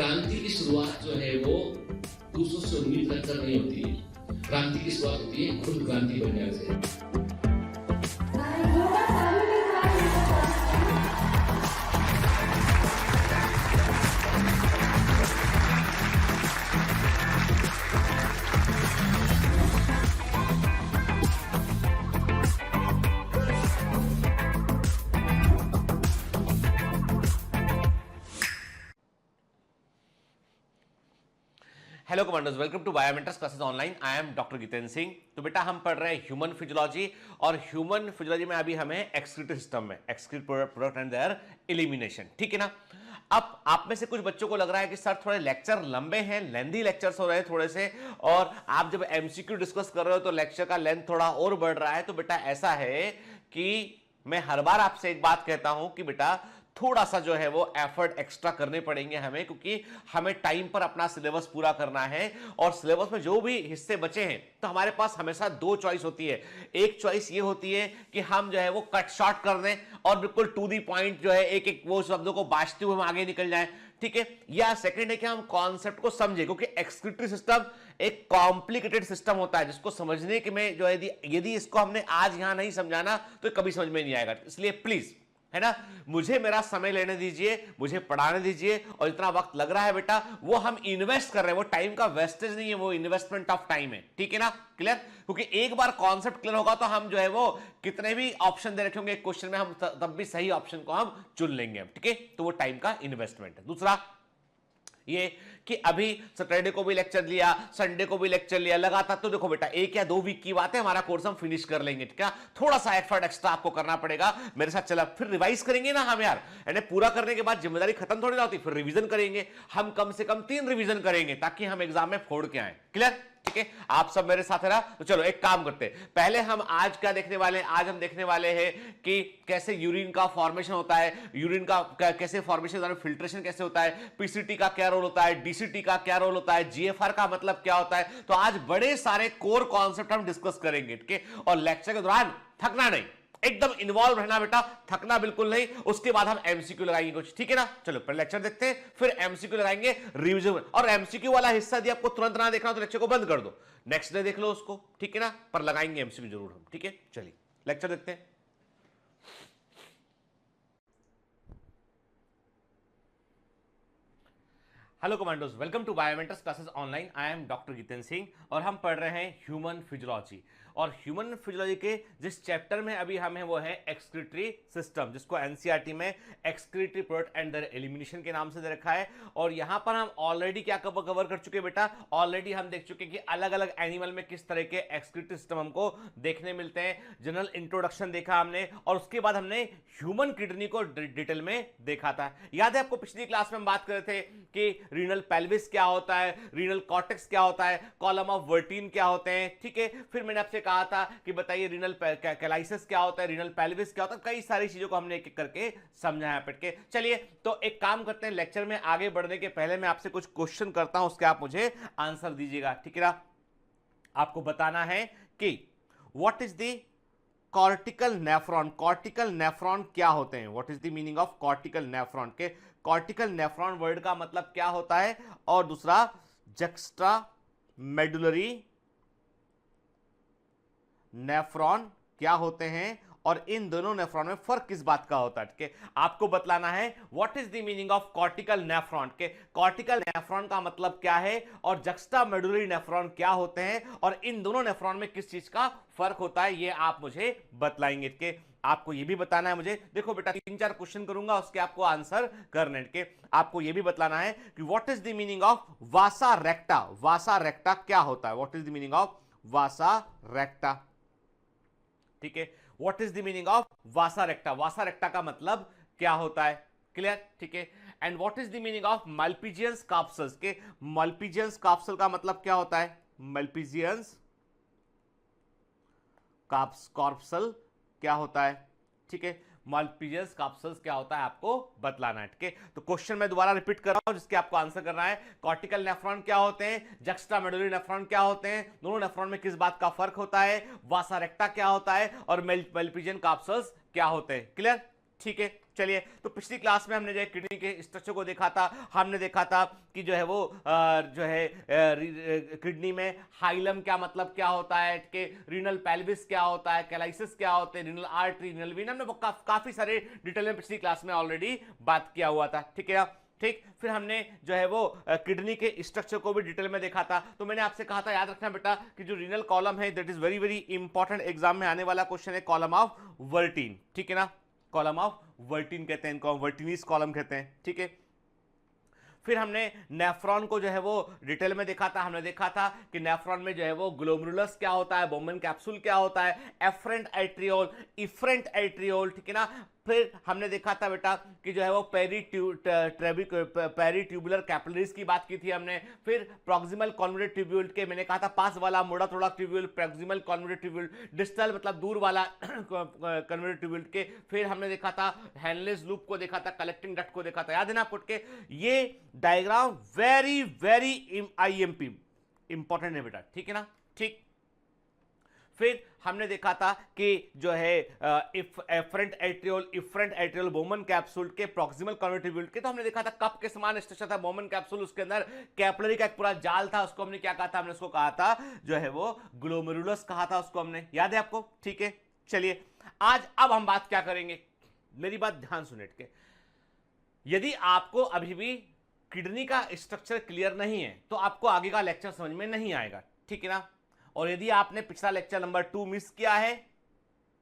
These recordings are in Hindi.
क्रांति की शुरुआत जो है वो दूसरों से उम्मीद रखकर नहीं होती है। क्रांति की शुरुआत होती है खुद क्रांति बनने से। Hello commanders, welcome to Biomentors classes online. I am doctor Jitendra Singh. तो बेटा हम पढ़ रहे हैं ह्यूमन फिजियोलॉजी, और ह्यूमन फिजियोलॉजी में अभी हमें एक्सक्रीटरी सिस्टम में excrete product and their elimination, ठीक है ना। अब आप में से कुछ बच्चों को लग रहा है कि सर थोड़े लेक्चर लंबे हैं, लेंथी लेक्चर्स हो रहे हैं थोड़े से, और आप जब एमसीक्यू डिस्कस कर रहे हो तो लेक्चर का लेंथ थोड़ा और बढ़ रहा है। तो बेटा ऐसा है कि मैं हर बार आपसे एक बात कहता हूं कि बेटा थोड़ा सा जो है वो एफर्ट एक्स्ट्रा करने पड़ेंगे हमें, क्योंकि हमें टाइम पर अपना सिलेबस पूरा करना है। और सिलेबस में जो भी हिस्से बचे हैं तो हमारे पास हमेशा दो चॉइस होती है। एक चॉइस ये होती है कि हम जो है वो कट शॉर्ट कर दें और बिल्कुल टू दी पॉइंट जो है एक एक वो शब्दों को बांटते हुए हम आगे निकल जाएं, ठीक है। या सेकंड है कि हम कॉन्सेप्ट को समझे, क्योंकि एक्सक्रीटरी सिस्टम एक कॉम्प्लिकेटेड सिस्टम होता है जिसको समझने के में जो है यदि इसको हमने आज यहां नहीं समझाना तो कभी समझ में नहीं आएगा। इसलिए प्लीज, है ना, मुझे मेरा समय लेने दीजिए, मुझे पढ़ाने दीजिए, और जितना वक्त लग रहा है बेटा वो हम इन्वेस्ट कर रहे हैं, वो टाइम का वेस्टेज नहीं है, वो इन्वेस्टमेंट ऑफ टाइम है, ठीक है ना, क्लियर। क्योंकि एक बार कॉन्सेप्ट क्लियर होगा तो हम जो है वो कितने भी ऑप्शन दे रखे होंगे एक क्वेश्चन में, हम तब भी सही ऑप्शन को हम चुन लेंगे, ठीक है। तो वो टाइम का इन्वेस्टमेंट है। दूसरा ये कि अभी सैटरडे को भी लेक्चर लिया, संडे को भी लेक्चर लिया लगातार, तो देखो बेटा एक या 2 वीक की बात है, हमारा कोर्स हम फिनिश कर लेंगे, ठीक है। थोड़ा सा एफर्ट एक्स्ट्रा आपको करना पड़ेगा मेरे साथ। चला फिर रिवाइज करेंगे ना हम यार, यानी पूरा करने के बाद जिम्मेदारी खत्म थोड़ी ना होती, फिर रिवीजन करेंगे हम, कम से कम 3 रिवीजन करेंगे ताकि हम एग्जाम में फोड़ के आए, क्लियर, ठीक है। आप सब मेरे साथ है ना। तो चलो एक काम करते हैं, पहले हम आज क्या देखने वाले हैं, आज हम देखने वाले हैं कि कैसे यूरिन का फॉर्मेशन होता है, यूरिन का कैसे फॉर्मेशन, फिल्ट्रेशन कैसे होता है, पीसीटी का क्या रोल होता है, डीसीटी का क्या रोल होता है, जीएफआर का मतलब क्या होता है। तो आज बड़े सारे कोर कॉन्सेप्ट हम डिस्कस करेंगे, ठीक है। और लेक्चर के दौरान थकना नहीं, एकदम इन्वॉल्व रहना बेटा, थकना बिल्कुल नहीं। उसके बाद हम एमसीक्यू लगाएंगे कुछ, ठीक है ना। चलो पहले लेक्चर देखते हैं, फिर एमसीक्यू लगाएंगे, रिवीजन। और एमसीक्यू वाला हिस्सा यदि आपको तुरंत ना देखना तो लेक्चर को बंद कर दो, नेक्स्ट डे देख लो उसको, ठीक है ना, पर लगाएंगे एमसीक्यू जरूर हम, ठीक है। चलिए लेक्चर देखते हैं। Hello commandos, welcome to Biomentors classes online. I am doctor Jitendra Singh और हम पढ़ रहे हैं ह्यूमन फिजियोलॉजी। और ह्यूमन फिजियोलॉजी के जिस चैप्टर में अभी हम हैं वो है एक्सक्रीटरी सिस्टम, जिसको एनसीईआरटी में excretory product and their elimination के नाम से दे रखा है। और यहां पर हम ऑलरेडी क्या कवर कर चुके बेटा, ऑलरेडी हम देख चुके कि अलग अलग एनिमल में किस तरह के एक्सक्रीटरी सिस्टम हमको देखने मिलते हैं। जनरल इंट्रोडक्शन देखा हमने, और उसके बाद हमने ह्यूमन किडनी को डिटेल में देखा था। याद है आपको पिछली क्लास में हम बात कर रहे थे कि रीनल पेल्विस क्या होता है, रीनल कॉर्टेक्स क्या होता है, कॉलम ऑफ वर्टीन क्या होते हैं, ठीक है। फिर मैंने आपसे कहा था कि बताइए रीनल कैलाइसिस क्या होता है, रीनल पेल्विस क्या होता है, कई सारी चीजों को हमने एक एक करके समझाया पढ़ के। चलिए तो एक काम करते हैं, लेक्चर में आगे बढ़ने के पहले मैं आपसे कुछ क्वेश्चन करता हूं, उसके आप मुझे आंसर दीजिएगा, ठीक है ना। आपको बताना है कि what is the cortical nephron, cortical nephron क्या होते हैं, what is the meaning of cortical nephron, के कॉर्टिकल नेफ्रॉन वर्ड का मतलब क्या होता है, और दूसरा जक्स्ट्रा मेडुलरी नेफ्रॉन क्या होते हैं, और इन दोनों नेफ्रॉन में फर्क किस बात का होता है, ठीक है। आपको बतलाना है what is the meaning of cortical nephron, के कॉर्टिकल नेफ्रॉन का मतलब क्या है, और जक्स्टा मेडुलरी नेफ्रॉन क्या होते हैं, और इन दोनों नेफ्रॉन में किस चीज का फर्क होता है, ये आप मुझे बतलाएंगे, ठीक है। आपको ये भी बताना है मुझे, देखो बेटा 3-4 क्वेश्चन करूंगा, उसके आपको आंसर करने के। आपको ये भी बतलाना है कि what is the meaning of vasa recta, vasa recta क्या होता है, what is the meaning of vasa recta, ठीक है। What is the meaning of vasa recta, vasa recta का मतलब क्या होता है, क्लियर, ठीक है। And what is the meaning of Malpighians corpuscles, के मल्पीजियंस कार्पसल का मतलब क्या होता है, मल्पीजियंस कार्पसल क्या होता है, ठीक है। मल्पीजियस कार्पसल्स क्या होता है आपको बतलाना है, ठीक है। तो क्वेश्चन मैं दोबारा रिपीट कर रहा हूं जिसके आपको आंसर करना है। कॉर्टिकल नेफ्रॉन क्या होते हैं, जक्स्टा मेडुलरी नेफ्रॉन क्या होते हैं, दोनों नेफ्रॉन में किस बात का फर्क होता है, वासा रेक्टा क्या होता है, और मल्पीजियन कार्पसल्स क्या होते हैं, क्लियर, ठीक है। चलिए, तो पिछली क्लास में हमने जो है किडनी के स्ट्रक्चर को देखा था, हमने देखा था कि जो है वो जो है किडनी में हाइलम क्या मतलब क्या होता है, कि रीनल पेल्विस क्या होता है, कैलाइसिस क्या होते हैं, रीनल आर्टरी, रीनल वीन, हमने काफी सारे डिटेल में पिछली क्लास में ऑलरेडी बात किया हुआ था, ठीक है। ठीक, फिर हमने जो है वो किडनी के स्ट्रक्चर को भी डिटेल में देखा था। तो मैंने आपसे कहा था, याद रखना बेटा, कि जो रीनल कॉलम है that is very very important, exam में आने वाला क्वेश्चन है, कॉलम ऑफ वर्टीन, ठीक है ना, कॉलम ऑफ वर्टीन कहते हैं इनको, वर्टिनिस कॉलम कहते हैं, ठीक है। फिर हमने नेफ्रॉन को जो है वो डिटेल में देखा था, हमने देखा था कि नेफ्रॉन में जो है वो ग्लोमेरुलस क्या होता है, बोमन कैप्सूल क्या होता है, एफरेंट एट्रियोल, इफरेंट एट्रियोल, ठीक है ना। फिर हमने देखा था बेटा कि जो है वो पेरीट्यूबुलर कैपिलरीज की बात की थी हमने। फिर प्रॉक्सिमल कॉन्वोल्यूट ट्यूब्यूल के मैंने कहा था पास वाला मोड़ा थोड़ा ट्यूब्यूल, प्रॉक्सिमल कॉन्वोल्यूट ट्यूब्यूल, डिस्टल मतलब दूर वाला कॉन्वोल्यूट ट्यूब्यूल के। फिर हमने देखा था हेनलेस लूप को देखा था, कलेक्टिंग डक्ट को देखा था, याद है ना आपको के। ये diagram very very IMP important है बेटा, ठीक है ना, ठीक। फिर हमने देखा था कि जो है एफरेंट एट्रियोल बोमन कैप्सूल के प्रॉक्सिमल कॉन्वोल्यूट के, तो हमने देखा था कप के समान स्ट्रक्चर था बोमन कैप्सूल, उसके अंदर कैपिलरी का एक पूरा जाल था, उसको हमने क्या कहा था, हमने उसको कहा था जो है वो ग्लोमेरुलस कहा था उसको हमने, याद है आपको, ठीक है। चलिए, आज अब हम बात क्या करेंगे, मेरी बात ध्यान सुने के, यदि आपको अभी भी किडनी का स्ट्रक्चर क्लियर नहीं है तो आपको आगे का लेक्चर समझ में नहीं आएगा, ठीक है ना। और यदि आपने पिछला लेक्चर नंबर 2 मिस किया है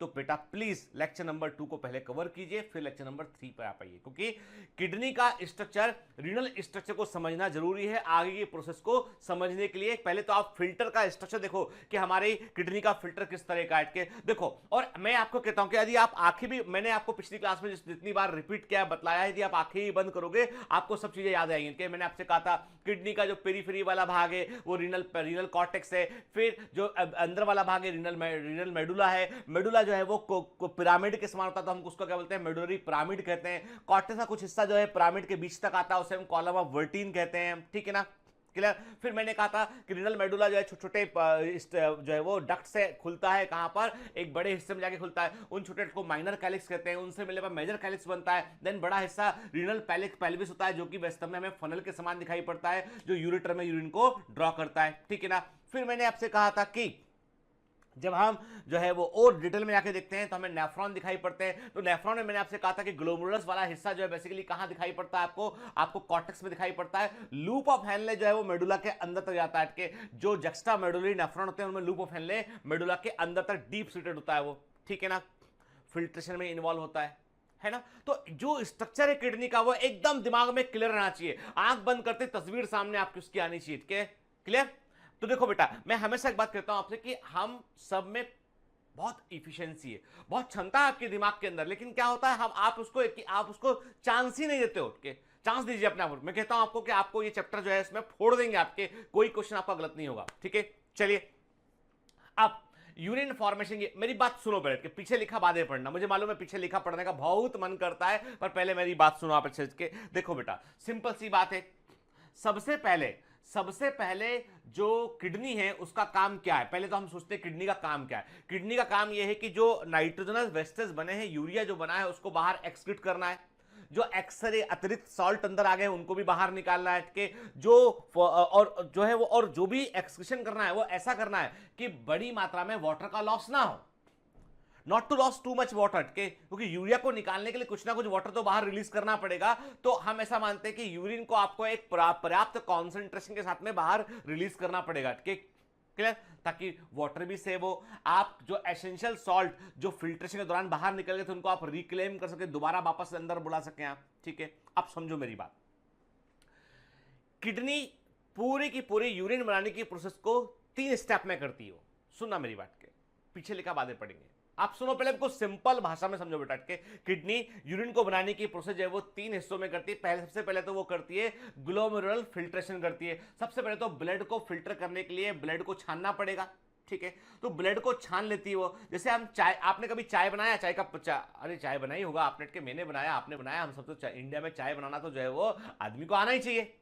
तो बेटा प्लीज लेक्चर नंबर 2 को पहले कवर कीजिए, फिर लेक्चर नंबर 3 पर आप आइए, क्योंकि किडनी का स्ट्रक्चर, रीनल स्ट्रक्चर को समझना जरूरी है आगे की प्रोसेस को समझने के लिए। पहले तो आप फिल्टर का स्ट्रक्चर देखो कि हमारे किडनी का फिल्टर किस तरह का है देखो। और मैं आपको कहता हूं कि यदि आप आंखें भी, मैंने आपको पिछली क्लास में जितनी बार रिपीट किया बताया, यदि आप आंखें ही बंद करोगे आपको सब चीजें याद आएंगी। कि मैंने आपसे कहा था किडनी का जो पेरीफेरी वाला भाग है वो रीनल कॉर्टेक्स है, फिर जो अंदर वाला भाग है रीनल मेडुला है, मेडुला जो है वो पिरामिड के समान होता है, तो हम उसको क्या बोलते हैं, मेडुलरी पिरामिड कहते हैं। कॉर्टेक्स का कुछ हिस्सा जो है पिरामिड के बीच तक आता है, उसे हम कॉलम ऑफ वर्टीन कहते हैं, ठीक है ना, क्लियर। फिर मैंने कहा था कि रीनल मेडुला जो है छोटे छोटे जो है वो डक्ट से खुलता है, कहां पर, एक बड़े हिस्से में जाके खुलता है, उन छोटे को माइनर कैलिक्स कहते हैं, उनसे मिलने पर मेजर कैलिक्स बनता है। देन बड़ा हिस्सा रीनल पेल्विस होता है, जो कि वास्तव में हमें फनल के समान दिखाई पड़ता है, जो यूरेटर में यूरिन को ड्रॉ करता है, ठीक है ना। फिर मैंने आपसे कहा था कि जब हम जो है वो और डिटेल में जाके देखते हैं तो हमें नेफ्रॉन दिखाई पड़ते हैं। तो नेफ्रॉन में मैंने आपसे कहा था कि ग्लोमेरुलस वाला हिस्सा जो है बेसिकली कहां दिखाई पड़ता है, आपको कॉर्टेक्स में दिखाई पड़ता है। लूप ऑफ हेनले जो है वो मेडुला के अंदर तक जाता है, कि जो जक्स्टा मेडुलरी नेफ्रॉन होते हैं उनमें लूप ऑफ हेनले मेडुला के अंदर तक डीप सीटेड होता है वो, ठीक है ना, फिल्ट्रेशन में इन्वॉल्व होता है ना। तो जो स्ट्रक्चर है किडनी का वो एकदम दिमाग में क्लियर रहना चाहिए, आंख बंद करते तस्वीर सामने आपकी उसकी आनी चाहिए, क्लियर। तो देखो बेटा, मैं हमेशा एक बात कहता हूं आपसे कि हम सब में बहुत इफिशिएंसी है, बहुत क्षमता है आपके दिमाग के अंदर, लेकिन क्या होता है आप उसको चांस ही नहीं देते हो। चांस दीजिए अपने आप। मैं कहता हूं आपको कि आपको ये चैप्टर जो है इसमें फोड़ देंगे आपके, कोई क्वेश्चन आपका गलत नहीं होगा, ठीक है। चलिए, अब यूरिन फॉर्मेशन, मेरी बात सुनो पहले, कि पीछे लिखा बाद में पढ़ना, मुझे मालूम है पीछे लिखा पढ़ने का बहुत मन करता है, पर पहले मेरी बात सुनो आप अच्छे से। देखो बेटा, सिंपल सी बात है, सबसे पहले जो किडनी है उसका काम क्या है, पहले तो हम सोचते हैं किडनी का काम क्या है। किडनी का काम यह है कि जो नाइट्रोजनस वेस्टेज बने हैं, यूरिया जो बना है उसको बाहर एक्सक्रीट करना है, जो एक्सरे अतिरिक्त सॉल्ट अंदर आ गए उनको भी बाहर निकालना है, कि जो और जो है वो, और जो भी एक्सक्रीशन करना है वो ऐसा करना है कि बड़ी मात्रा में वाटर का लॉस ना हो, not to loss too much water, क्योंकि यूरिया को निकालने के लिए कुछ ना कुछ वाटर तो बाहर रिलीज करना पड़ेगा। तो हम ऐसा मानते हैं कि यूरिन को आपको एक पर्याप्त कॉन्सेंट्रेशन के साथ में बाहर रिलीज करना पड़ेगा, क्लियर, ताकि वाटर भी सेव हो, आप जो एसेंशियल सॉल्ट जो फिल्ट्रेशन के दौरान बाहर निकल गए थे उनको आप रिक्लेम कर सके, दोबारा वापस अंदर बुला सकें आप, ठीक है। अब समझो मेरी बात, किडनी पूरी की पूरी यूरिन बनाने की प्रोसेस को 3 स्टेप में करती है। सुनना मेरी बात के, पीछे लिखा बातें पढ़ेंगे, आप सुनो पहले, आपको सिंपल भाषा में समझो बेटा के। किडनी यूरिन को बनाने की प्रोसेस जो है वो 3 हिस्सों में करती है। सबसे पहले तो वो करती है ग्लोमेरुलर फिल्ट्रेशन करती है। सबसे पहले तो ब्लड को फिल्टर करने के लिए ब्लड को छानना पड़ेगा, ठीक है। तो ब्लड को छान लेती है वो, जैसे हम चाय, आपने कभी चाय बनाया, चाय का अरे चाय बनाई होगा आपने, के मैंने बनाया, आपने बनाया, हम सब तो इंडिया में चाय बनाना तो जो है वो आदमी को आना ही चाहिए,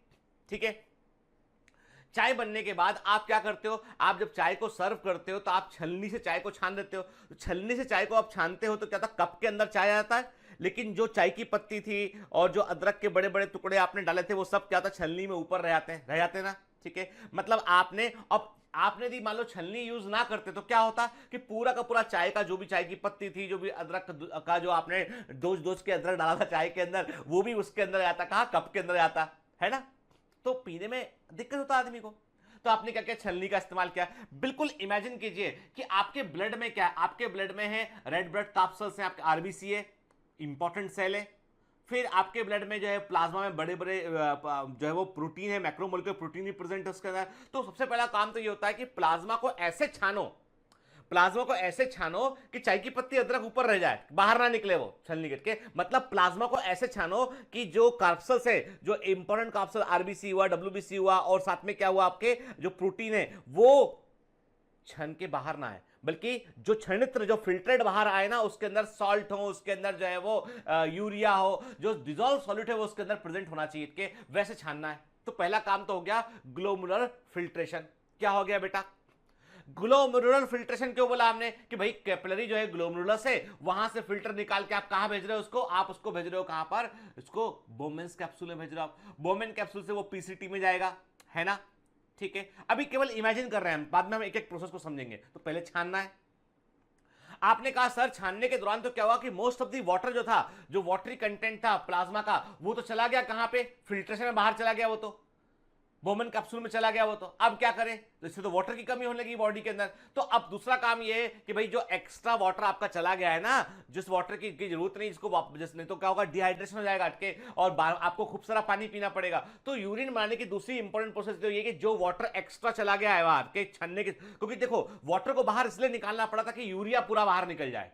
ठीक है। चाय बनने के बाद आप क्या करते हो, आप जब चाय को सर्व करते हो तो आप छलनी से चाय को छान देते हो। तो छलनी से चाय को आप छानते हो तो क्या था, कप के अंदर चाय आता है, लेकिन जो चाय की पत्ती थी और जो अदरक के बड़े बड़े टुकड़े आपने डाले थे वो सब क्या था, छलनी में ऊपर रह जाते ना, ठीक है। मतलब आपने यदि मान लो छलनी यूज ना करते तो क्या होता कि पूरा का पूरा चाय का जो भी चाय की पत्ती थी, जो भी अदरक का जो आपने डोज डोज के अदरक डाला था चाय के अंदर, वो भी उसके अंदर आता, कहा कप के अंदर आता है ना, तो पीने में दिक्कत होता आदमी को। तो आपने क्या किया, छलनी का इस्तेमाल किया। बिल्कुल इमेजिन कीजिए कि आपके ब्लड में क्या है, आपके ब्लड में है रेड ब्लड कार्पल्स है, आपके आरबीसी है, इंपॉर्टेंट सेल है। फिर आपके ब्लड में जो है प्लाज्मा में बड़े बड़े जो है वो प्रोटीन है, मैक्रोमोलेक्युलर प्रोटीन भी प्रेजेंट है उसके अंदर। तो सबसे पहला काम तो ये होता है कि प्लाज्मा को ऐसे छानो कि चाय की पत्ती अदरक ऊपर रह जाए, बाहर ना निकले वो छलनी करके। मतलब प्लाज्मा को ऐसे छानो कि जो कार्पल्स है, जो इंपॉर्टेंट कार्पल्स आरबीसी हुआ, डब्ल्यूबीसी हुआ, और साथ में क्या हुआ आपके जो प्रोटीन है वो छन के बाहर ना आए, बल्कि जो छनित्र जो फिल्ट्रेट बाहर आए ना, उसके अंदर सॉल्ट हो, उसके अंदर जो है वो यूरिया हो, जो डिजोल्व सॉल्यूट है वो उसके अंदर प्रेजेंट होना चाहिए के वैसे छानना है। तो पहला काम तो हो गया ग्लोमेरुलर फिल्ट्रेशन। क्या हो गया बेटा, ग्लोमेरुलर फिल्ट्रेशन क्यों बोला हमने कि भाई कैपिलरी जो है ग्लोमेरुलस है, वहां से फिल्टर निकाल के आप कहां भेज रहे हो उसको, आप उसको भेज रहे हो कहां पर, इसको बोमेन्स कैप्सूल में भेज रहे हो आप। बोमेन कैप्सूल से वो पीसीटी में जाएगा, है ना, ठीक है। अभी केवल इमेजिन कर रहे हैं हम, बाद में हम एक एक प्रोसेस को समझेंगे। तो पहले छानना है। आपने कहा सर छानने के दौरान तो क्या हुआ कि मोस्ट ऑफ दी वाटर जो था, जो वाटरी कंटेंट था प्लाज्मा का, वो तो चला गया कहां पे, फिल्ट्रेशन में बाहर चला गया, वो तो बोमन कैप्सूल में चला गया वो तो। अब क्या करें, तो इससे तो वाटर की कमी होने लगी बॉडी के अंदर। तो अब दूसरा काम ये है कि भाई जो एक्स्ट्रा वाटर आपका चला गया है ना, जिस वाटर की जरूरत नहीं, जिसको वापस नहीं तो क्या होगा, डिहाइड्रेशन हो जाएगा अटके, और आपको खूब सारा पानी पीना पड़ेगा। तो यूरिन बनाने की दूसरी इंपॉर्टेंट प्रोसेस तो ये कि जो वाटर एक्स्ट्रा चला गया है बाहर के छन्ने के, क्योंकि देखो वाटर को बाहर इसलिए निकालना पड़ा था कि यूरिया पूरा बाहर निकल जाए,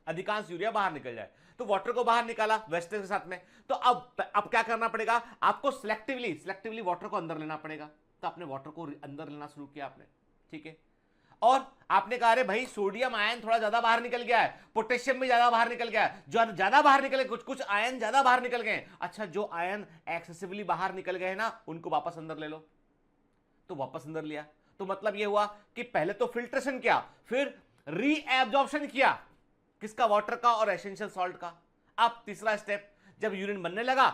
अधिकांश यूरिया बाहर निकल जाए। तो वाटर को बाहर निकाला वेस्टेज के साथ में। तो अब क्या करना पड़ेगा आपको, सिलेक्टिवली वाटर को अंदर लेना पड़ेगा। तो आपने वाटर को अंदर लेना शुरू किया आपने, ठीक है। और आपने कहा अरे भाई सोडियम आयन थोड़ा ज्यादा बाहर निकल गया है, पोटेशियम भी ज्यादा बाहर निकल गया है, जो ज्यादा बाहर निकले, कुछ आयन ज्यादा बाहर निकल गए। अच्छा, जो आयन एक्सेसिवली बाहर निकल गए ना, उनको वापस अंदर ले लो। तो वापस अंदर लिया, तो मतलब यह हुआ कि पहले तो फिल्ट्रेशन किया, फिर रीएब्जॉर्प्शन किया, किसका, वाटर का और एसेंशियल सॉल्ट का। अब तीसरा स्टेप, जब यूरिन बनने लगा,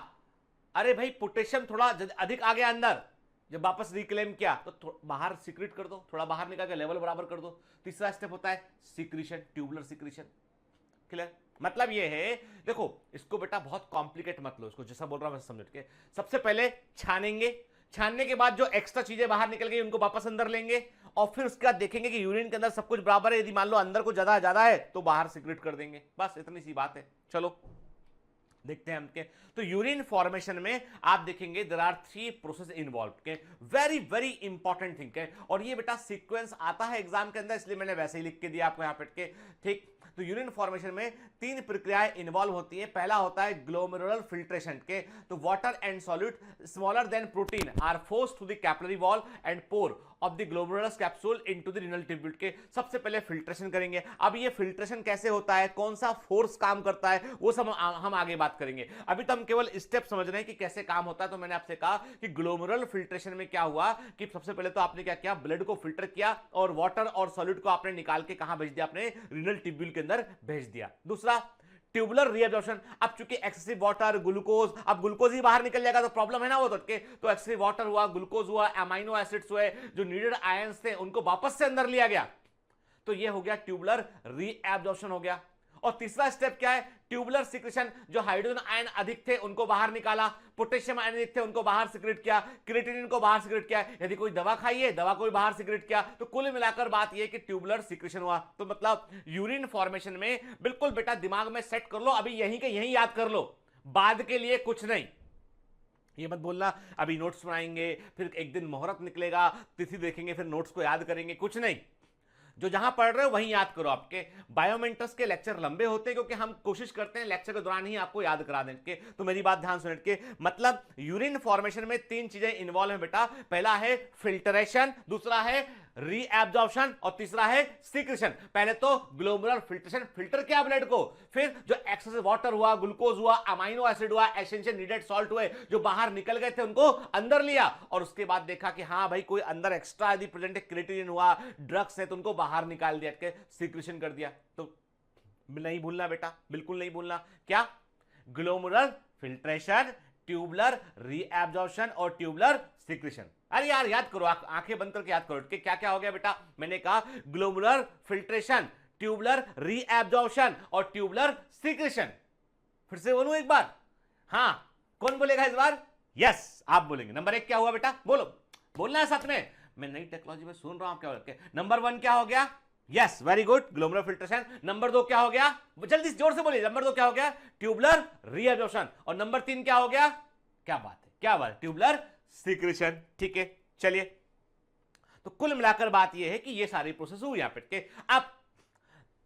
अरे भाई पोटेशियम थोड़ा अधिक आ गया अंदर, जब वापस रिक्लेम किया तो बाहर सीक्रेट कर दो, थोड़ा बाहर निकाल के लेवल बराबर कर दो। तीसरा स्टेप होता है सीक्रेशन, ट्यूबुलर सीक्रेशन। क्लियर, मतलब ये है, देखो इसको बेटा बहुत कॉम्प्लिकेट मत लो, इसको जैसा बोल रहा हूं वैसे समझ के। सबसे पहले छानेंगे, छानने के बाद जो एक्स्ट्रा चीजें बाहर निकल गई उनको वापस अंदर लेंगे, और फिर उसके बाद देखेंगे कि यूरिन के अंदर सब कुछ बराबर है। यदि मान लो अंदर को ज्यादा है तो बाहर सीक्रेट कर देंगे, बस इतनी सी बात है। चलो देखते हैं हम के। तो यूरिन फॉर्मेशन में आप देखेंगे देयर आर 3 प्रोसेस इन्वॉल्व के, वेरी वेरी इंपॉर्टेंट थिंग है। और ये बेटा सीक्वेंस आता है एग्जाम के अंदर, इसलिए मैंने वैसे ही लिख के दिया आपको यहां पे के, ठीक। तो यूरिन फॉर्मेशन में 3 प्रक्रियाएं इन्वॉल्व होती हैं। पहला होता है ग्लोमेरुलर फिल्ट्रेशन के, तो water and solute smaller than protein are forced to the capillary wall and pore of the glomerulus capsule into the renal tubule के। सबसे पहले फिल्ट्रेशन करेंगे। अब ये फिल्ट्रेशन कैसे होता है, कौन सा फोर्स काम करता है, वो सब हम आगे बात करेंगे। अभी तो हम केवल स्टेप समझ रहे हैं कि कैसे काम होता है। तो मैंने आपसे कहा कि ग्लोमेरुलर फिल्ट्रेशन में क्या हुआ कि सबसे पहले तो आपने क्या किया, ब्लड को फिल्टर किया और वाटर और सॉल्यूट को आपने निकाल के कहां भेज दिया, अपने रीनल ट्यूब्यूल के अंदर भेज दिया। दूसरा ट्यूबुलर रीअब्जॉर्प्शन। अब चूंकि एक्सेसिव वाटर, ग्लूकोज, अब ग्लूकोज ही बाहर निकल जाएगा तो प्रॉब्लम है ना वो, तो एक्सेसिव वाटर हुआ, ग्लूकोज हुआ, अमाइनो एसिड्स हुए, जो नीडेड आयंस थे उनको वापस से अंदर लिया गया। तो ये हो गया ट्यूबुलर रीअब्जॉर्प्शन हो गया। और तीसरा स्टेप क्या है, ट्यूबुलर सिक्रेशन। जो हाइड्रोजन आयन अधिक थे उनको बाहर निकाला, पोटेशियम आयन अधिक थे उनको बाहर सिक्रेट किया, क्रिएटिनिन को बाहर सिक्रेट किया। यदि कोई दवा खाई है, दवा को भी बाहर सिक्रेट किया। तो कुल मिलाकर बात यह कि ट्यूबुलर सिक्रेशन हुआ। तो मतलब यूरिन फॉर्मेशन में बिल्कुल बेटा दिमाग में सेट कर लो, अभी यहीं के यहीं याद कर लो, बाद के लिए कुछ नहीं। ये मत बोलना अभी नोट्स बनाएंगे, फिर एक दिन मुहूर्त निकलेगा, तिथि देखेंगे, फिर नोट्स को याद करेंगे, कुछ नहीं। जो जहां पढ़ रहे हो वहीं याद करो। आपके बायोमेंटर्स के लेक्चर लंबे होते हैं क्योंकि हम कोशिश करते हैं लेक्चर के दौरान ही आपको याद करा दें के। तो मेरी बात ध्यान सुन के, मतलब यूरिन फॉर्मेशन में 3 चीजें इन्वॉल्व हैं बेटा। पहला है फिल्टरेशन, दूसरा है रीएब्जॉर्प्शन और तीसरा है सीक्रेशन। पहले तो ग्लोमेरुलर फिल्ट्रेशन, फिल्टर किया ब्लड को, फिर जो एक्सेसिव वाटर हुआ, ग्लूकोज हुआ, अमाइनो एसिड हुआ, एसेंशियल नीडेड सॉल्ट हुए, जो बाहर निकल गए थे उनको अंदर लिया। और उसके बाद देखा कि हाँ भाई कोई अंदर एक्स्ट्रा यदि प्रेजेंट है, क्रिएटिनिन हुआ, ड्रग्स है, तो उनको बाहर निकाल दिया, सीक्रेशन कर दिया। तो नहीं भूलना बेटा, बिल्कुल नहीं भूलना। क्या ग्लोमुलर फिल्ट्रेशन, ट्यूबुलर रीएब्जॉर्प्शन और ट्यूबुलर सिक्रीशन। अरे यार याद करो, आंखें बंद करके याद करो कि क्या क्या हो गया बेटा। मैंने कहा ग्लोमुलर फिल्ट्रेशन, ट्यूबुलर रीएब्जॉर्प्शन और ट्यूबुलर सिक्रीशन। फिर से बोलूं एक बार? हाँ, कौन बोलेगा इस बार? यस, आप बोलेंगे। नंबर 1 क्या हुआ बेटा? बोलो, बोलना है साथ में। मैं नई टेक्नोलॉजी में सुन रहा हूं, क्या बोलते हैं। नंबर 1 क्या हो गया? Yes, very good, glomerular filtration. Number 2 क्या हो गया? जल्दी जोर से बोलिए। नंबर 2 क्या हो गया? Tubular reabsorption. और नंबर 3 क्या हो गया? क्या बात है, क्या बात है? Tubular secretion. ठीक है, चलिए, तो कुल मिलाकर बात यह है कि ये सारी प्रोसेस हुई यहां पे। अब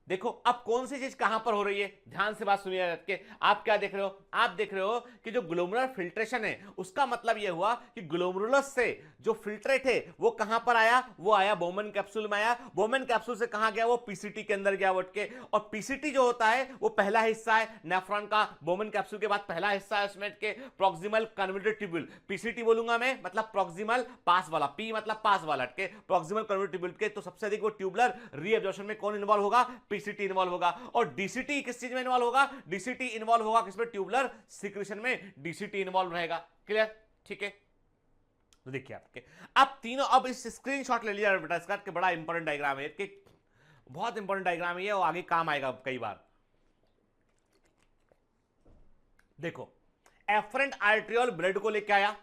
देखो, अब कौन सी चीज कहां पर हो रही है, ध्यान से बात सुनिए के। आप क्या देख रहे हो? आप देख रहे हो कि जो ग्लोमुलर फिल्ट्रेशन है उसका मतलब यह हुआ कि ग्लोमुलस से जो फिल्ट्रेट है वो कहां पर आया? वो आया बोमन कैप्सूल में आया। बोमन कैप्सूल से कहां गया? वो पीसीटी के अंदर गया वट के। और पीसीटी जो होता है वो पहला हिस्सा है नेफ्रॉन का। बोमन कैप्सूल के बाद पहला हिस्सा है उसमें के प्रॉक्सिमल कन्वर्टेड ट्यूब्यूल। पीसीटी बोलूंगा मैं, मतलब प्रॉक्सिमल पास वाला, पी मतलब पास वाला के, प्रॉक्सिमल कन्वर्टेड ट्यूब्यूल के। तो सबसे अधिक वो ट्यूबुलर रीएब्जॉर्प्शन में कौन इन्वॉल्व होगा? पीसीटी इन्वॉल्व होगा। और डीसीटी किस चीज में इन्वॉल्व होगा? डीसीटी इन्वॉल्व होगा किसमें? ट्यूबुलर सिक्रीशन में डीसीटी इन्वॉल्व रहेगा। क्लियर? ठीक है, तो देखिए आपके अब तीनों, अब इस स्क्रीनशॉट ले लिया बेटा इसका, कि बड़ा इंपॉर्टेंट डायग्राम है कि बहुत इंपॉर्टेंट डायग्राम है ये, और आगे काम आएगा कई बार। देखो, एफरेंट आर्ट्रियोल ब्लड को लेके आया,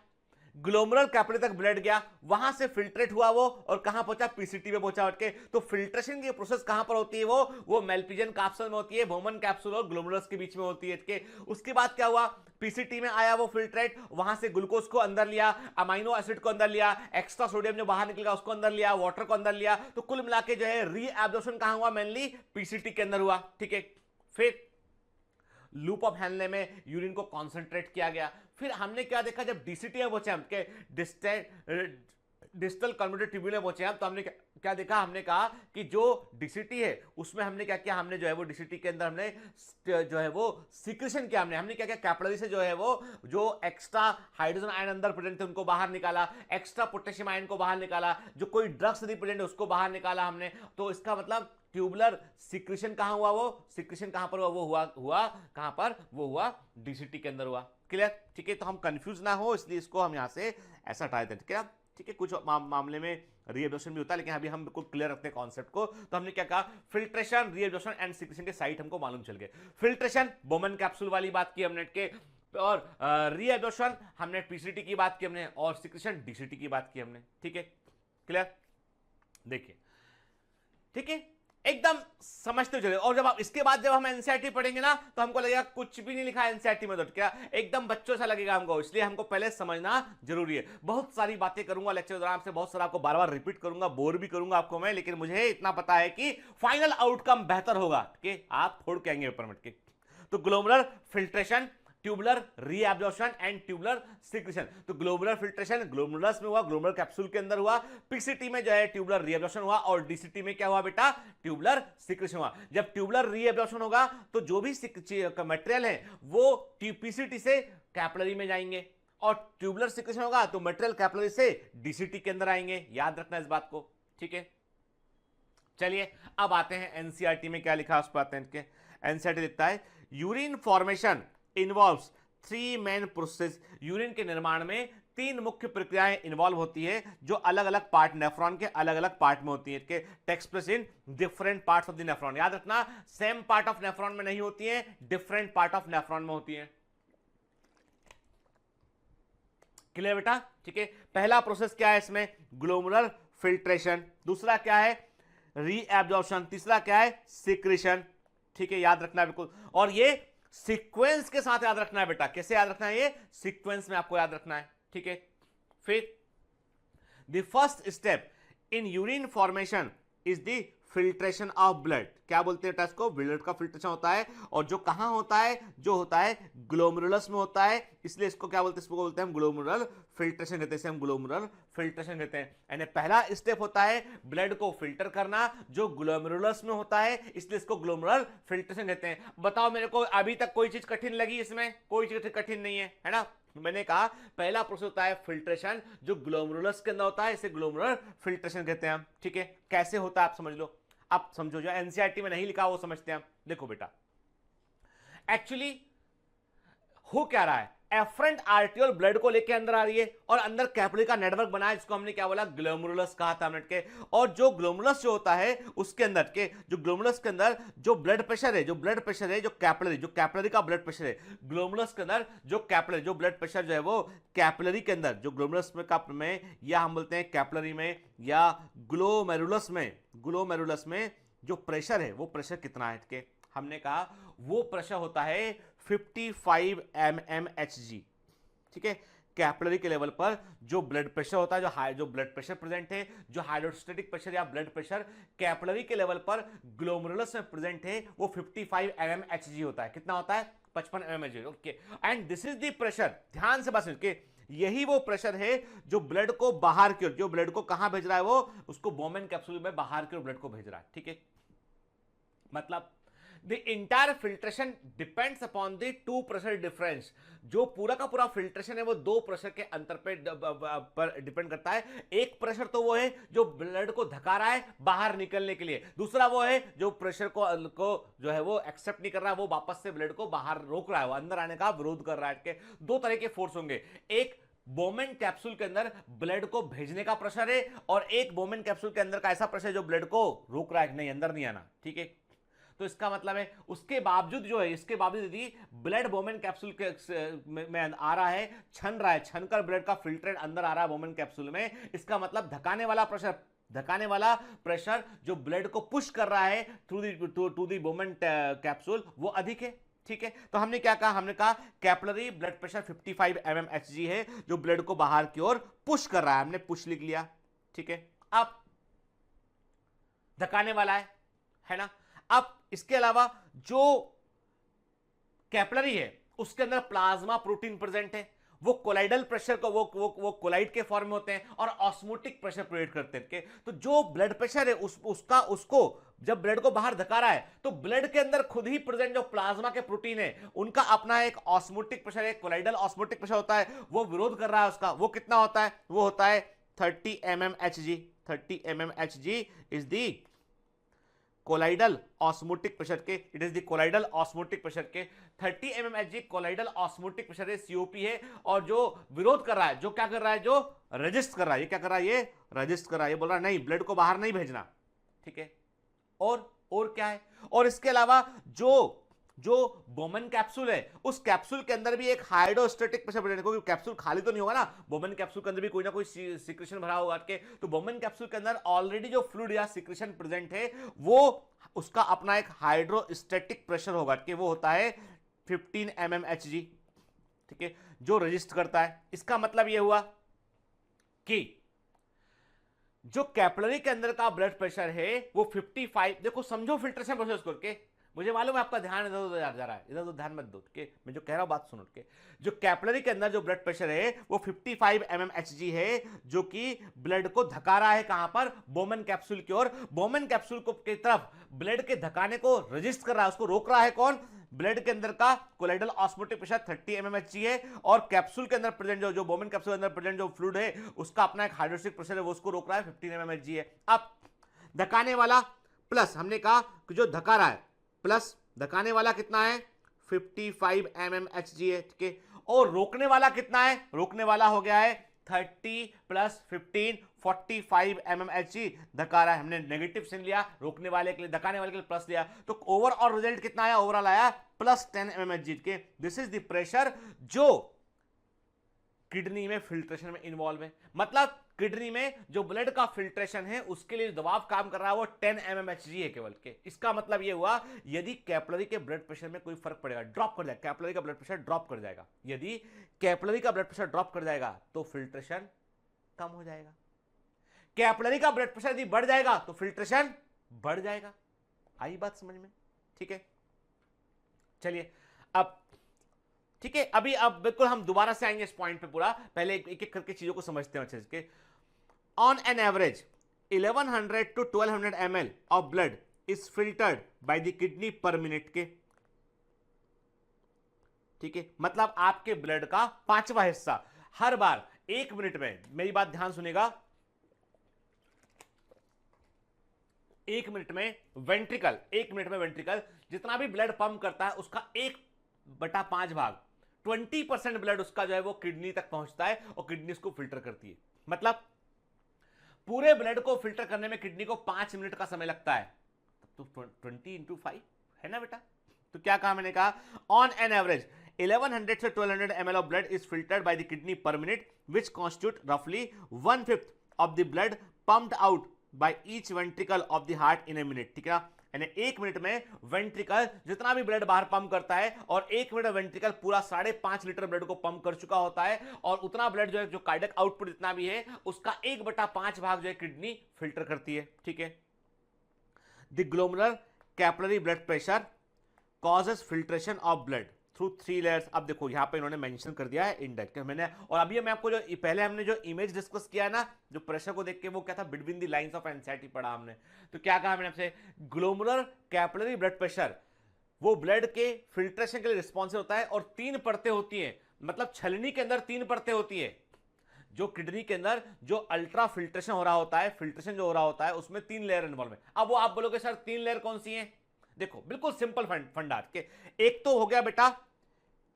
ग्लोमुलर कैपिलरी तक ब्लड गया, वहां से फिल्ट्रेट हुआ वो, और कहां पहुंचा? पीसीटी में पहुंचा के। तो फिल्ट्रेशन की प्रोसेस कहां पर होती है? वो मेल्पिजियन कैप्सूल में होती है, बोमन कैप्सूल और ग्लोमुलस के बीच में होती है के। उसके बाद क्या हुआ? पीसीटी में आया वो फिल्ट्रेट, वहां से ग्लूकोज को अंदर लिया, अमाइनो एसिड को अंदर लिया, एक्स्ट्रा सोडियम जो बाहर निकलेगा उसको अंदर लिया, वाटर को अंदर लिया। तो कुल मिला के जो है रीएब्जॉर्प्शन कहां हुआ? मेनली पीसीटी के अंदर हुआ। ठीक है, फिर लूप ऑफ हैनले में यूरिन को कॉन्सेंट्रेट किया गया। फिर हमने क्या देखा? जब डीसीटी में पहुंचे हम के डिस्टल कन्वर्टेड ट्यूब्यूल में पहुंचे हम, तो हमने क्या देखा? हमने कहा कि जो डीसीटी है उसमें हमने क्या किया? हमने जो है वो डीसीटी के अंदर हमने जो है वो सिक्रीशन किया। हमने क्या किया? कैपिलरी से जो है वो जो एक्स्ट्रा हाइड्रोजन आयन अंदर प्रेजेंट थे उनको बाहर निकाला, एक्स्ट्रा पोटेशियम आयन को बाहर निकाला, जो कोई ड्रग्स यदि प्रेजेंट है उसको बाहर निकाला हमने। तो इसका मतलब ट्यूबुलर सिक्रीशन कहां हुआ? वो सिक्रीशन कहां पर हुआ? वो हुआ कहां पर? वो हुआ डीसीटी के अंदर हुआ। क्लियर? ठीक है, तो हम कंफ्यूज ना हो इसलिए इसको हम यहां से ऐसा हटा देते हैं। क्या? ठीक है, कुछ मामले में रीएब्जॉर्प्शन भी होता है, लेकिन अभी हम बिल्कुल क्लियर रखते हैं कॉन्सेप्ट को। तो हमने क्या कहा? फिल्ट्रेशन, रीएब्जॉर्प्शन एंड सिक्रीशन के साइट हमको मालूम चल गए। फिल्ट्रेशन बोमन कैप्सूल वाली बात की हमने के, और रीएब्जॉर्प्शन हमने पीसीटी की बात की हमने, और सिक्रीशन डीसीटी की बात की हमने। ठीक है, क्लियर? देखिए, ठीक है, एकदम समझते चले। और जब इसके बाद जब हम एनसीईआरटी पढ़ेंगे ना, तो हमको लगेगा कुछ भी नहीं लिखा एनसीईआरटी में, तो क्या एकदम बच्चों सा लगेगा हमको। इसलिए हमको पहले समझना जरूरी है। बहुत सारी बातें करूंगा लेक्चर के दौरान से, बहुत सारा आपको बार बार रिपीट करूंगा, बोर भी करूंगा आपको मैं, लेकिन मुझे इतना पता है कि फाइनल आउटकम बेहतर होगा कि आप फोड़ के आएंगे पेपर में के। तो glomerular filtration, tubular reabsorption and tubular secretion. तो ग्लोमुलर फिल्ट्रेशन ग्लोमुलस में हुआ, ग्लोमुलर कैप्सूल के अंदर हुआ, पीसीटी में जो है ट्यूबुलर रीएब्जॉर्प्शन हुआ, और डीसीटी में क्या हुआ बेटा? ट्यूबुलर सिक्रीशन हुआ। जब ट्यूबुलर रीएब्जॉर्प्शन होगा तो जो भी मटेरियल है वो पीसीटी से कैपिलरी में जाएंगे, और ट्यूबुलर सिक्रीशन होगा तो मटेरियल कैपिलरी से डीसीटी के अंदर आएंगे। याद रखना इस बात को। ठीक है, चलिए अब आते हैं एनसीईआरटी में क्या लिखा उस पर आते हैं। एनसीईआरटी लिखता है urine formation involves 3 main process. Urine के निर्माण में 3 मुख्य प्रक्रियाएं इन्वॉल्व होती है, जो अलग अलग पार्ट नेफ्रॉन के अलग अलग पार्ट में होती है। Takes place in different parts of the nephron. याद रखना, सेम पार्ट ऑफ नेफ्रॉन में नहीं होती है, डिफरेंट पार्ट ऑफ नेफ्रॉन में होती है। क्लियर बेटा? ठीक है, पहला प्रोसेस क्या है इसमें? Glomerular filtration. दूसरा क्या है? रीएब्जॉर्प्शन। तीसरा क्या है? सिक्रीशन। ठीक है, याद रखना बिल्कुल। और ये सीक्वेंस के साथ याद रखना है बेटा। कैसे याद रखना है? ये सीक्वेंस में आपको याद रखना है। ठीक है, फिर the first step in urine formation is the filtration of blood. क्या बोलते हैं टेस्ट को? ब्लड का फिल्ट्रेशन होता है, और जो कहां होता है? जो होता है ग्लोमुलस में होता है, इसलिए इसको क्या बोलते हैं? इसको बोलते हैं हम ग्लोमुलर फिल्ट्रेशन कहते हैं। इसे हम ग्लोमुलर फिल्ट्रेशन कहते हैं। यानी पहला स्टेप होता है ब्लड को फिल्टर करना, जो ग्लोमेरुलस में होता है, इसलिए इसको ग्लोमुलर फिल्ट्रेशन कहते हैं। बताओ मेरे को, अभी तक कोई चीज कठिन लगी इसमें? कोई चीज कठिन नहीं है ना? मैंने कहा पहला प्रोसेस होता है फिल्ट्रेशन, जो ग्लोमेरुलस के अंदर होता है, इसे ग्लोमुलर फिल्ट्रेशन कहते हैं हम। ठीक है, कैसे होता है आप समझ लो। अब समझो, जो एनसीईआरटी में नहीं लिखा वो समझते हैं हम। देखो बेटा, एक्चुअली हो क्या रहा है, एफरेंट आर्टियोल ब्लड को लेके अंदर आ रही है और अंदर कैपिलरी का नेटवर्क बना है जिसको हमने क्या बोला, ग्लोमेरुलस कहा था मिनट के। और जो ग्लोमेरुलस जो होता है उसके अंदर के जो ग्लोमेरुलस के अंदर जो ब्लड प्रेशर है, जो कैपिलरी का ब्लड प्रेशर है, ग्लोमेरुलस के अंदर जो कैपिलरी जो ब्लड प्रेशर जो है वो कैपिलरी के अंदर जो ग्लोमेरुलस में या हम बोलते हैं कैपिलरी में या ग्लोमेरुलस में जो प्रेशर है वो प्रेशर कितना है के हमने कहा वो प्रेशर होता है 55 mmHg। ठीक है, कैपिलरी के लेवल पर जो ब्लड प्रेशर होता है, जो ब्लड प्रेशर प्रेजेंट है, जो हाइड्रोस्टेटिक प्रेशर या ब्लड प्रेशर कैपिलरी के लेवल पर ग्लोमेरुलस में प्रेजेंट है वो 55 mmHg होता है। कितना होता है, 55 mmHg। Okay, and this is the pressure, ध्यान से बात सुनिए, यही वो प्रेशर है जो ब्लड को बाहर की ओर, जो ब्लड को कहां भेज रहा है, वो उसको बोमेन कैप्सूल में बाहर की ओर ब्लड को भेज रहा है। ठीक है, मतलब The entire filtration depends upon the two pressure difference। जो पूरा का पूरा फिल्ट्रेशन है वो दो प्रेशर के अंतर पर डिपेंड करता है। एक प्रेशर तो वो है जो ब्लड को धका रहा है बाहर निकलने के लिए, दूसरा वो है जो प्रेशर को जो है वो एक्सेप्ट नहीं कर रहा है, वो वापस से ब्लड को बाहर रोक रहा है, वो अंदर आने का विरोध कर रहा है। के दो तरह के फोर्स होंगे, एक बोमेन कैप्सूल के अंदर ब्लड को भेजने का प्रेशर है और एक बोमेन कैप्सूल के अंदर का ऐसा प्रेशर जो ब्लड को रोक रहा है, नहीं अंदर नहीं आना। ठीक है, तो इसका मतलब है उसके बावजूद जो है, इसके बावजूद यदि ब्लड बोमेन कैप्सूल के में आ रहा है, छन रहा है, छनकर ब्लड का फिल्ट्रेट अंदर आ रहा है बोमेन कैप्सूल में, इसका मतलब धकाने वाला प्रेशर जो ब्लड को पुश कर रहा है टू दी बोमेन कैप्सूल वो अधिक है। ठीक है, तो हमने क्या कहा, हमने कहा कैपिलरी ब्लड प्रेशर 55 mmHg है जो ब्लड को बाहर की ओर पुश कर रहा है, हमने पुश लिख लिया। ठीक है, अब धकाने वाला है ना। अब इसके अलावा जो कैपिलरी है उसके अंदर प्लाज्मा प्रोटीन प्रेजेंट है, वो कोलाइडल प्रेशर को वो कोलाइड के फॉर्म में होते हैं और ऑस्मोटिक प्रेशर क्रिएट करते हैं। तो जो ब्लड प्रेशर है उसको जब ब्लड को बाहर धका रहा है तो ब्लड के अंदर खुद ही प्रेजेंट जो प्लाज्मा के प्रोटीन है उनका अपना एक ऑस्मोटिक प्रेशर, एक कोलाइडल ऑस्मोटिक प्रेशर होता है, वो विरोध कर रहा है उसका। वो कितना होता है, वो होता है 30 mmHg। 30 mmHg is the colloidal osmotic pressure के, it is the colloidal osmotic pressure के 30 mmHg कोलाइडल ऑस्मोटिक प्रेशर है, सीओपी है। और जो विरोध कर रहा है, जो क्या कर रहा है, जो रजिस्ट कर रहा है, ये क्या कर रहा है, ये रजिस्ट कर रहा है, ये बोल रहा है नहीं ब्लड को बाहर नहीं भेजना। ठीक है, और क्या है, और इसके अलावा जो बोमेन कैप्सूल है उस कैप्सूल के अंदर भी एक हाइड्रोस्टेटिक प्रेशर प्रेजेंट है, क्योंकि कैप्सूल खाली तो नहीं होगा ना, बोमेन कैप्सूल के अंदर भी कोई ना कोई सिक्रेशन भरा होगा के, तो बोमेन कैप्सूल के अंदर ऑलरेडी जो फ्लूइड या सिक्रेशन प्रेजेंट है वो उसका अपना एक हाइड्रोस्टेटिक प्रेशर होगा कि वो होता है 15 mmHg। ठीक है, जो रजिस्ट करता है। इसका मतलब ये हुआ कि जो कैपिलरी के अंदर का ब्लड प्रेशर है वो 55, देखो समझो फिल्ट्रेशन प्रोसेस करके, मुझे मालूम है आपका ध्यान इधर उधर जा रहा है, इधर उधर ध्यान मत दो के, मैं जो कह रहा हूं बात सुनो के। जो कैपिलरी के अंदर जो ब्लड प्रेशर है वो 55 mmHg है जो कि ब्लड को धका रहा है कहां पर, बोमेन कैप्सूल की ओर। बोमेन कैप्सूल को की तरफ ब्लड के धकाने को रजिस्ट कर रहा है, उसको रोक रहा है कौन, ब्लड के अंदर का कोलाइडल ऑस्मोटिक प्रेशर 30 mmHg है और कैप्सूल के अंदर प्रेजेंट जो बोमेन कैप्सूल के अंदर प्रेजेंट जो फ्लूइड है उसका अपना एक हाइड्रोस्टेटिक प्रेशर है, वो उसको रोक रहा है 15 mmHg है। अब धकाने वाला प्लस, हमने कहा कि जो धका रहा है प्लस धकाने वाला कितना है 55 mmHg है। ठीक है, और रोकने वाला कितना है, रोकने वाला हो गया है 30 प्लस 15 45 mmHg धका रहा है, हमने नेगेटिव साइन लिया रोकने वाले के लिए, धकाने वाले के लिए प्लस लिया, तो ओवरऑल रिजल्ट कितना आया, ओवरऑल आया प्लस 10 mmHg के। दिस इज द प्रेशर जो किडनी में फिल्ट्रेशन में इन्वॉल्व है, मतलब किडनी में जो ब्लड का फिल्ट्रेशन है उसके लिए दबाव काम कर रहा है वो 10 mmHg है केवल के। इसका मतलब ये हुआ यदि कैपिलरी के ब्लड प्रेशर में कोई फर्क पड़ेगा, ड्रॉप कर जाएगा, कैपिलरी का ब्लड प्रेशर ड्रॉप कर जाएगा, यदि कैपिलरी का ब्लड प्रेशर ड्रॉप कर जाएगा तो फिल्ट्रेशन कम हो जाएगा, कैपिलरी का ब्लड प्रेशर यदि बढ़ जाएगा तो फिल्ट्रेशन बढ़ जाएगा। आई बात समझ में? ठीक है, चलिए अब ठीक है, अभी अब बिल्कुल हम दोबारा से आएंगे इस पॉइंट पे, पूरा पहले एक एक करके चीजों को समझते हैं अच्छे से। On an average 1100 to 1200 ml of blood is filtered bye the kidney per minute के। ठीक है, मतलब आपके ब्लड का 5वां हिस्सा हर बार 1 मिनट में, मेरी बात ध्यान सुनेगा, 1 मिनट में वेंट्रिकल जितना भी ब्लड पंप करता है उसका 1/5 भाग 20% ब्लड उसका जो है वो किडनी तक पहुंचता है और किडनी उसको फिल्टर करती है। मतलब पूरे ब्लड को फिल्टर करने में किडनी को 5 मिनट का समय लगता है। तब तो 20 × 5 है ना बेटा। तो क्या कहा मैंने, कहा ऑन एन एवरेज 1100 से 1200 ml of blood is filtered bye the kidney per minute which constitute रफली 1/5 of the blood pumped out by each ventricle of the heart in a minute. ठीक है, यानी 1 मिनट में वेंट्रिकल जितना भी ब्लड बाहर पंप करता है, और 1 मिनट वेंट्रिकल पूरा 5.5 लीटर ब्लड को पंप कर चुका होता है, और उतना ब्लड जो है, जो कार्डियक आउटपुट जितना भी है उसका 1/5 भाग जो है किडनी फिल्टर करती है। ठीक है, the glomerular capillary blood pressure causes filtration of blood through 3 layers. अब देखो यहां पे इन्होंने मेंशन कर दिया है इंडेक्स मैंने, और अभी मैं आपको जो पहले हमने जो इमेज डिस्कस किया है ना, जो प्रेशर को देख के, वो क्या था, between the lines of anxiety पढ़ा हमने। तो क्या कहा मैंने आपसे, ग्लोमेरुलर कैपिलरी ब्लड प्रेशर वो ब्लड के फिल्ट्रेशन के लिए रिस्पॉन्सिव होता है, और 3 परतें होती हैं, मतलब छलनी के अंदर 3 परतें होती है। जो किडनी के अंदर जो अल्ट्रा फिल्ट्रेशन हो रहा होता है, फिल्ट्रेशन जो हो रहा होता है, उसमें 3 लेयर इन्वॉल्व है। अब वो आप बोलोगे सर 3 लेयर कौन सी है, देखो बिल्कुल सिंपल फंडा के, एक तो हो गया बेटा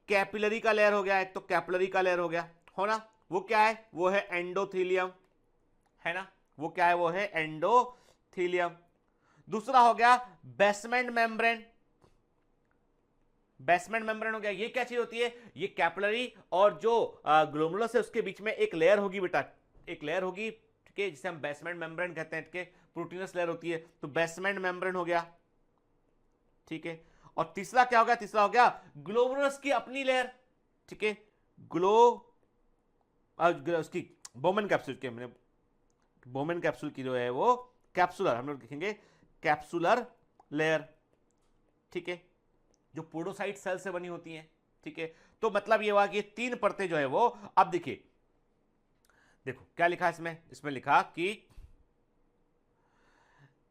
कैपिलरी का लेयर हो गया, एक तो कैपिलरी का लेयर हो गया, हो ना, वो क्या है, वो है एंडोथेलियम, है ना, वो क्या है, वो है एंडोथेलियम। दूसरा हो गया बेसमेंट मेम्ब्रेन, बेसमेंट मेम्ब्रेन हो गया, ये क्या चीज होती है, ये कैपिलरी और जो ग्लोमेरुलस है उसके बीच में एक लेयर होगी बेटा, एक लेयर होगी, ठीक है, जिसे हम बेसमेंट मेम्ब्रेन कहते हैं, ठीक है, प्रोटीनस लेयर होती है, तो बेसमेंट मेम्ब्रेन हो गया। ठीक है, और तीसरा क्या हो गया, तीसरा हो गया ग्लोमेरुलस की अपनी लेयर, ठीक है, उसकी बोमेन कैप्सूल के, मैंने बोमेन कैप्सूल की जो है वो कैप्सुलर, हम लोग लिखेंगे कैप्सुलर लेयर, ठीक है, जो पोडोसाइट सेल से बनी होती हैं। ठीक है, तो मतलब ये हुआ कि 3 परतें जो है वो, अब देखिए, देखो क्या लिखा है इसमें, इसमें लिखा कि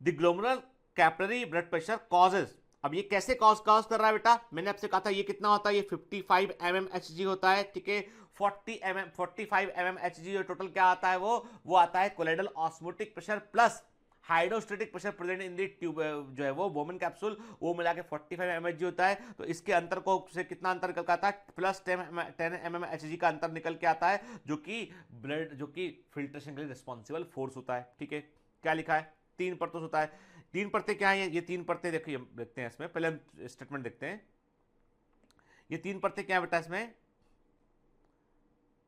the glomerular capillary blood pressure causes, अब ये कैसे कॉज कर रहा है बेटा, मैंने आपसे कहा था ये कितना होता है, ये 55 mmHg होता है। ठीक है, 45 mmHg जो टोटल क्या आता है, वो आता है colloidal osmotic pressure plus hydrostatic pressure present in the tube, जो है वो बोमेन कैप्सूल, वो मिला के 45 mmHg होता है। तो इसके अंतर को से कितना अंतर निकल के आता है, प्लस 10 mmHg का अंतर निकल के आता है, जो कि ब्लड, जो कि फिल्ट्रेशन के लिए रिस्पॉन्सिबल फोर्स होता है। ठीक है, क्या लिखा है, 3 परतों से होता है। 3 परतें क्या है, ये 3 परतें देखिए, देखते हैं इसमें, पहले हम स्टेटमेंट देखते हैं। ये 3 परतें क्या है बेटा, इसमें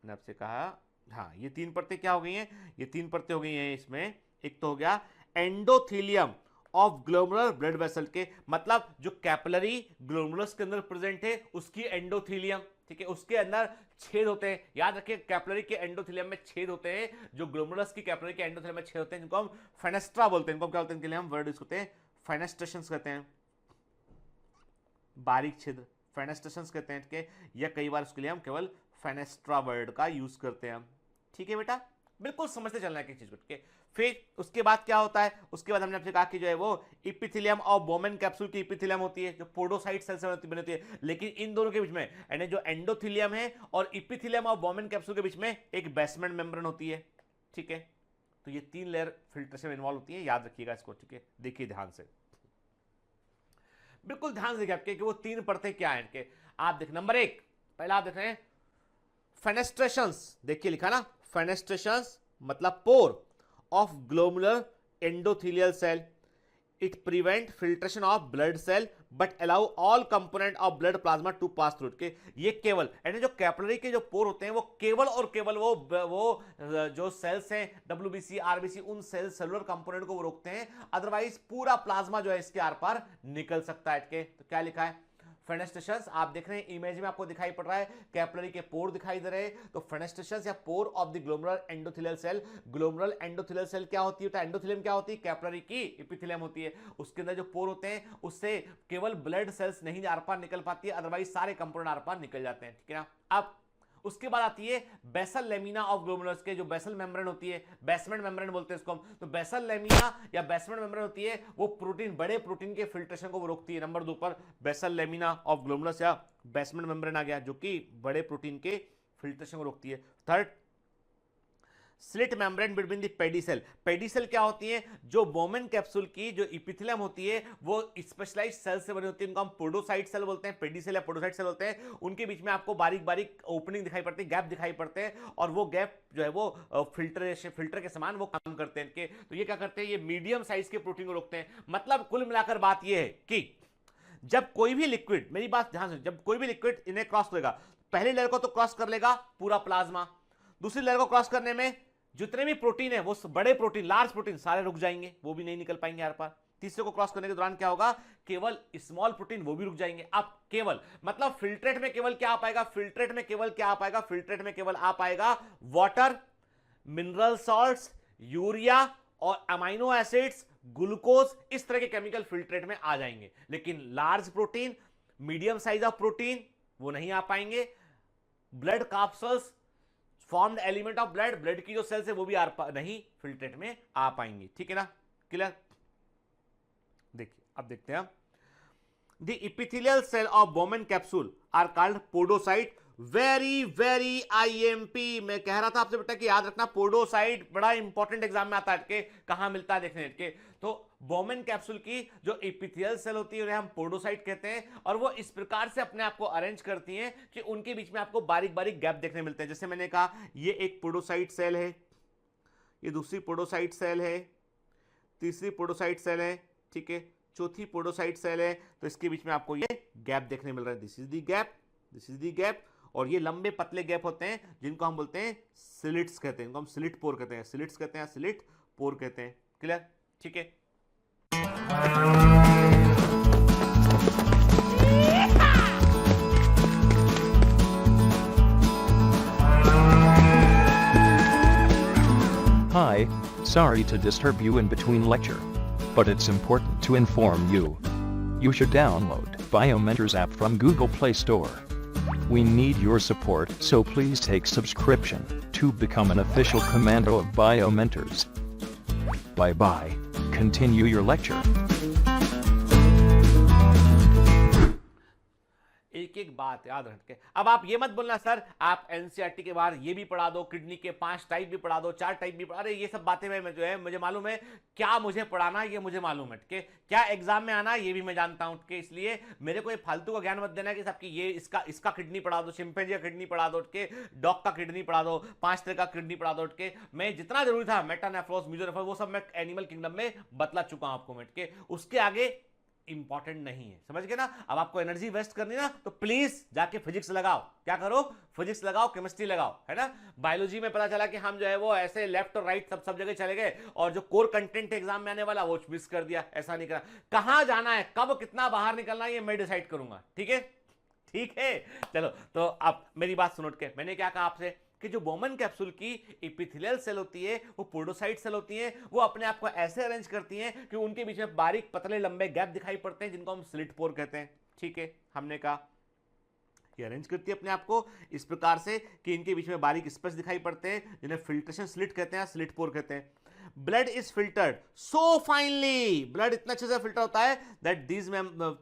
मैंने आपसे कहा, हाँ, ये 3 परतें क्या हो गई हैं, ये 3 परतें हो गई हैं इसमें। एक तो हो गया endothelium of glomerular blood vessel के, मतलब जो कैपिलरी ग्लोमेरुलस के अंदर प्रेजेंट है उसकी एंडोथेलियम, ठीक है, उसके अंदर छेद होते हैं, याद रखिए कैपिलरी के एंडोथेलियम में छेद होते हैं, जो ग्लोमेरुलस की कैपिलरी के एंडोथेलियम में छेद होते हैं, जिनको हम फेनेस्ट्रा बोलते हैं, इनको क्या बोलते हैं, इनके लिए हम वर्ड यूज करते हैं फेनेस्ट्रेशंस कहते हैं, बारीक छिद्र फेनेस्ट्रेशंस कहते हैं, ठीक है, या कई बार उसके लिए हम केवल फेनेस्ट्रा वर्ड का यूज करते हैं हम। ठीक है बेटा, बिल्कुल समझते चलना है किस चीज को। ठीक है, फिर उसके बाद क्या होता है, उसके बाद हमने आपसे कहा कि जो है वो इपिथेलियम और बोमेन कैप्सूल की इपिथेलियम होती है, जो पोडोसाइट सेल से बनी होती है, लेकिन इन दोनों के बीच में, यानी जो एंडोथेलियम है और इपिथेलियम और बोमेन कैप्सूल के बीच में एक बेसमेंट मेम्ब्रेन होती है। ठीक है, तो ये 3 लेयर फिल्ट्रेशन में इन्वॉल्व होती है, याद रखिएगा इसको। ठीक है, देखिए ध्यान से, बिल्कुल ध्यान से देखिए आपके कि वो 3 परतें क्या है इनके। आप देख, नंबर 1 पहला आप देख रहे हैं फेनेस्ट्रेशंस, देखिए लिखा ना, फेनेस्ट्रेशंस मतलब पोर of glomerular endothelial cell. It prevent filtration of blood cell but allow all component of blood plasma to pass through. के ये केवल, यानी जो कैपिलरी के जो पोर होते हैं वो केवल और केवल वो जो सेल्स हैं WBC RBC, उन सेलुलर कंपोनेंट को वो रोकते हैं, अदरवाइज पूरा प्लाज्मा जो है इसके आर पार निकल सकता है। तो क्या लिखा है, फेनेस्ट्रेशंस, आप देख रहे हैं इमेज में आपको दिखाई पड़ रहा है, कैपिलरी के पोर दिखाई दे रहे हैं, तो फेनेस्ट्रेशंस या pore of the glomerular endothelial cell. Glomerular endothelial cell क्या होती है, एंडोथेलियम क्या होती है, कैपिलरी की इपिथेलियम होती है, उसके अंदर जो पोर होते हैं उससे केवल ब्लड सेल्स नहीं आर पार निकल पाती है, अदरवाइज सारे कंपोनेंट आर पार निकल जाते हैं। ठीक है ना, अब उसके बाद आती है बेसल लेमिना ऑफ ग्लोमेरुलस के, जो बेसल मेम्ब्रेन होती है, बेसमेंट मेम्ब्रेन बोलते हैं इसको हम, तो बेसल लेमिना या बेसमेंट मेम्ब्रेन होती है, वो प्रोटीन, बड़े प्रोटीन के फिल्ट्रेशन को वो रोकती है। नंबर 2 पर बेसल लेमिना ऑफ ग्लोमेरुलस या बेसमेंट मेम्ब्रेन आ गया, जो कि बड़े प्रोटीन के फिल्ट्रेशन को रोकती है। Third slit membrane between the pedicel. Pedicel क्या होती है? जो बोमेन कैप्सूल की जो इपिथेलियम होती है वो स्पेशलाइज्ड सेल से बनी होती है, उनको हम पोडोसाइट सेल बोलते हैं, पेडिसेल या पोडोसाइट सेल होते हैं। उनके बीच में आपको बारीक बारीक ओपनिंग दिखाई पड़ती है, गैप दिखाई पड़ते हैं, और वो गैप जो है वो फिल्टर के समान वो काम करते हैं इनके। तो ये क्या करते हैं? ये मीडियम साइज के प्रोटीन को रोकते हैं। मतलब कुल मिलाकर बात ये है कि जब कोई भी लिक्विड, मेरी बात ध्यान से, जब कोई भी लिक्विड इन्हें क्रॉस करेगा, पहली लेयर को तो क्रॉस कर लेगा पूरा प्लाज्मा, दूसरी लेयर को क्रॉस करने में जितने भी प्रोटीन है वो बड़े प्रोटीन, लार्ज प्रोटीन सारे रुक जाएंगे, वो भी नहीं निकल पाएंगे यार पार। तीसरे को क्रॉस करने के दौरान क्या होगा? केवल स्मॉल प्रोटीन वो भी रुक जाएंगे। अब केवल मतलब फिल्ट्रेट में केवल क्या आ पाएगा? फिल्ट्रेट में केवल क्या आ पाएगा? फिल्ट्रेट में केवल आ पाएगा वाटर, मिनरल सॉल्ट्स, यूरिया और अमाइनो एसिड्स, ग्लूकोज, इस तरह के केमिकल फिल्ट्रेट में आ जाएंगे। लेकिन large protein, medium size of protein वो नहीं आ पाएंगे। Blood capsules, formed element of blood, blood की जो सेल्स है वो भी नहीं फिल्ट्रेट में आ पाएंगे। ठीक है ना? क्लियर? देखिए अब देखते हैं। The epithelial cell of Bowman capsule are called podocyte. Very IMP, मैं कह रहा था आपसे बेटा कि याद रखना, पोडोसाइट बड़ा इंपॉर्टेंट एग्जाम में आता है के, कहां मिलता है देखने के। तो बोमेन कैप्सूल की जो एपिथेलियल सेल होती है उन्हें हम पोडोसाइट कहते हैं, और वो इस प्रकार से अपने आप को अरेंज करती हैं कि उनके बीच में आपको बारीक बारीक गैप देखने मिलते हैं। जैसे मैंने कहा ये एक पोडोसाइट सेल है, ये दूसरी पोडोसाइट सेल है, तीसरी पोडोसाइट सेल है, ठीक है, चौथी पोडोसाइट सेल है, तो इसके बीच में आपको ये गैप देखने मिल रहा है। This is the gap, this is the gap, और ये लंबे पतले गैप होते हैं जिनको हम बोलते हैं स्लिट्स कहते हैं, इनको हम स्लिट पोर कहते हैं, स्लिट्स कहते हैं, स्लिट पोर कहते हैं। क्लियर? ठीक है। Hi, sorry to disturb you in between lecture, but it's important to inform you. You should download Biomentors app from Google Play Store. We need your support, so please take subscription to become an official commando of Biomentors. Bye bye. Continue your lecture. एक एक बात याद रख के। अब आप ये मत बोलना सर आप एनसीईआरटी के बाहर ये भी पढ़ा दो, किडनी के 5 टाइप भी पढ़ा दो, 4 टाइप भी पढ़ा। अरे ये सब बातें मैं जो है मुझे मालूम है, क्या मुझे पढ़ाना ये मुझे मालूम है के, क्या एग्जाम में आना ये भी मैं जानता हूं के। इसलिए मेरे को ये फालतू का ज्ञान मत देना कि सबकी ये इसका किडनी पढ़ा दो, चिंपैंजी का किडनी पढ़ा दो के, डॉग का किडनी पढ़ा दो, 5 तरह का किडनी पढ़ा दो के। मैं जितना जरूरी था मेटानेफ्रोस, मीजोनेफ्रोस, वो सब मैं एनिमल किंगडम में बतला चुका हूं आपको के, उसके आगे इंपॉर्टेंट नहीं है। समझ गए ना? अब आपको एनर्जी वेस्ट करनी ना तो प्लीज जाके फिजिक्स लगाओ। क्या करो? फिजिक्स लगाओ, केमिस्ट्री लगाओ, है ना? बायोलॉजी में पता चला कि हम जो है वो ऐसे लेफ्ट और राइट सब जगह चले गए, और जो कोर कंटेंट एग्जाम में आने वाला वो मिस कर दिया। ऐसा नहीं करा। कहां जाना है, कब कितना बाहर निकलना है, ये मैं डिसाइड करूंगा। ठीक है? ठीक है, चलो। तो अब मेरी बात सुनो के, मैंने क्या कहा आपसे कि जो बोमेन कैप्सूल की एपिथेलियल सेल होती है वो पोडोसाइट सेल होती है, वो अपने आप को ऐसे अरेंज करती हैं कि उनके बीच में बारीक पतले लंबे गैप दिखाई पड़ते हैं जिनको हम स्लिट पोर कहते हैं। ठीक है, हमने कहा ये अरेंज करती है अपने आप को इस प्रकार से कि इनके बीच में बारीक स्पेस दिखाई पड़ते हैं, जिन्हें फिल्ट्रेशन स्लिट कहते हैं, स्लिट पोर कहते हैं। Blood is filtered so finally, blood इतना अच्छे से फिल्टर होता है that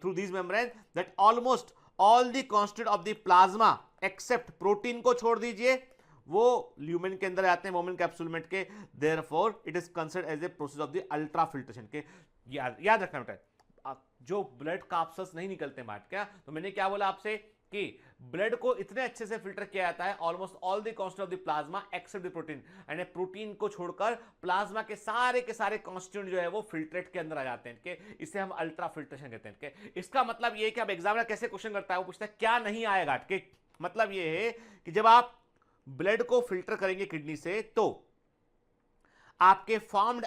through these membrane that almost all the constituent of the plasma except protein को छोड़ दीजिए वो ल्यूमेन के अंदर आते हैं बोमेन कैप्सूल में के। Therefore it is considered as a process of the ultra filtration के। याद रखना बेटा, जो ब्लड कैप्सूल्स नहीं निकलते बाहर, क्या तो मैंने क्या बोला आपसे कि ब्लड को इतने अच्छे से फिल्टर किया जाता है almost all the constituent of the plasma except the protein, यानी प्रोटीन को छोड़कर प्लाज्मा के सारे कॉन्स्टिट्यूएंट जो है वो फिल्ट्रेट के अंदर आ जाते हैं के। इसे हम अल्ट्रा फिल्ट्रेशन कहते हैं के। इसका मतलब ये है कि अब एग्जामिनर कैसे क्वेश्चन करता है, वो पूछता है क्या नहीं आएगा के। मतलब ये है कि जब आप ब्लड को फिल्टर करेंगे किडनी से तो आपके फॉर्म्ड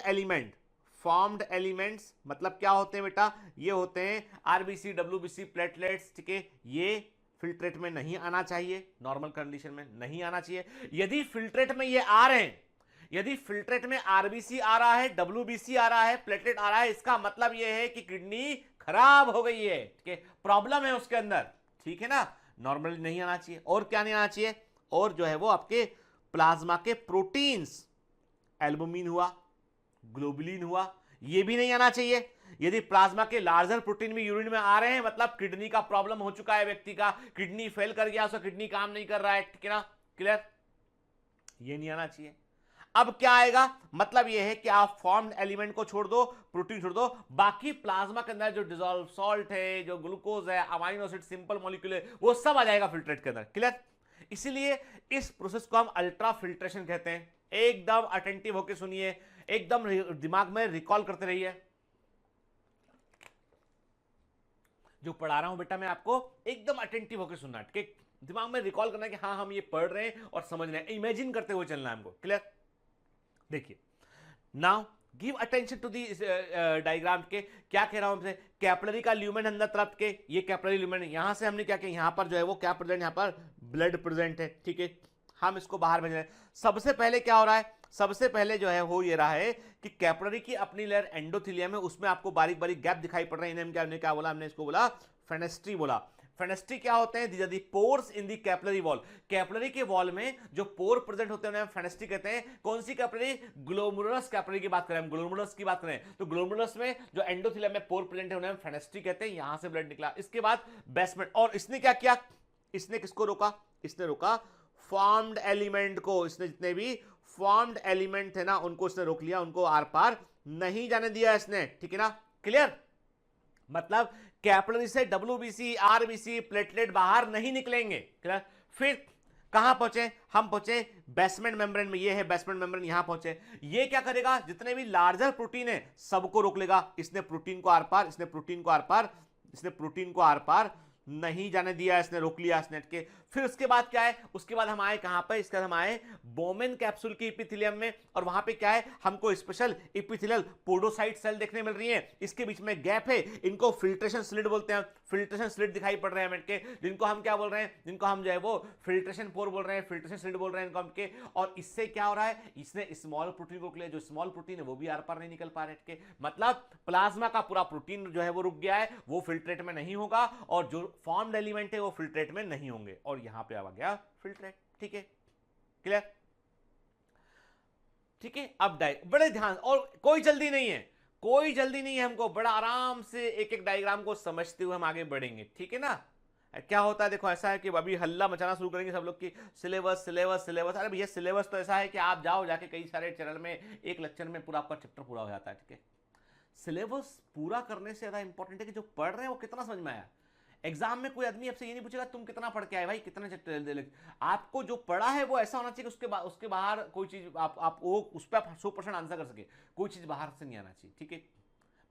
एलिमेंट्स मतलब क्या होते हैं बेटा? ये होते हैं आरबीसी, डब्ल्यूबीसी, प्लेटलेट्स, ठीक है, ये फिल्ट्रेट में नहीं आना चाहिए, नॉर्मल कंडीशन में नहीं आना चाहिए। यदि फिल्ट्रेट में ये आ रहे हैं, यदि फिल्ट्रेट में आरबीसी आ रहा है, डब्ल्यूबीसी आ रहा है, प्लेटलेट आ रहा है, इसका मतलब यह है कि किडनी खराब हो गई है, ठीक है, प्रॉब्लम है उसके अंदर। ठीक है ना? नॉर्मली नहीं आना चाहिए। और क्या नहीं आना चाहिए? और जो है वो आपके प्लाज्मा के प्रोटीन्स, एल्बुमिन हुआ, ग्लोबुलिन हुआ, ये भी नहीं आना चाहिए। यदि प्लाज्मा के लार्जर प्रोटीन भी यूरिन में आ रहे हैं मतलब किडनी का प्रॉब्लम हो चुका है, व्यक्ति का किडनी फेल कर गया, उसका किडनी काम नहीं कर रहा है। ठीक है ना? क्लियर? ये नहीं आना चाहिए। अब क्या आएगा, मतलब यह है कि आप फॉर्म्ड एलिमेंट को छोड़ दो, प्रोटीन छोड़ दो, बाकी प्लाज्मा के अंदर जो डिसॉल्व सॉल्ट है, जो ग्लूकोज है, अमाइनो एसिड, सिंपल मॉलिक्यूल है, वो सब आ जाएगा फिल्ट्रेट के अंदर। क्लियर? इसीलिए इस प्रोसेस को हम अल्ट्रा फिल्ट्रेशन कहते हैं। एकदम अटेंटिव होकर सुनिए, एकदम दिमाग में रिकॉल करते रहिए। जो पढ़ा रहा हूं बेटा मैं आपको एकदम अटेंटिव होकर सुनना, ठीक है? दिमाग में रिकॉल करना कि हाँ हम ये पढ़ रहे हैं और समझ रहे हैं, इमेजिन करते हुए चलना है हमको। क्लियर? देखिए, now give attention to the diagram के। क्या कह रहा हूं हमसे, कैपिलरी का ल्यूमेन अंदर तरफ के, ये कैपिलरी ल्यूमेन, यहां से हमने क्या किया, यहां पर जो है वो क्या प्रेजेंट, यहां पर ब्लड प्रेजेंट है, ठीक है? हम इसको बाहर भेज रहे हैं। सबसे पहले क्या हो रहा है, सबसे पहले जो है हो ये रहा है कि कैपिलरी की अपनी लेयर एंडोथेलियम है, उसमें आपको बारीक बारीक गैप दिखाई पड़ रहे हैं। हमने क्या बोला, हमने इसको बोला फेनेस्ट्री बोला। फेनेस्ट्री क्या होते हैं, these are the pores in the capillary wall. Capillary के वॉल में जो पोर प्रेजेंट होते हैं उन्हें फेनेस्ट्री कहते हैं। कौन सी कैपिलरी, ग्लोमेरुलस कैपिलरी की बात करें हम, ग्लोमेरुलस की बात करें तो ग्लोमेरुलस में जो एंडोथेलियम में पोर प्रेजेंट है उन्हें फेनेस्ट्री कहते हैं। यहां से ब्लड निकला, इसके बाद बेसमेंट। और इसने क्या किया, इसने किसको रोका, इसने रोका फॉर्म्ड एलिमेंट को। इसने जितने भी फॉर्म्ड एलिमेंट थे ना उनको इसने रोक लिया, उनको आर पार नहीं जाने दिया इसने, ठीक है ना? क्लियर? मतलब कैपिलरी से डब्ल्यूबीसी, आरबीसी, प्लेटलेट बाहर नहीं निकलेंगे। क्लियर? फिर कहां पहुंचे, हम पहुंचे बेसमेंट मेम्ब्रेन में। ये है बेसमेंट मेम्ब्रेन, यहां पहुंचे। ये क्या करेगा, जितने भी लार्जर प्रोटीन है सबको रोक लेगा। इसने प्रोटीन को आर पार, इसने प्रोटीन को आर पार, इसने प्रोटीन को आर पार नहीं जाने दिया, इसने रोक लिया इसने के। फिर उसके बाद क्या है, उसके बाद हम आए कहां पर, इसके बाद हम आए बोमेन कैप्सूल की इपिथेलियम में। और वहां पे क्या है, हमको स्पेशल इपिथेलियल पोडोसाइट सेल देखने मिल रही हैं। इसके बीच में गैप है, इनको फिल्ट्रेशन स्लिट बोलते हैं। फिल्ट्रेशन स्लिट दिखाई पड़ रहे हैं के, जिनको हम क्या बोल रहे हैं, जिनको हम जो है वो फिल्ट्रेशन पोर बोल रहे हैं, फिल्ट्रेशन स्लिट बोल रहे हैं इनको हम के। और इससे क्या हो रहा है, इसने स्मॉल प्रोटीन को लिया, जो स्मॉल प्रोटीन है वो भी आर पार नहीं निकल पा रहे के। मतलब प्लाज्मा का पूरा प्रोटीन जो है वो रुक गया है, वो फिल्ट्रेट में नहीं होगा, और जो फॉर्म्ड एलिमेंट है वो फिल्ट्रेट में नहीं होंगे, और यहां पे आ गया फिल्ट्रेट। ठीक है? क्लियर? ठीक है? अब बड़े ध्यान, और कोई जल्दी नहीं है, कोई जल्दी नहीं है, हमको बड़ा आराम से एक एक डायग्राम को समझते हुए हम आगे बढ़ेंगे। ठीक है ना? क्या होता है, देखो ऐसा है कि अभी हल्ला मचाना शुरू करेंगे सब लोग की सिलेबस सिलेबस सिलेबस। अरे भैया सिलेबस तो ऐसा है कि आप जाओ जाके कई सारे चैनल में एक लेक्चर में पूरा आपका चैप्टर पूरा हो जाता है। ठीक है? सिलेबस पूरा करने से ज्यादा इंपॉर्टेंट है कि जो पढ़ रहे हैं वो कितना समझ में आया। एग्जाम में कोई आदमी आपसे ये नहीं पूछेगा तुम कितना पढ़ के आए भाई, कितने चैप्टर। आपको जो पढ़ा है वो ऐसा होना चाहिए कि उसके बाहर कोई चीज आप वो उस पर 100% आंसर कर सके, कोई चीज बाहर से नहीं आना चाहिए। ठीक है?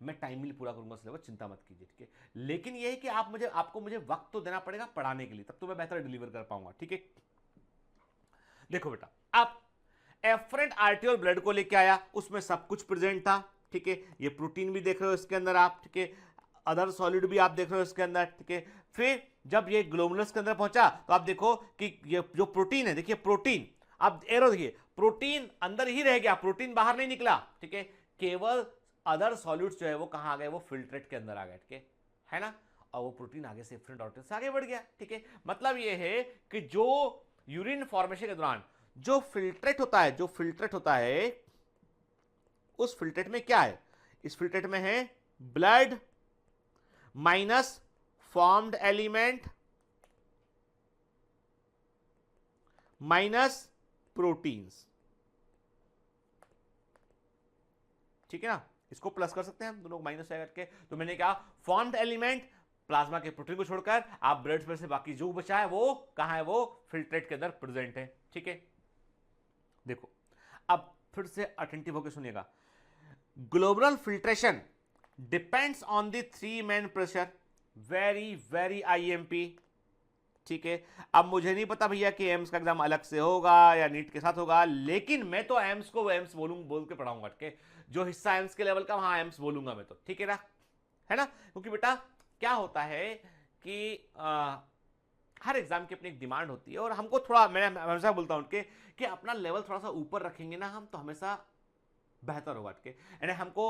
मैं टाइमली पूरा करूंगा सिलेबस, चिंता मत कीजिए। ठीक है? लेकिन ये है कि आपको मुझे वक्त तो देना पड़ेगा पढ़ाने के लिए, तब तो मैं बेहतर डिलीवर कर पाऊंगा। ठीक है? देखो बेटा, अब एफरेंट आर्टियोल ब्लड को लेके आया, उसमें सब कुछ प्रेजेंट था। ठीक है? ये प्रोटीन भी देख रहे हो इसके अंदर आप, ठीक है, अदर सॉलिड भी आप देख रहे हो इसके अंदर। ठीक है? फिर जब ये ग्लोमेरुलस के अंदर पहुंचा तो आप देखो कि ये जो प्रोटीन है, देखिए प्रोटीन, आप एरो देखिए, प्रोटीन अंदर ही रह गया, प्रोटीन बाहर नहीं निकला। ठीक है? केवल अदर सॉलिड्स जो है वो कहां आ गए, वो फिल्ट्रेट के अंदर आ गए। ठीक है ना? और वो प्रोटीन आगे से एफरेंट आर्टियोल से आगे बढ़ गया। ठीक है? मतलब ये है कि जो यूरिन फॉर्मेशन के दौरान जो फिल्ट्रेट होता है, जो फिल्ट्रेट होता है, उस फिल्ट्रेट में क्या है, इस फिल्ट्रेट में है blood minus formed element minus proteins. ठीक है ना? इसको प्लस कर सकते हैं हम, दोनों को माइनस करके। तो मैंने कहा फॉर्म्ड एलिमेंट प्लाज्मा के प्रोटीन को छोड़कर, आप ब्लड में से बाकी जो बचा है वो कहां है, वो फिल्ट्रेट के अंदर प्रेजेंट है। ठीक है? देखो अब फिर से अटेंटिव होकर सुनिएगा। Globular filtration depends on the 3 main pressure, very very IMP. ठीक है? अब मुझे नहीं पता भैया कि एम्स का एग्जाम अलग से होगा या नीट के साथ होगा, लेकिन मैं तो एम्स को एम्स बोल के पढ़ाऊंगा। ठीक है? जो हिस्सा एम्स के लेवल का वहां एम्स बोलूंगा मैं तो। ठीक है ना? है ना? क्योंकि बेटा क्या होता है कि हर एग्जाम की अपनी एक डिमांड होती है, और हमको थोड़ा, मैं हमेशा बोलता हूं कि अपना लेवल थोड़ा सा ऊपर रखेंगे ना हम, तो हमेशा बेहतर होगा। ठीक है? यानी हमको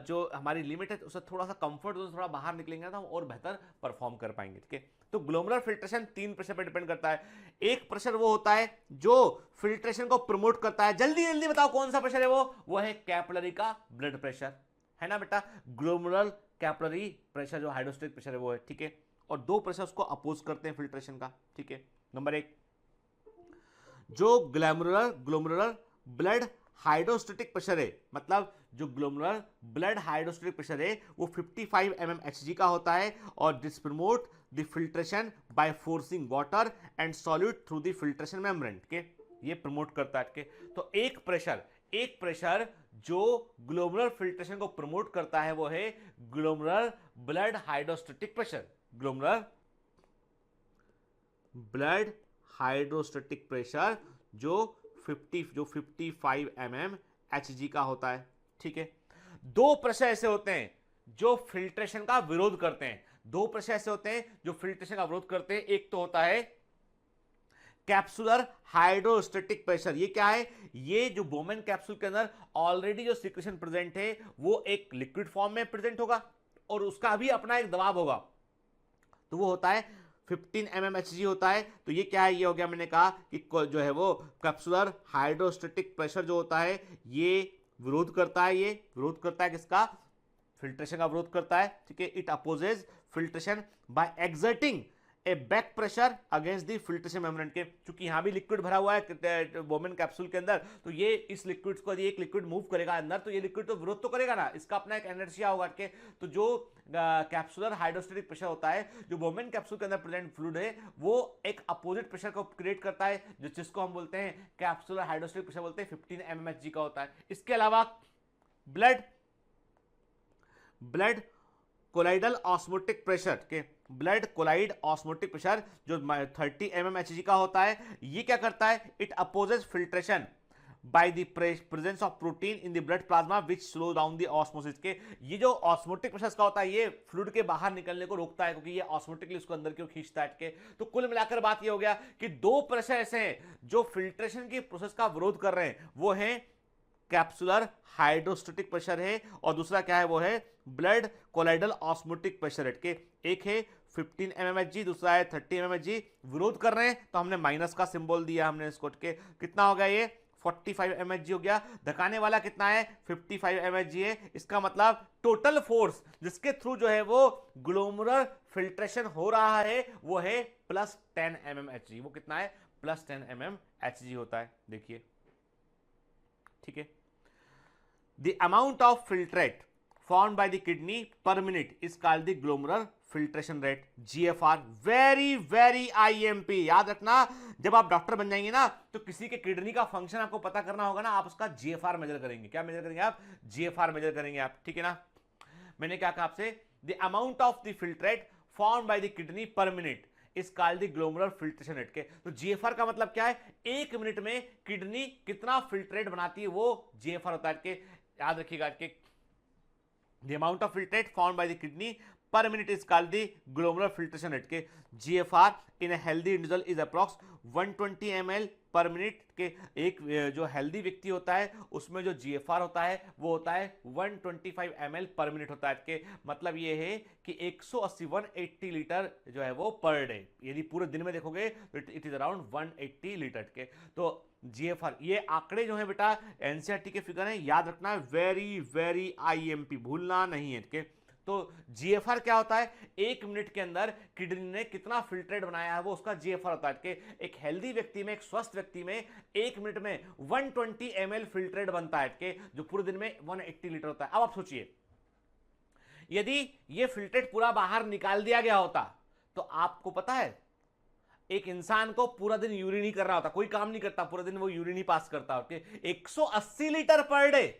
जो हमारी लिमिट है उससे थोड़ा सा कंफर्ट जोन से थोड़ा बाहर निकलेंगे तो हम और बेहतर परफॉर्म कर पाएंगे। ठीक है? तो ग्लोमेरुलर फिल्ट्रेशन 3 प्रेशर पर डिपेंड करता है। एक प्रेशर वो होता है जो फिल्ट्रेशन को प्रमोट करता है। जल्दी जल्दी बताओ कौन सा प्रेशर है, वो है कैपिलरी का ब्लड प्रेशर, है ना बेटा? ग्लोमेरुलर कैपिलरी प्रेशर जो हाइड्रोस्टेटिक प्रेशर है वो है। ठीक है? और 2 प्रेशर उसको अपोज करते हैं फिल्ट्रेशन का। ठीक है? नंबर 1 जो ग्लोमेरुलर ब्लड हाइड्रोस्टेटिक प्रेशर है, मतलब जो ग्लोमेरुलर ब्लड हाइड्रोस्टेटिक प्रेशर है वो 55 mmHg का होता है, और this promote the filtration by forcing water and solute through the filtration membrane के, ये प्रमोट करता है के। तो एक प्रेशर जो ग्लोमेरुलर फिल्ट्रेशन को प्रमोट करता है वो है glomerular blood hydrostatic pressure, glomerular blood hydrostatic pressure जो 55 mmHg का होता है, ठीक है। दो प्रेशर ऐसे होते हैं जो फिल्ट्रेशन का विरोध करते हैं, दो प्रेशर ऐसे होते हैं जो फिल्ट्रेशन का विरोध करते हैं। एक तो होता है कैप्सुलर हाइड्रोस्टेटिक प्रेशर, ये क्या है, ये जो बोमेन कैप्सूल के अंदर ऑलरेडी जो सिक्रेशन प्रेजेंट है वो एक लिक्विड फॉर्म में प्रेजेंट होगा और उसका भी अपना एक दबाव होगा, तो वो होता है 15 mmHg होता है। तो ये क्या है, ये हो गया, मैंने कहा कि जो है वो कैप्सुलर हाइड्रोस्टेटिक प्रेशर जो होता है ये विरोध करता है, ये विरोध करता है किसका, फिल्ट्रेशन का विरोध करता है, ठीक है। It opposes filtration by exerting a back pressure against the filtration membrane के, क्योंकि यहां भी लिक्विड भरा हुआ है बोमेन कैप्सूल के अंदर, तो ये इस लिक्विड को, एक लिक्विड मूव करेगा अंदर तो ये लिक्विड तो विरोध तो करेगा ना, इसका अपना एक इनर्शिया होगा के। तो जो कैप्सुलर हाइड्रोस्टेटिक प्रेशर होता है, जो बोमेन कैप्सूल के अंदर प्रेजेंट फ्लूइड है वो एक अपोजिट प्रेशर को क्रिएट करता है, जो जिसको हम बोलते हैं कैप्सुलर हाइड्रोस्टेटिक प्रेशर बोलते हैं, 15 mmHg का होता है। इसके अलावा ब्लड कोलाइडल ऑस्मोटिक प्रेशर के, ब्लड कोलाइड ऑस्मोटिक प्रेशर जो 30 mmHg का होता है, ये क्या करता है, it opposes filtration by the presence of protein in the blood plasma which slow down the osmosis के। ये जो ऑस्मोटिक प्रेशर का होता है ये फ्लूइड के बाहर निकलने को रोकता है, क्योंकि ये ऑस्मोटिकली उसको अंदर की ओर खींचता है के। तो कुल मिलाकर बात ये हो गया कि दो प्रेशर ऐसे हैं जो फिल्ट्रेशन की प्रोसेस का विरोध कर रहे हैं, वो है कैप्सुलर हाइड्रोस्टेटिक प्रेशर है और दूसरा क्या है, वो है blood colloidal osmotic pressure rate के। एक है 15 mmHg, दूसरा है 30 mmHg, विरोध कर रहे हैं तो हमने माइनस का सिंबल दिया हमने इसको के। कितना हो गया, ये 45 mmHg हो गया, धकाने वाला कितना है 55 mmHg है। इसका मतलब टोटल फोर्स जिसके थ्रू जो है वो ग्लोमेरुलर फिल्ट्रेशन हो रहा है वो है +10 mmHg। वो कितना है, +10 mmHg होता है, देखिए, ठीक है। The amount of filtrate formed by the kidney per minute is called the glomerular filtration rate, GFR। very IMP याद रखना, जब आप डॉक्टर बन जाएंगे ना तो किसी के किडनी का फंक्शन आपको पता करना होगा ना, आप उसका GFR मेजर करेंगे। क्या मेजर करेंगे आप, GFR मेजर करेंगे आप, ठीक है ना। मैंने क्या कहा आपसे, the amount of the filtrate formed by the kidney per minute इस called the glomerular filtration rate के। तो जीएफआर का मतलब क्या है, एक मिनट में किडनी कितना फिल्ट्रेट बनाती है वो जीएफआर होता है के। याद रखिएगा कि the amount of filtrate formed by the kidney per minute is called the glomerular filtration rate के। GFR in a healthy individual is approx 120 ml per minute के। एक जो हेल्दी व्यक्ति होता है उसमें जो जीएफआर होता है वो होता है 125 ml पर मिनट होता है के। मतलब ये है कि 180 लीटर जो है वो पर डे, यदि पूरे दिन में देखोगे तो इट इज अराउंड 180 लीटर के। तो जीएफआर, ये आंकड़े जो है बेटा एनसीईआरटी के फिगर है, याद रखना है, वेरी आईएमपी, भूलना नहीं है के। तो जीएफआर क्या होता है, एक मिनट के अंदर किडनी ने कितना फिल्ट्रेट बनाया है वो उसका जीएफआर होता है कि एक हेल्दी व्यक्ति में, एक स्वस्थ व्यक्ति में एक मिनट में 120 ml फिल्ट्रेट बनता है कि जो पूरे दिन में 180 लीटर होता है। अब आप सोचिए, यदि ये फिल्ट्रेट पूरा बाहर निकाल दिया गया होता तो आपको पता है एक इंसान को पूरा दिन यूरिन ही करना होता, कोई काम नहीं करता, पूरा दिन वो यूरिन ही पास करता होता। 180 लीटर पर डे,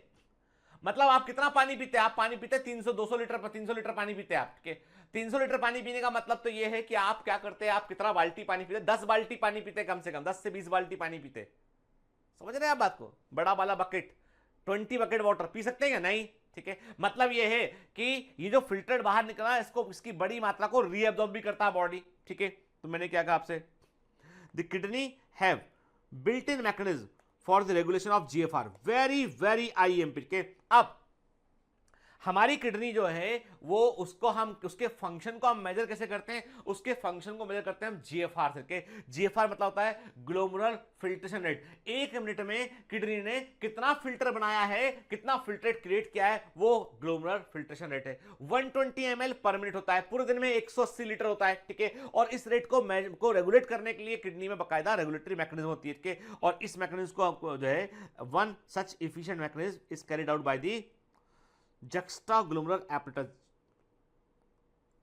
मतलब आप कितना पानी पीते हैं, आप पानी पीते 300-200 लीटर पर 300 लीटर पानी पीते हैं आपके। 300 लीटर पानी पीने का मतलब तो ये है कि आप क्या करते हैं, आप कितना बाल्टी पानी पीते, 10 बाल्टी पानी पीते, कम से कम 10 से 20 बाल्टी पानी पीते। समझ रहे हैं आप बात को, बड़ा वाला बकेट 20 बकेट वाटर पी सकते हैं क्या, नहीं, ठीक है। मतलब ये है कि ये जो फिल्ट्रेट बाहर निकला है इसको, इसकी बड़ी मात्रा को रीअब्जॉर्ब भी करता है बॉडी, ठीक है। तो मैंने क्या कहा आपसे, the kidney have built in mechanism for the regulation of GFR, very IMP के। अब हमारी किडनी जो है वो उसको हम उसके फंक्शन को हम मेजर कैसे करते हैं, उसके फंक्शन को मेजर करते हैं हम जीएफआर से। जीएफआर मतलब होता है ग्लोमेरुलर फिल्ट्रेशन रेट। 1 मिनट में किडनी ने कितना फिल्टर बनाया है, कितना फिल्ट्रेट क्रिएट किया है, वो ग्लोमेरुलर फिल्ट्रेशन रेट है। 120 ml पर मिनट होता है, पूरे दिन में 180 लीटर होता है, ठीक है। और इस रेट को रेगुलेट करने के लिए किडनी में बकायदा रेगुलेटरी मैकेनिज्म होती है, ठीक है। और इस मैकेनिज्म को जो है one such efficient mechanism is carried out by the juxtaglomerular apparatus,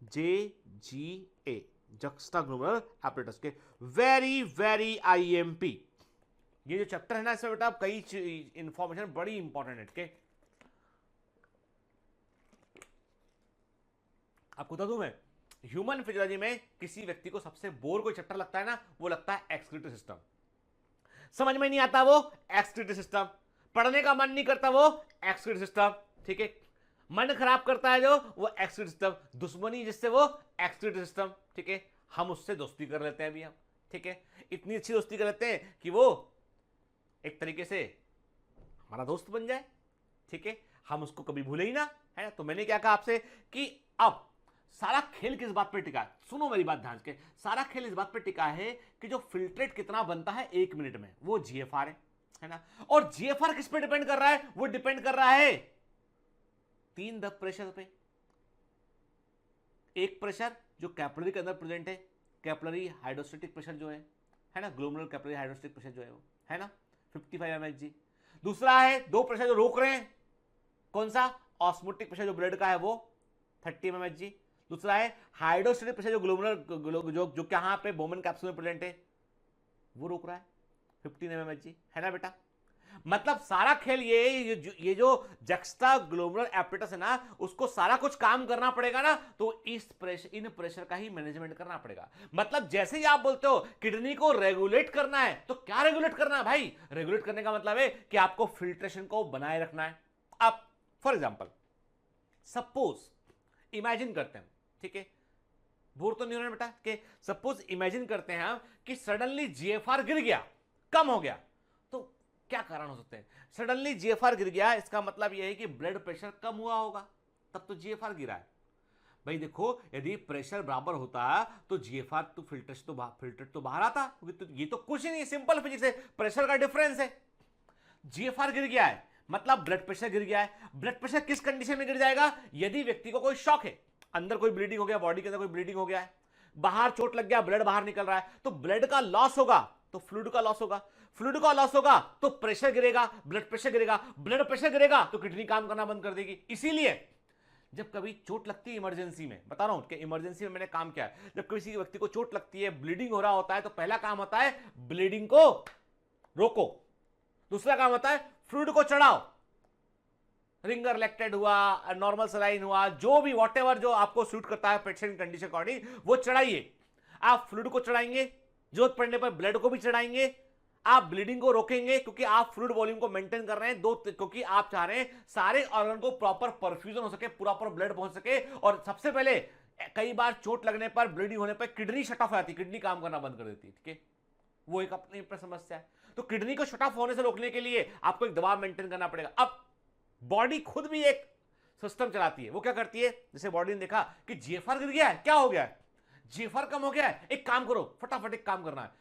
JGA, juxtaglomerular apparatus के वेरी IMP। ये जो चैप्टर है ना, इसमें बेटा कई इंफॉर्मेशन बड़ी इंपॉर्टेंट है, ठीक है। आपको बता दूं मैं, ह्यूमन फिजियोलॉजी में किसी व्यक्ति को सबसे बोर कोई चैप्टर लगता है ना, वो लगता है एक्सक्रीटरी सिस्टम। समझ में नहीं आता वो एक्सक्रीटरी सिस्टम, पढ़ने का मन नहीं करता वो एक्सक्रीटरी सिस्टम, ठीक है। मन खराब करता है जो वो एक्सक्रीटरी सिस्टम, दुश्मनी जिससे वो एक्सक्रीटरी सिस्टम, ठीक है। हम उससे दोस्ती कर लेते हैं अभी हम, ठीक है। इतनी अच्छी दोस्ती कर लेते हैं कि वो एक तरीके से हमारा दोस्त बन जाए, ठीक है। हम उसको कभी भूले ही ना, है। तो मैंने क्या कहा आपसे कि अब सारा खेल किस बात पे टिका है, सुनो मेरी बात ध्यान से। सारा खेल इस बात पे टिका है कि जो फिल्ट्रेट कितना बनता है 1 मिनट में, वो जीएफआर है ना। और जीएफआर किस पे डिपेंड कर रहा है, वो डिपेंड कर रहा है 3 दब प्रेशर पे। एक प्रेशर जो कैपिलरी के अंदर प्रेजेंट है, कैपिलरी हाइड्रोस्टेटिक प्रेशर जो है ना, ग्लोमेरुलर कैपिलरी हाइड्रोस्टेटिक प्रेशर जो है वो, है ना, 55 mHg। दूसरा है 2 प्रेशर जो रोक रहे हैं, कौन सा, ऑस्मोटिक प्रेशर जो ब्लड का है वो 30 mHg। दूसरा है हाइड्रोस्टेटिक प्रेशर जो ग्लोमेरुलर जो कहां पे बोमन कैप्सूल में प्रेजेंट है, वो रोक रहा है 15 mHg, है ना बेटा। मतलब सारा खेल ये जो जक्स्टाग्लोमेरुलर एपरेटस है ना, उसको सारा कुछ काम करना पड़ेगा ना, तो इन प्रेशर का ही मैनेजमेंट करना पड़ेगा। मतलब जैसे ही आप बोलते हो किडनी को रेगुलेट करना है, तो क्या रेगुलेट करना है भाई, रेगुलेट करने का मतलब है कि आपको फिल्ट्रेशन को बनाए रखना है। अब फॉर एग्जांपल सपोज इमेजिन करते हैं, ठीक है, बोर तो नहीं होना बेटा, कि सपोज इमेजिन करते हैं हम कि सडनली जीएफआर गिर गया, कम हो गया, तो क्या कारण हो सकते हैं। सडनली जीएफआर गिर गया, इसका मतलब यह है कि ब्लड प्रेशर कम हुआ होगा, तब तो जीएफआर गिरा है। भाई देखो, यदि प्रेशर बराबर होता तो जीएफआर तो फिल्ट्रेट तो बाहर आता, तो ये तो कुछ ही नहीं, सिंपल फिजिक्स है, प्रेशर का डिफरेंस है। जीएफआर गिर गया है मतलब ब्लड प्रेशर गिर गया है। ब्लड प्रेशर किस कंडीशन में गिर जाएगा, यदि व्यक्ति को कोई शॉक है, अंदर कोई ब्लीडिंग हो गया, बॉडी के अंदर कोई ब्लीडिंग हो गया है, बाहर चोट लग गया, ब्लड बाहर निकल रहा है, तो ब्लड का लॉस होगा, तो फ्लूइड का लॉस होगा, फ्लूइड का लॉस होगा तो प्रेशर गिरेगा, ब्लड प्रेशर गिरेगा, ब्लड प्रेशर गिरेगा तो किडनी काम करना बंद कर देगी। इसीलिए जब कभी चोट लगती है इमरजेंसी में, बता रहा हूं कि इमरजेंसी में मैंने काम किया है, जब किसी व्यक्ति को चोट लगती है, ब्लीडिंग हो रहा होता है, तो पहला काम होता है ब्लीडिंग को रोको, दूसरा काम होता है फ्लूइड को चढ़ाओ, रिंगर लैक्टेट हुआ, नॉर्मल सलाइन हुआ, जो भी व्हाटएवर जो आपको सूट करता है पेशेंट कंडीशन अकॉर्डिंग, वो चढ़ाइए। आप फ्लूइड को चढ़ाएंगे, जरूरत पड़ने पर ब्लड को भी चढ़ाएंगे, आप ब्लीडिंग को रोकेंगे क्योंकि आप फ्लूइड वॉल्यूम को मेंटेन कर रहे हैं, क्योंकि आप चाह रहे हैं सारे ऑर्गन को प्रॉपर परफ्यूजन हो सके, प्रॉपर ब्लड पहुंच सके। और सबसे पहले कई बार चोट लगने पर, ब्लीडिंग होने पर किडनी शट ऑफ आती है, किडनी काम करना बंद कर देती है, ठीक है, वो एक अपनी समस्या है। तो किडनी को शट ऑफ होने से रोकने के लिए आपको एक दबाव मेंटेन करना पड़ेगा। अब बॉडी खुद भी एक सिस्टम चलाती है, वो क्या करती है, जैसे बॉडी ने देखा कि जीएफआर गिर गया है, क्या हो गया है, जीएफआर कम हो गया है, एक काम करो, फटाफट एक काम करना है,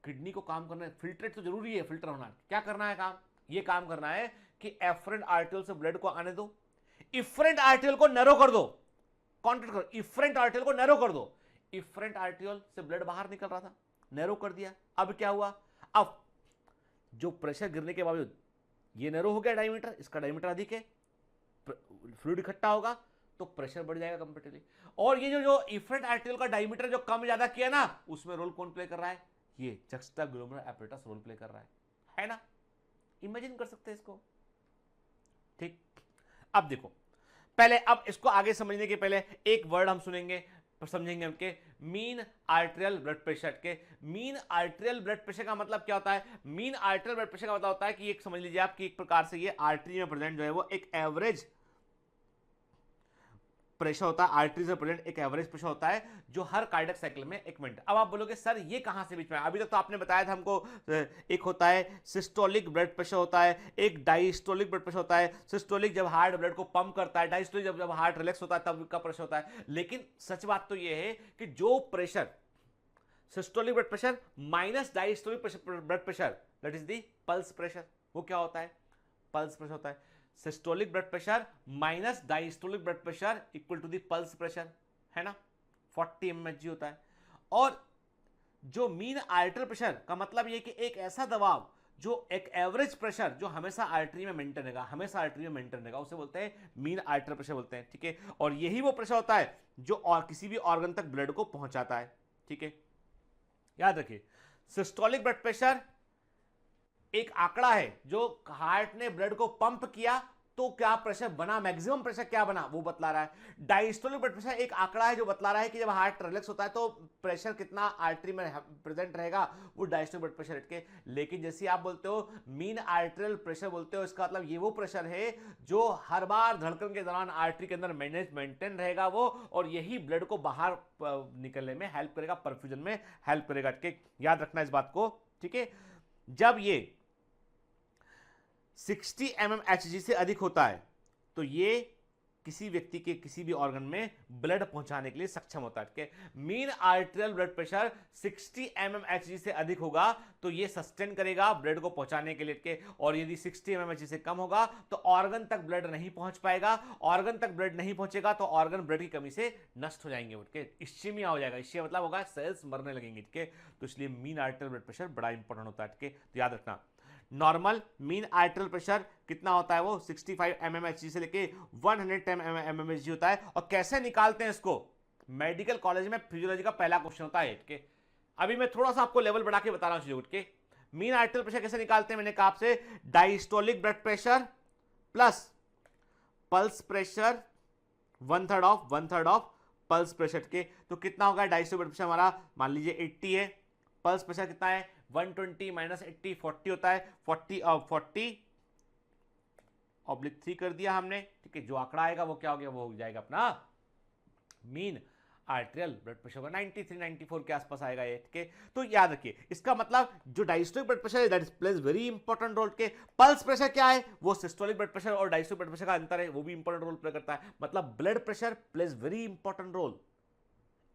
किडनी को काम करना है, फिल्ट्रेट तो जरूरी है, फिल्टर होना है, क्या करना है काम, ये काम करना है कि एफरेंट आर्टरियल से ब्लड को आने दो, इफरेंट आर्टरियल को नैरो कर दो, कॉन्ट्रैक्ट करो, इफरेंट आर्टरियल को नैरो कर दो। इफरेंट आर्टरियल से ब्लड बाहर निकल रहा था, नैरो कर दिया, अब क्या हुआ, अब जो प्रेशर गिरने के बावजूद ये नैरो हो गया डायमीटर, इसका डायमीटर अधिक है, फ्लूइड इकट्ठा होगा तो प्रेशर बढ़ जाएगा कंपेरेटिवली। और ये जो इफरेंट आर्टरियल का डायमीटर जो कम ज्यादा किया ना, उसमें रोल कौन प्ले कर रहा है, ये जक्स्टाग्लोमेरुलर एपरेटस रोल प्ले कर रहा है ना, इमेजिन कर सकते हैं इसको, ठीक। अब देखो, पहले अब इसको आगे समझने के पहले एक वर्ड हम सुनेंगे, समझेंगे उनके मीन आर्टेरियल ब्लड प्रेशर के। मीन आर्टेरियल ब्लड प्रेशर का मतलब क्या होता है, मीन आर्टेरियल ब्लड प्रेशर का मतलब होता है कि एक समझ लीजिए आप कि एक प्रकार से ये आर्टरी में प्रेजेंट जो है वो एक एवरेज प्रेशर होता है आर्टरी से प्रेजेंट एक एवरेज प्रेशर होता है जो हर कार्डियक साइकिल में 1 मिनट। अब आप बोलोगे सर ये कहां से बीच में, अभी तक तो आपने बताया था हमको एक होता है सिस्टोलिक ब्लड प्रेशर होता है, एक डायस्टोलिक ब्लड प्रेशर होता है। सिस्टोलिक जब हार्ट ब्लड को पंप करता है, डायस्टोलिक जब हार्ट रिलैक्स होता है तब का प्रेशर होता है। लेकिन सच बात तो ये है कि जो pressure systolic blood pressure minus diastolic blood pressure that is the pulse pressure, वो क्या होता है, पल्स प्रेशर होता है। Systolic blood pressure minus diastolic blood pressure equal to the pulse pressure, है ना, 40 mmHg होता है। और जो मीन आर्टरियल प्रेशर का मतलब ये कि एक ऐसा दबाव जो एक एवरेज प्रेशर जो हमेशा आर्टरी में मेंटेन रहेगा, हमेशा आर्टरी में मेंटेन रहेगा, उसे बोलते हैं मीन आर्टरियल प्रेशर बोलते हैं, ठीक है। और यही वो प्रेशर होता है जो और किसी भी ऑर्गन तक ब्लड को पहुंचाता है, ठीक है। याद रखिए सिस्टोलिक ब्लड प्रेशर एक आंकड़ा है जो हार्ट ने ब्लड को पंप किया तो क्या प्रेशर बना, मैक्सिमम प्रेशर क्या बना वो बतला रहा है। डायस्टोलिक ब्लड प्रेशर एक आंकड़ा है जो बतला रहा है कि जब हार्ट रिलैक्स होता है तो प्रेशर कितना आर्टरी में प्रेजेंट रहेगा, वो डायस्टोलिक ब्लड प्रेशर के। लेकिन जैसे आप बोलते हो मीन आर्टरियल प्रेशर बोलते हो, इसका मतलब ये वो प्रेशर है जो हर बार धड़कन के दौरान आर्टरी के अंदर मेंटेन रहेगा वो, और यही ब्लड को बाहर निकलने में हेल्प करेगा, परफ्यूजन में हेल्प करेगा, ठीक है। याद रखना इस बात को, ठीक है। जब ये 60 mmHg से अधिक होता है तो ये किसी व्यक्ति के किसी भी ऑर्गन में ब्लड पहुंचाने के लिए सक्षम होता है, ठीक है। Mean arterial blood pressure 60 mmHg से अधिक होगा तो ये सस्टेन करेगा ब्लड को पहुंचाने के लिए, ठीक है। और यदि 60 mmHg से कम होगा तो ऑर्गन तक ब्लड नहीं पहुंच पाएगा, ऑर्गन तक ब्लड नहीं पहुंचेगा तो ऑर्गन ब्लड की कमी से नष्ट हो जाएंगे, ठीक है, इस्चीमिया हो जाएगा। इस्चीमिया मतलब होगा सेल्स मरने लगेंगे, ठीक है। तो इसलिए मीन आर्टरियल ब्लड प्रेशर बड़ा इंपॉर्टेंट होता है, ठीक है। तो याद रखना नॉर्मल मीन आर्टरियल प्रेशर कितना होता है, वो 65 mmHg से लेके 110 mmHg होता है। और कैसे निकालते हैं इसको, मेडिकल कॉलेज में फिजियोलॉजी का पहला क्वेश्चन होता है, ठीक है। अभी मैं थोड़ा सा आपको लेवल बढ़ा के बता रहा हूं चीजों, ठीक है। मीन आर्टरियल प्रेशर कैसे निकालते हैं, मैंने कहा आपसे diastolic blood pressure plus pulse pressure 1/3 of pulse pressure, ठीक है। तो कितना होगा डायस्टोलिक ब्लड प्रेशर हमारा, मान लीजिए 80 है, पल्स प्रेशर कितना है 120 माइनस 80 40 होता है, 40/3 कर दिया हमने, ठीक है। जो आंकड़ा आएगा वो क्या हो गया, वो हो जाएगा अपना मीन आर्टरियल ब्लड प्रेशर होगा 93 94 के आसपास आएगा ये, ठीक है। तो याद रखिए इसका मतलब जो डायस्टोलिक ब्लड प्रेशर है that is plays very important role, के पल्स प्रेशर क्या है, वो सिस्टोलिक ब्लड प्रेशर और डायस्टोलिक ब्लड प्रेशर का अंतर है, वो भी इंपॉर्टेंट रोल प्ले करता है। मतलब blood pressure plays very important role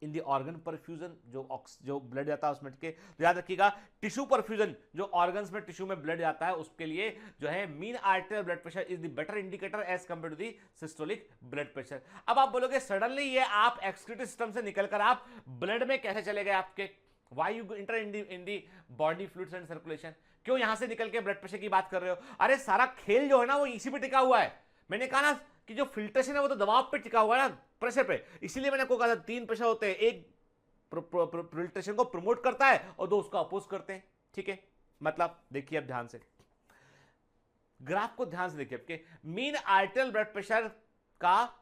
in the organ perfusion, जो ब्लड जाता है उसमें, ठीक है। तो याद रखिएगा टिश्यू परफ्यूजन, जो ऑर्गन्स में टिश्यू में ब्लड जाता है उसके लिए जो है mean arterial blood pressure is the better indicator as compare to the systolic blood pressure. अब आप बोलोगे सडनली ये आप एक्सक्रीटरी सिस्टम से निकलकर आप ब्लड में कैसे चले गए आपके, why you enter in the body fluids and circulation, क्यों यहां से निकल के ब्लड प्रेशर की बात कर रहे हो। अरे सारा खेल जो है ना वो इसी पे टिका हुआ है। मैंने कहा ना कि जो फिल्ट्रेशन है वो तो दबाव पे टिका हुआ है ना, प्रेशर पे, इसीलिए मैंने आपको कहा था 3 प्रेशर होते हैं, एक फिल्ट्रेशन को प्रमोट करता है और 2 उसका अपोज करते हैं, ठीक है। मतलब देखिए अब ध्यान से ग्राफ को ध्यान से देखिए, आपके मीन आर्टरियल ब्लड प्रेशर का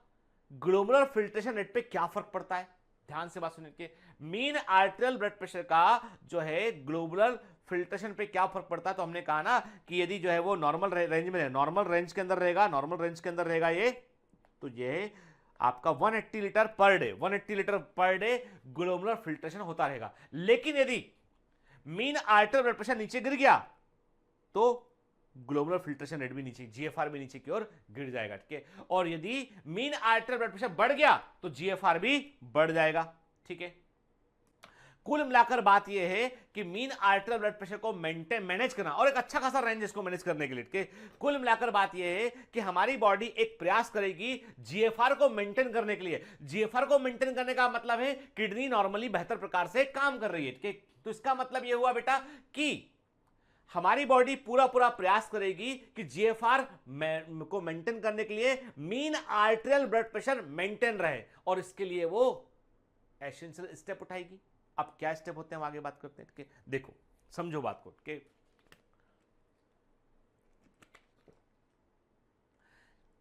ग्लोमेरुलर फिल्ट्रेशन रेट पे क्या फर्क पड़ता है, ध्यान से बात सुनिए। मीन आर्टरियल ब्लड प्रेशर का जो है ग्लोमेरुलर फिल्ट्रेशन पे क्या फर्क पड़ता है, तो हमने कहा ना कि यदि जो है वो नॉर्मल रेंज में, नॉर्मल रेंज के अंदर रहेगा, नॉर्मल रेंज के अंदर रहेगा ये, तो ये आपका 180 litre per day, 180 litre per day glomerular filtration होता रहेगा। लेकिन यदि मीन आर्टरियल ब्लड प्रेशर नीचे गिर गया तो ग्लोमेरुलर फिल्ट्रेशन रेट भी नीचे, जीएफआर भी नीचे की ओर गिर जाएगा, ठीक है। और यदि मीन आर्टरियल ब्लड प्रेशर बढ़ गया तो जीएफआर भी बढ़ जाएगा, ठीक है। कुल मिलाकर बात यह है कि मीन आर्टरियल ब्लड प्रेशर को मैनेज करना और एक अच्छा खासा रेंज इसको मैनेज करने के लिए, कुल मिलाकर बात यह है कि हमारी बॉडी एक प्रयास करेगी जीएफआर को मेंटेन करने के लिए। जीएफआर को मेंटेन करने का मतलब है किडनी नॉर्मली बेहतर प्रकार से काम कर रही है, तो इसका मतलब यह हुआ बेटा कि हमारी बॉडी पूरा प्रयास करेगी कि जीएफआर को मेंटेन करने के लिए mean arterial blood pressure maintain रहे, और इसके लिए वो एसेंशियल स्टेप उठाएगी। अब क्या स्टेप होते हैं हम आगे बात करते हैं, कि देखो समझो बात को, कि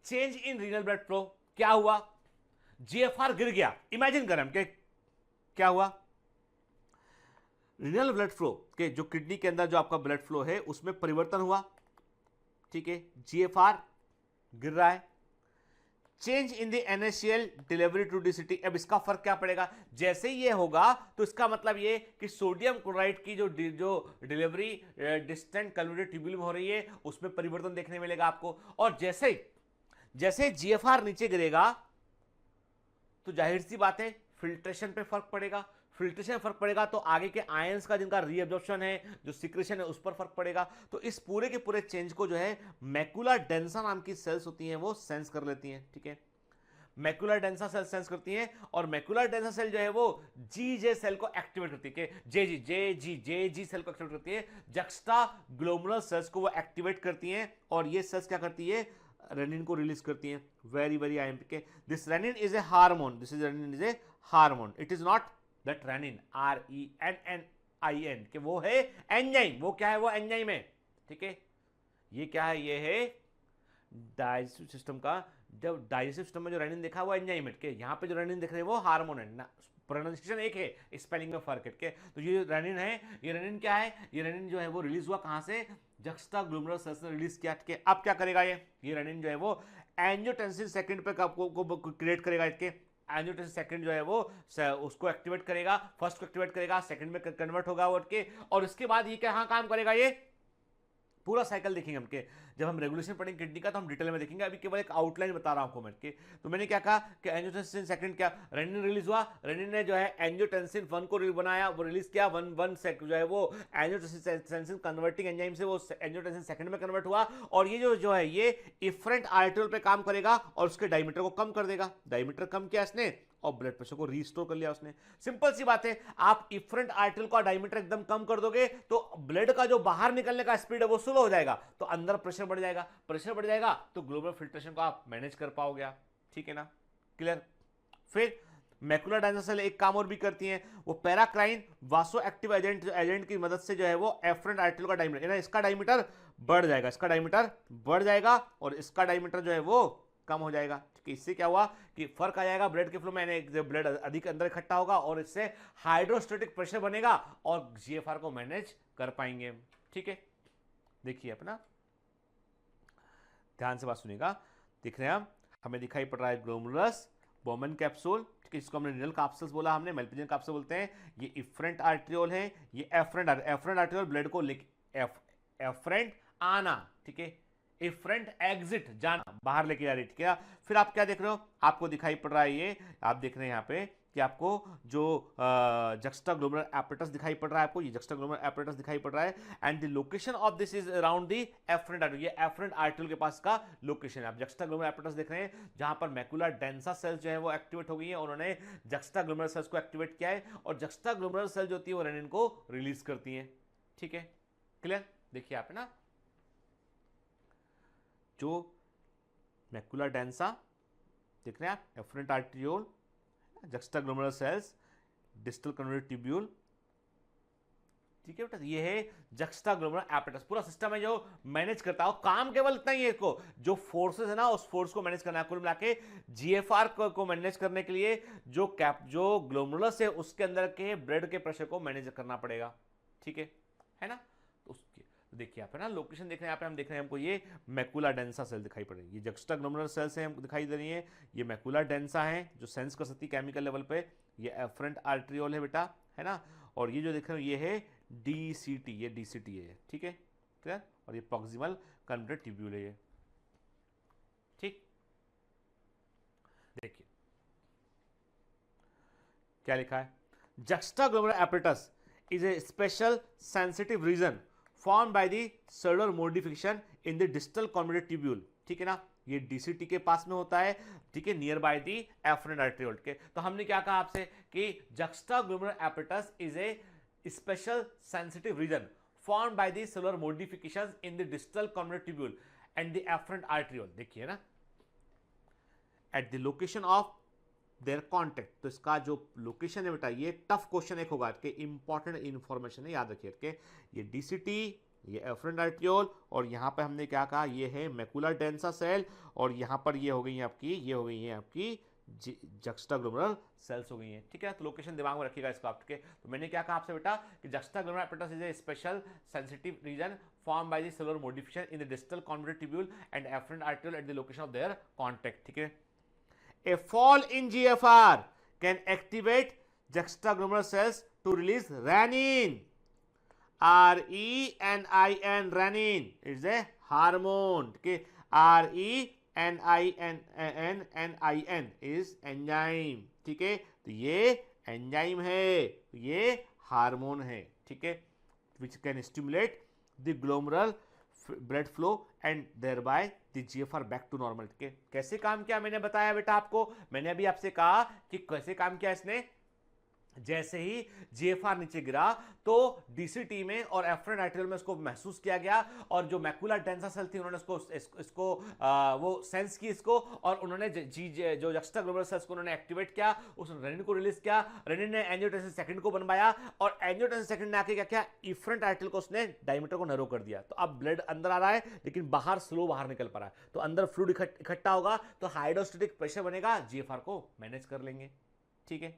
change in renal blood flow क्या हुआ, जीएफआर गिर गया, इमेजिन करें हम कि क्या हुआ, रीनल ब्लड फ्लो के जो किडनी के अंदर जो आपका ब्लड फ्लो है उसमें परिवर्तन हुआ, ठीक है, जीएफआर गिर रहा है, change in the NaCl delivery to DCT। अब इसका फर्क क्या पड़ेगा, जैसे ही ये होगा तो इसका मतलब ये कि सोडियम क्लोराइड की जो डिलीवरी डिस्टेंट कन्वर्टेड ट्यूब्यूल में हो रही है उसमें परिवर्तन देखने मिलेगा आपको। और जैसे जैसे GFR नीचे गिरेगा तो जाहिर सी बात है फिल्ट्रेशन पे फर्क पड़ेगा, फिल्ट्रेशन फर्क पड़ेगा तो आगे के आयंस का जिनका रीअब्जॉर्प्शन है, जो सिक्रेशन है, उस पर फर्क पड़ेगा। तो इस पूरे के पूरे चेंज को जो है मैकुला डेंसा नाम की सेल्स होती हैं वो सेंस कर लेती हैं, ठीक है। मैकुला डेंसा सेल सेंस करती हैं और मैकुला डेंसा सेल जो है वो GJ सेल को एक्टिवेट करती है, जे जी सेल को एक्टिवेट करती है, जक्स्टा ग्लोमेरुलर सेल्स को वो एक्टिवेट करती हैं और ये सेल्स क्या करती है, रेनिन को रिलीज करती हैं। Very very IMP। This renin is a hormone, this is renin is a hormone, it is not that renin RENNIN कि वो है एंजाइम। वो क्या है, वो एंजाइम है, ठीक है। ये क्या है, ये है डाइजेस्टिव सिस्टम का, जब डाइजेस्टिव सिस्टम में जो रेनिन देखा वो एंजाइम है के, यहाँ पे जो रेनिन दिख रहे हैं वो हार्मोन है ना, प्रोनाउंसिएशन एक है, स्पेलिंग में फर्क है के। तो ये रेनिन है, ये रेनिन क्या है, ये रेनिन जो है वो रिलीज हुआ कहाँ से, जक्स्टा ग्लोमेरुलर सेल्स ने रिलीज किया के। अब क्या करेगा ये रेनिन जो है वो एंजियोटेंसिन सेकंड पे को क्रिएट करेगा, इसके एंजियोटेंसिन सेकंड जो है वो उसको एक्टिवेट करेगा, फर्स्ट को एक्टिवेट करेगा, सेकंड में कन्वर्ट होगा वो के, और उसके बाद ये कहाँ काम करेगा, ये पूरा साइकिल देखेंगे हम के। जब हम रेगुलेशन पढ़ेंगे किडनी का तो हम डिटेल में देखेंगे, अभी केवल एक आउटलाइन बता रहा हूं आपको मैं के। तो मैंने क्या कहा कि एंजियोटेंसिन सेकंड क्या, रेनिन रिलीज हुआ, रेनिन ने जो है एंजियोटेंसिन 1 को बनाया, वो रिलीज किया, वन जो है वो एंजियोटेंसिन कन्वर्टिंग एंजाइम से वो एंजियोटेंसिन सेकंड में कन्वर्ट हुआ, और ये जो है ये इफरेंट आर्टेरियोल पे काम करेगा और उसके डायमीटर को कम कर देगा। डायमीटर कम किया इसने और ब्लड प्रेशर को रिस्टोर कर लिया उसने। सिंपल सी बात है, आप इफरेंट आर्टेरियल का डायमीटर एकदम कम कर दोगे तो ब्लड का जो बाहर निकलने का स्पीड है वो स्लो हो जाएगा, तो अंदर प्रेशर बढ़ जाएगा, प्रेशर बढ़ जाएगा तो ग्लोमेरुलर फिल्ट्रेशन को आप मैनेज कर पाओगे आप, ठीक है ना, क्लियर। फिर मैकुलर डेंसा सेल एक काम और भी करती हैं, वो पैराक्राइन वासो एक्टिव एजेंट की मदद से जो है वो एफरेंट आर्टेरियल का डायमीटर, इसका डायमीटर बढ़ जाएगा, इसका डायमीटर बढ़ जाएगा और इसका डायमीटर जो है वो कम हो जाएगा। इससे क्या हुआ कि फर्क आ जाएगा ब्लड के फ्लो में, ब्लड अधिक अंदर इकट्ठा होगा और इससे हाइड्रोस्टेटिक प्रेशर बनेगा और GFR को मैनेज कर पाएंगे, ठीक है। देखिए अपना ध्यान से बात सुनिएगा, दिख रहे हैं हम, हमें दिखाई पड़ रहा है ग्लोमेरुलस बोमन कैप्सूल, ठीक है, जिसको हमने रिनल कैप्सूल्स बोला, हमने मेल्पिजियन कैप्सूल बोलते हैं। ये इफरेंट आर्टेरियोल है, ये एफरेंट आर्टेरियोल ब्लड को एफरेंट आना, ठीक है, इफरेंट एग्जिट जाना, बाहर लेके जा रही है, ठीक है। फिर आप क्या देख रहे हो, आपको दिखाई पड़ रहा है ये, आप देख रहे हैं यहाँ पे कि आपको जो जक्स्टा ग्लोमेरुलर एपरेटस दिखाई पड़ रहा है, आपको ये जक्स्टा ग्लोमेरुलर एपरेटस दिखाई पड़ रहा है, and the location of this is around the efferent arteriole, ये एफरेंट आर्टेरियोल के पास का लोकेशन है। आप जक्स्टा ग्लोमेरुलर एपरेटस देख रहे हैं जहां पर मैकुला डेंसा सेल्स जो है वो एक्टिवेट हो गई है, उन्होंने जक्स्टा ग्लोमेरुलर सेल्स को एक्टिवेट किया है और जक्स्टा ग्लोमेरुलर सेल जो होती है वो रेनिन को रिलीज करती है, ठीक है, क्लियर। देखिए आप ना, जो मैकुला डेंसा देख रहे हैं आप, efferent arteriole, juxta glomerular cells, distal converted tubule, ठीक है बेटा, ये है जक्स्टा ग्लोमेरुलर एपरेटस, पूरा सिस्टम है जो मैनेज करता है। काम केवल इतना ही है, इसको जो फोर्सेस है ना उस फोर्स को मैनेज करना है, कुल मिला के GFR को मैनेज करने के लिए जो ग्लोमेरुलस है उसके अंदर के ब्लड के प्रेशर को मैनेज करना पड़ेगा, ठीक है ना। उसके देखिए आप है ना, लोकेशन देख रहे हैं यहाँ पे, हम देख रहे हैं हमको ये मैकुला डेंसा सेल दिखाई पड़ रही है, ये जक्स्टा ग्लोमेरुलर सेल्स हैं हमको दिखाई दे रही है, ये मैकुला डेंसा है जो सेंस कर सकती है केमिकल लेवल पे, ये एफरेंट आर्टेरियोल है बेटा, है ना, और ये जो देख रहे हो ये है DCT, ये DCT है, ठीक है, क्लियर। और ये प्रॉक्सिमल कन्वर्टेड ट्यूब्यूल है ये, ठीक। देखिए क्या लिखा है, juxta glomerular apparatus is a special sensitive region formed by the cellular modification in the distal convoluted tubule, ठीक है ना, ये DCT के पास में होता है, ठीक है, near by the afferent arteriole के। तो हमने क्या कहा आपसे कि juxta glomerular apparatus is a special sensitive region formed by the cellular modifications in the distal convoluted tubule and the afferent arteriole, देखिए ना, at the location of their contact. तो इसका जो लोकेशन है बेटा, ये टफ क्वेश्चन एक होगा कि इंपॉर्टेंट इंफॉर्मेशन है, याद रखिए कि ये DCT, ये एफरेंट आर्टेरियोल, और यहाँ पे हमने क्या कहा, ये है मैकुला डेंसा सेल, और यहाँ पर ये हो गई है आपकी, ये हो गई है आपकी जक्स्टा ग्लोमेरुलर सेल्स हो गई हैं, ठीक है। तो लोकेशन दिमाग में रखिएगा इसका आपके। तो मैंने क्या कहा आपसे बेटा कि juxta glomerular apparatus is a special sensitive region formed by the cellular modification in the distal convoluted tubule and afferent arteriole at the location of their contact, ठीक है। A fall in GFR can activate juxtaglomerular cells to release renin. RENIN, renin is a hormone. Okay, RENIN is enzyme. ठीक है, तो ये एंजाइम है, ये हार्मोन है. ठीक है, which can stimulate the glomerular blood flow and thereby the GFR back to normal. ठीक है, कैसे काम किया मैंने बताया बेटा आपको. मैंने अभी आपसे कहा कि कैसे काम किया इसने. जैसे ही जीएफआर नीचे गिरा तो डीसीटी में और एफरेंट आर्टेरियल में उसको महसूस किया गया, और जो मैकुलर डेंसा सेल थी उन्होंने इसको वो सेंस की इसको, और उन्होंने जो जक्स्टाग्लोमेरुलर सेल्स को उन्होंने एक्टिवेट किया, उस रेनिन को रिलीज किया. रेनिन ने एंजियोटेंसिन सेकंड को बनवाया, और एंजियोटेंसिन सेकंड ने आके क्या किया, इफरेंट आर्टेरियल को उसने डायमीटर को नैरो कर दिया. तो अब ब्लड अंदर आ रहा है लेकिन बाहर स्लो बाहर निकल पा रहा है, तो अंदर फ्लूइड इकट्ठा होगा, तो हाइड्रोस्टेटिक प्रेशर बनेगा, जीएफआर को मैनेज कर लेंगे. ठीक है,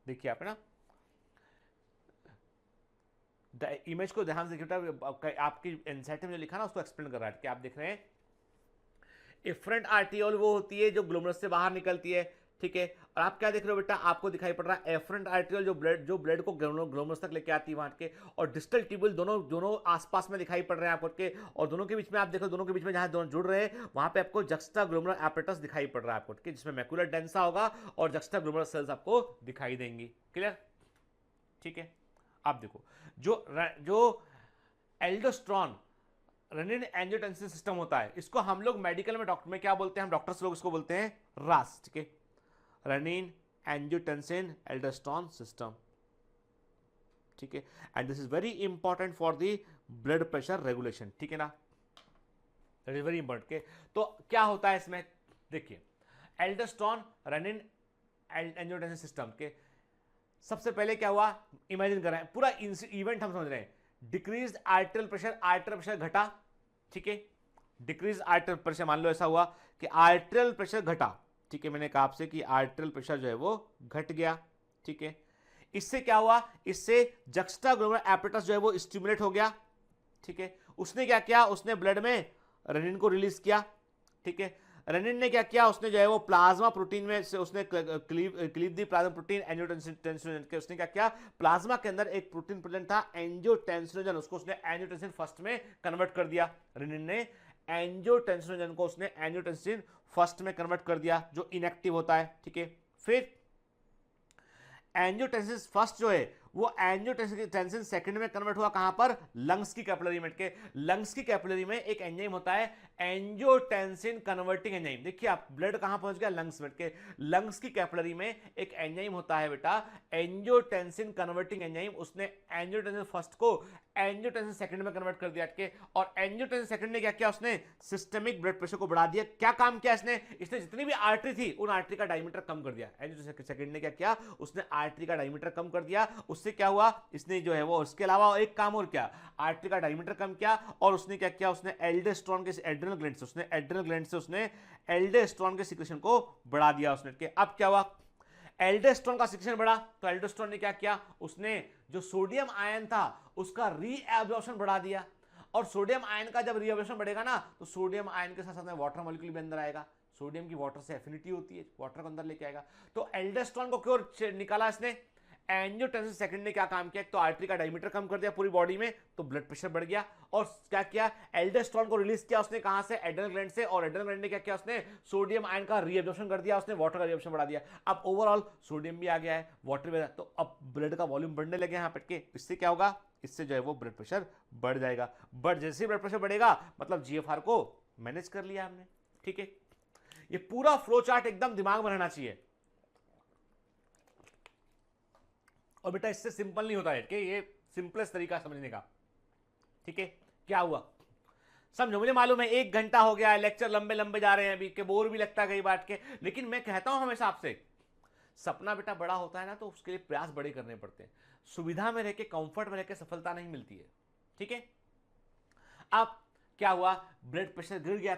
देखिए आप ना इमेज को ध्यान से देखिए, आपकी इनसाइट में जो लिखा ना उसको एक्सप्लेन कर रहा है कि आप देख रहे हैं इफरेंट आर्टियोल वो होती है जो ग्लोमेरुलस से बाहर निकलती है. ठीक है, और आप क्या देख रहे हो बेटा, आपको दिखाई पड़ रहा है एफरेंट आर्टियोल जो ब्लड को ग्लोमेरुलस तक लेके आती है वहां के, और डिस्टल ट्यूबुल दोनों आसपास में दिखाई पड़ रहे हैं आपको के, और दोनों के बीच में आप देखो, दोनों के बीच में जहां दोनों जुड़ रहे हैं वहां पे आपको जक्स्टाग्लोमेरुलर एपरेटस दिखाई पड़ रहा है आपको, जिसमें मैकुलर डेंसा होगा और जक्स्टाग्लोमेरुलर सेल्स आपको दिखाई देंगी. क्लियर. ठीक है, आप देखो जो एल्डोस्टेरोन रेनिन एंजियोटेंसिन सिस्टम होता है, इसको हम लोग मेडिकल में डॉक्टर में क्या बोलते हैं, हम डॉक्टर्स लोग इसको बोलते हैं रास. ठीक है, रेनिन एंजियोटेंसिन एल्डोस्टेरोन सिस्टम. ठीक है, and this is very important for the blood pressure regulation. ठीक है ना, दैट इज वेरी इंपॉर्टेंट. तो क्या होता है इसमें, देखिए एल्डोस्टेरोन रेनिन एंजियोटेंसिन सिस्टम के सबसे पहले क्या हुआ, इमेजिन कर रहे हैं पूरा इवेंट हम समझ रहे हैं. डिक्रीज आर्टेरियल प्रेशर घटा. ठीक है, डिक्रीज आर्टेरियल प्रेशर, मान लो ऐसा हुआ कि आर्टेरियल प्रेशर घटा. ठीक है, मैंने कहा आपसे कि आर्टेरियल प्रेशर जो है वो घट गया. ठीक है, इससे क्या हुआ, इससे जक्स्टाग्लोमेरुलर एपरेटस जो है वो स्टिमुलेट हो गया. ठीक है, उसने क्या किया, उसने ब्लड में रेनिन को रिलीज किया. ठीक है, रेनिन ने क्या किया, उसने जो है वो प्लाज्मा प्रोटीन में से उसने क्लीव दी प्लाज्मा प्रोटीन एंजियोटेंसिन के, उसने क्या किया, प्लाज्मा के अंदर एक प्रोटीन प्रेजेंट था एंजियोटेंसिनोजन, उसको उसने एंजियोटेंसिन फर्स्ट में कन्वर्ट कर दिया. रेनिन ने एंजियोटेंसिनोजन को उसने एंजियोटेंसिन फर्स्ट में कन्वर्ट कर दिया जो इनएक्टिव होता है. ठीक है, फिर एंजियोटेंसिन फर्स्ट जो है वो एंजियोटेंसिन सेकंड में कन्वर्ट हुआ, कहां पर, लंग्स की कैपिलरी में. के लंग्स की कैपिलरी में एक एंजाइम होता है एंजियोटेंसिन कन्वर्टिंग एंजाइम. देखिए आप, ब्लड कहां पहुंच गया, लंग्स में. के लंग्स की कैपिलरी में एक एंजाइम होता है बेटा एंजियोटेंसिन कन्वर्टिंग एंजाइम, उसने एंजियोटेंसिन फर्स्ट को एंजियोटेंसिन सेकंड में कन्वर्ट कर दिया. के और एंजियोटेंसिन सेकंड ने क्या किया, उसने सिस्टमिक ब्लड प्रेशर को बढ़ा दिया. क्या काम किया इसने जितनी भी आर्टरी थी उन आर्टरी का डायमीटर कम कर दिया. एंजियोटेंसिन सेकंड ने क्या किया, उसने आर्टरी का डायमीटर कम कर दिया. उससे क्या हुआ, इसने जो है वो, उसके अलावा एक काम और क्या, आर्टरी का डायमीटर कम किया, और उसने क्या किया, उसने एल्डोस्टेरोन के एड्रेनल ग्लैंड से उसने एल्डोस्टेरोन के सिक्रेशन को बढ़ा दिया उसने. के अब क्या हुआ, एल्डोस्टेरोन का सिक्रेशन बढ़ा, तो एल्डोस्टेरोन ने क्या किया, उसने जो सोडियम आयन था उसका रीएब्जॉर्प्शन बढ़ा दिया. और सोडियम आयन का जब रीएब्जॉर्प्शन बढ़ेगा ना, तो सोडियम आयन के साथ साथ में वाटर मॉलिक्यूल भी अंदर आएगा. सोडियम की वाटर से एफिनिटी होती है, वाटर को अंदर लेके आएगा. तो एल्डोस्टेरोन को क्यों निकाला इसने, एंजियोटेंसिन सेकंड ने क्या काम किया, तो आर्टरी का डायमीटर कम कर दिया पूरी बॉडी में, तो ब्लड प्रेशर बढ़ गया. और क्या किया, एल्डोस्टेरोन को रिलीज किया उसने, कहां से, एड्रेनल ग्लैंड से, और एड्रेनल ग्लैंड ने क्या किया, उसने सोडियम आयन का रीअब्जॉर्प्शन कर दिया, उसने वाटर का रीअब्जॉर्प्शन बढ़ा दिया. अब ओवरऑल सोडियम भी आ गया है, वाटर भी, तो अब ब्लड का वॉल्यूम बढ़ने लगे यहाँ पे. इससे क्या होगा, इससे जो है वो ब्लड प्रेशर बढ़ जाएगा. जैसे ब्लड प्रेशर बढ़ेगा मतलब जीएफआर को मैनेज कर लिया हमने. ठीक है, ये पूरा फ्लो चार्ट एकदम दिमाग में रहना चाहिए. और बेटा इससे सिंपल नहीं होता है कि ये सिंपलेस्ट तरीका समझने का. ठीक है, क्या हुआ समझो, मुझे मालूम है 1 घंटा हो गया है, लेक्चर लंबे लंबे जा रहे हैं अभी, के बोर भी लगता है कई बार के, लेकिन मैं कहता हूं हमेशा आपसे, सपना बेटा बड़ा होता है ना तो उसके लिए प्रयास बड़े करने पड़ते हैं. सुविधा में रहकर, कंफर्ट में रहकर सफलता नहीं मिलती है. ठीक है, अब क्या हुआ, ब्लड प्रेशर गिर गया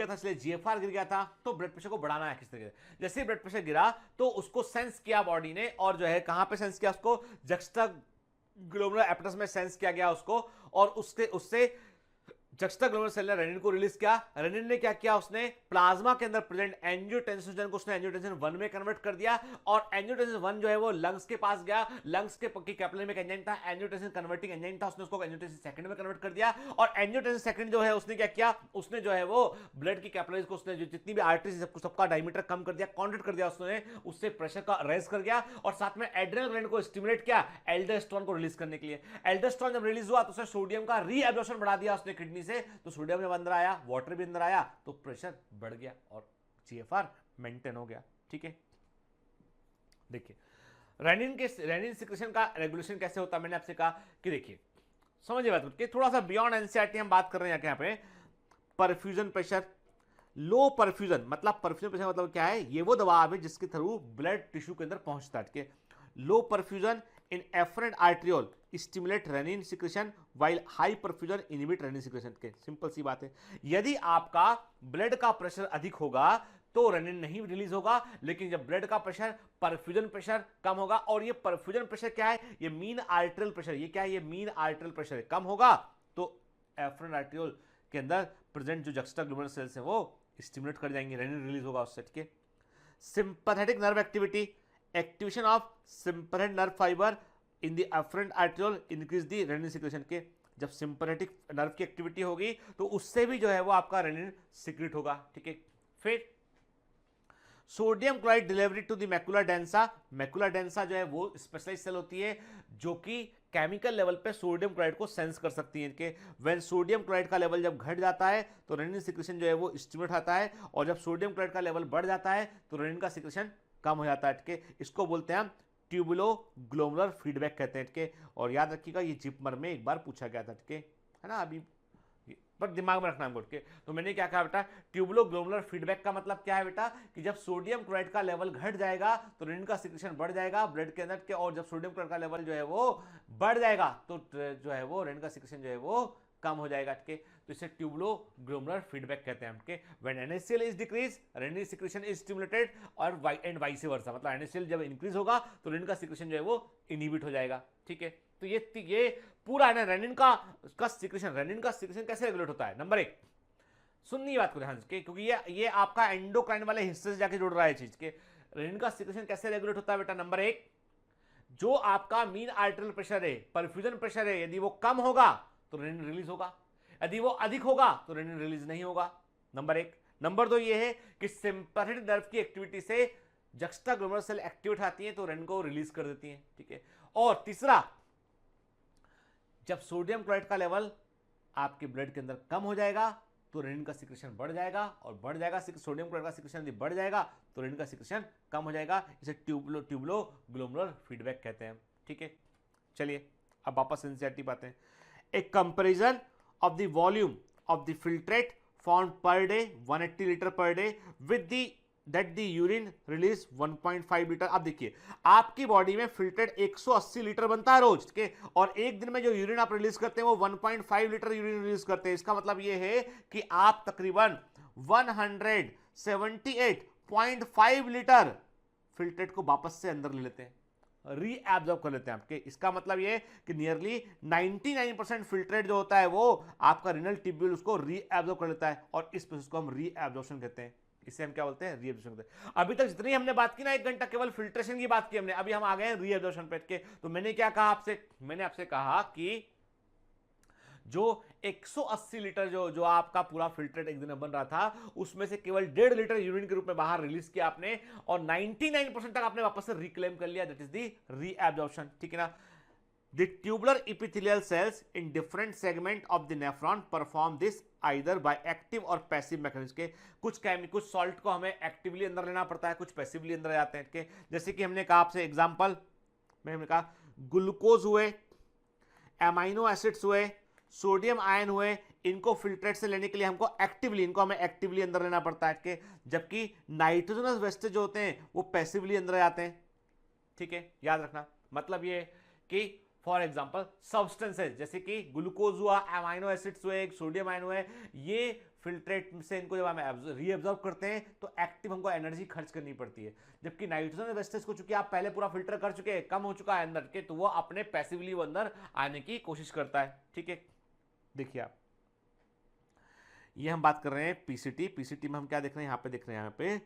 था, इसलिए जीएफआर गिर गया था, तो ब्लड प्रेशर को बढ़ाना है किस तरीके से. जैसे ब्लड प्रेशर गिरा तो उसको सेंस किया बॉडी ने, और जो है कहां पे सेंस किया उसको, जक्स्टाग्लोमेरुलर एपरेटस में सेंस किया गया उसको, और उससे जक्स्टाग्लोमेरुलर सेल ने रेनिन को रिलीज किया। रेनिन ने क्या किया, उसने प्लाज्मा के अंदर प्रेजेंट एंजियोटेंसिन को उसने एंजियोटेंसिन 1 में कन्वर्ट कर दिया, और एंजियोटेंसिन 1 जो है वो लंग्स के पास गया। लंग्स के पक्की कैपिलरी में एक एंजाइम था, एंजियोटेंसिन कन्वर्टिंग एंजाइम था, उसने उसको एंजियोटेंसिन सेकंड में कन्वर्ट कर दिया। और एंजियोटेंसिन सेकंड जो है उसने क्या किया, उसने जो है वो ब्लड की कैपिलरीज को, उसने जो जितनी भी आर्टरीज सबका डायमीटर कम कर दिया, कॉन्ट्रैक्ट कर दिया उसने, उससे प्रेशर का रेज कर गया, और साथ में एड्रेनल ग्लैंड को स्टिमुलेट किया एल्डोस्टेरोन को रिलीज करने के लिए। एल्डोस्टेरोन जब रिलीज हुआ तो उसने सोडियम का रीएब्जॉर्प्शन बढ़ा दिया उसने किडनी से, तो सोडियम जब अंदर आया, वाटर भी अंदर आया, तो प्रेशर बढ़ गया और जीएफआर मेंटेन हो गया। ठीक है, देखिए रेनिन सिक्रेशन का रेगुलेशन कैसे होता है, मैंने आपसे कहा कि देखिए समझिए बात कि थोड़ा सा बियॉन्ड एनसीईआरटी हम बात कर रहे हैं यहाँ पे। परफ्यूजन प्रेशर, लो परफ्यूजन मतलब क्या है, ये वो दबाव है जिसके थ्रू ब्लड टिश्यू के अंदर पहुंचता है। Low perfusion in afferent arteriole stimulate renin secretion while high perfusion inhibit renin secretion के। सिंपल सी बात है, यदि आपका ब्लड का प्रेशर अधिक होगा तो रेनिन नहीं रिलीज होगा, लेकिन जब ब्लड का प्रेशर, परफ्यूजन प्रेशर कम होगा, और ये परफ्यूजन प्रेशर क्या है, ये मीन आर्टरियल प्रेशर, ये क्या है, ये मीन आर्टरियल प्रेशर है, कम होगा तो एफरेंट आर्ट्रियोल के अंदर प्रेजेंट जो जक्स्टाग्लोमेरुलर सेल्स है वो स्टिमुलेट कर जाएंगे, रेनिन रिलीज होगा उससे। ठीक है, sympathetic nerve activity, activation of sympathetic nerve fibre in the afferent arteriole increase the renin secretion के। जब सिंपैथेटिक नर्व की एक्टिविटी होगी तो उससे भी जो है वो आपका रेनिन सिक्रेट होगा। ठीक है, फिर sodium chloride delivery to the macula densa. Macula densa जो है वो स्पेशलाइज सेल होती है जो कि केमिकल लेवल पे सोडियम क्लोराइड को सेंस कर सकती है इनके। व्हेन सोडियम क्लोराइड का लेवल जब घट जाता है तो रेनिन सिक्रेशन जो है वो स्टिमुलेट आता है, और जब सोडियम क्लोराइड का लेवल बढ़ जाता है तो रेनिन का सिक्रेशन कम हो जाता है। ठीक है, इसको बोलते हैं हम ट्यूबुलो ग्लोमुलर फीडबैक कहते हैं। ठीक है, और याद रखिएगा ये जिपमर में एक बार पूछा गया था। ठीक है ना, अभी पर दिमाग में रखना हमको। के तो मैंने क्या कहा बेटा, ट्यूबुलो ग्लोमुलर फीडबैक का मतलब क्या है बेटा, कि जब सोडियम क्लोराइड का लेवल घट जाएगा तो रेनिन का सिक्रेशन बढ़ जाएगा ब्लड के अंदर के, और जब सोडियम क्लोराइड का लेवल जो है वो बढ़ जाएगा तो जो है वो रेनिन का सिक्रेशन जो है वो कम हो जाएगा। ठीक है, तो इसे ट्यूबुलो ग्लोमुलर फीडबैक कहते हैं। ठीक है, when NaCl is decrease renin secretion is stimulated, और वाइस वर्सा, मतलब NaCl जब इंक्रीज होगा तो रेनिन का सिक्रेशन जो है वो इनहिबिट हो जाएगा। ठीक है, तो ये पूरा है ना रेनिन का सिक्रेशन। रेनिन का सिक्रेशन कैसे रेगुलेट होता है, नंबर 1 सुननी बात को ध्यान से, क्योंकि ये आपका एंडोक्राइन वाले हिस्से से जाके जुड़ रहा है चीज के। रेनिन का सिक्रेशन कैसे रेगुलेट होता है बेटा, नंबर 1 जो आपका मीन आर्टरियल प्रेशर है, परफ्यूजन प्रेशर है, यदि वो कम होगा तो रेनिन रिलीज होगा, यदि वो अधिक होगा तो रेनिन रिलीज नहीं होगा, नंबर 1। नंबर 2 ये है कि सिंपैथेटिक नर्व की एक्टिविटी से जक्स्टाग्लोमेरुलर सेल एक्टिवेट आती है तो रेनिन को रिलीज कर देती है। ठीक है, और तीसरा, जब सोडियम क्लोराइड का लेवल आपके ब्लड के अंदर कम हो जाएगा तो रेनिन का सिक्रेशन बढ़ जाएगा, और बढ़ जाएगा सोडियम क्लोराइड का सिक्रेशन यदि बढ़ जाएगा तो रेनिन का सिक्रेशन कम हो जाएगा। इसे ट्यूबुलो ग्लोमुलर फीडबैक कहते हैं। ठीक है, चलिए अब वापस एनसीईआरटी बातें। A comparison of the volume of the filtrate found per day 180 litre per day with the that the urine release 1.5 litre. अब देखिए आपकी बॉडी में फिल्ट्रेट 180 लीटर बनता है रोज के, और एक दिन में जो यूरिन आप रिलीज करते हैं वो 1.5 लीटर यूरिन रिलीज करते हैं। इसका मतलब ये है कि आप तकरीबन 178.5 लीटर फिल्ट्रेट को वापस से अंदर ले लेते हैं, रीएब्जॉर्ब कर लेते हैं आपके। इसका मतलब ये कि नियरली 99% फिल्ट्रेट जो होता है वो आपका रिनल ट्यूब्यूल उसको रीएब्जॉर्ब कर लेता है, और इस प्रोसेस को हम रीएब्जॉर्प्शन कहते हैं। इसे हम क्या बोलते हैं, रीएब्जॉर्प्शन कहते हैं। अभी तक जितनी हमने बात की ना 1 घंटा केवल फिल्ट्रेशन की बात की हमने, अभी हम आ गए हैं रीएब्जॉर्प्शन पे के। तो मैंने क्या कहा आपसे, मैंने आपसे कहा कि जो 180 लीटर जो आपका पूरा फिल्ट्रेट एक दिन में बन रहा था उसमें से केवल 1.5 लीटर यूरिन के रूप में बाहर रिलीज किया आपने, और 99% तक आपने वापस से रिक्लेम कर लिया, दैट इज द रीएब्जॉर्प्शन। ठीक है ना। The tubular epithelial cells in different segment of the nephron perform this either by active और passive mechanism के। कुछ सॉल्ट को हमें एक्टिवली अंदर लेना पड़ता है, कुछ पैसिवली अंदर जाते हैं के। जैसे कि हमने कहा आपसे एग्जांपल में हमने कहा ग्लूकोज हुए, एमाइनो एसिड्स हुए, सोडियम आयन हुए, इनको फिल्ट्रेट से लेने के लिए हमको हमें एक्टिवली अंदर लेना पड़ता है के, जबकि नाइट्रोजनस वेस्टेज जो होते हैं वो पैसिवली अंदर जाते हैं। ठीक है, याद रखना। मतलब ये कि फॉर एग्जाम्पल सब्सटेंसेज जैसे कि ग्लूकोज हुआ, अमाइनो एसिड्स हुए, सोडियम आयन हुए, ये फिल्ट्रेट से इनको जब हम रीअब्जॉर्ब करते हैं तो एक्टिव हमको एनर्जी खर्च करनी पड़ती है, जबकि नाइट्रोजन वेस्टेज को चूंकि आप पहले पूरा फिल्टर कर चुके हैं, कम हो चुका है अंदर के, तो वो अपने पैसिवली वो अंदर आने की कोशिश करता है। ठीक है, देखिए आप ये हम बात कर रहे हैं पीसीटी। पीसीटी में हम क्या देख रहे हैं, यहाँ पे देख रहे हैं, यहाँ पे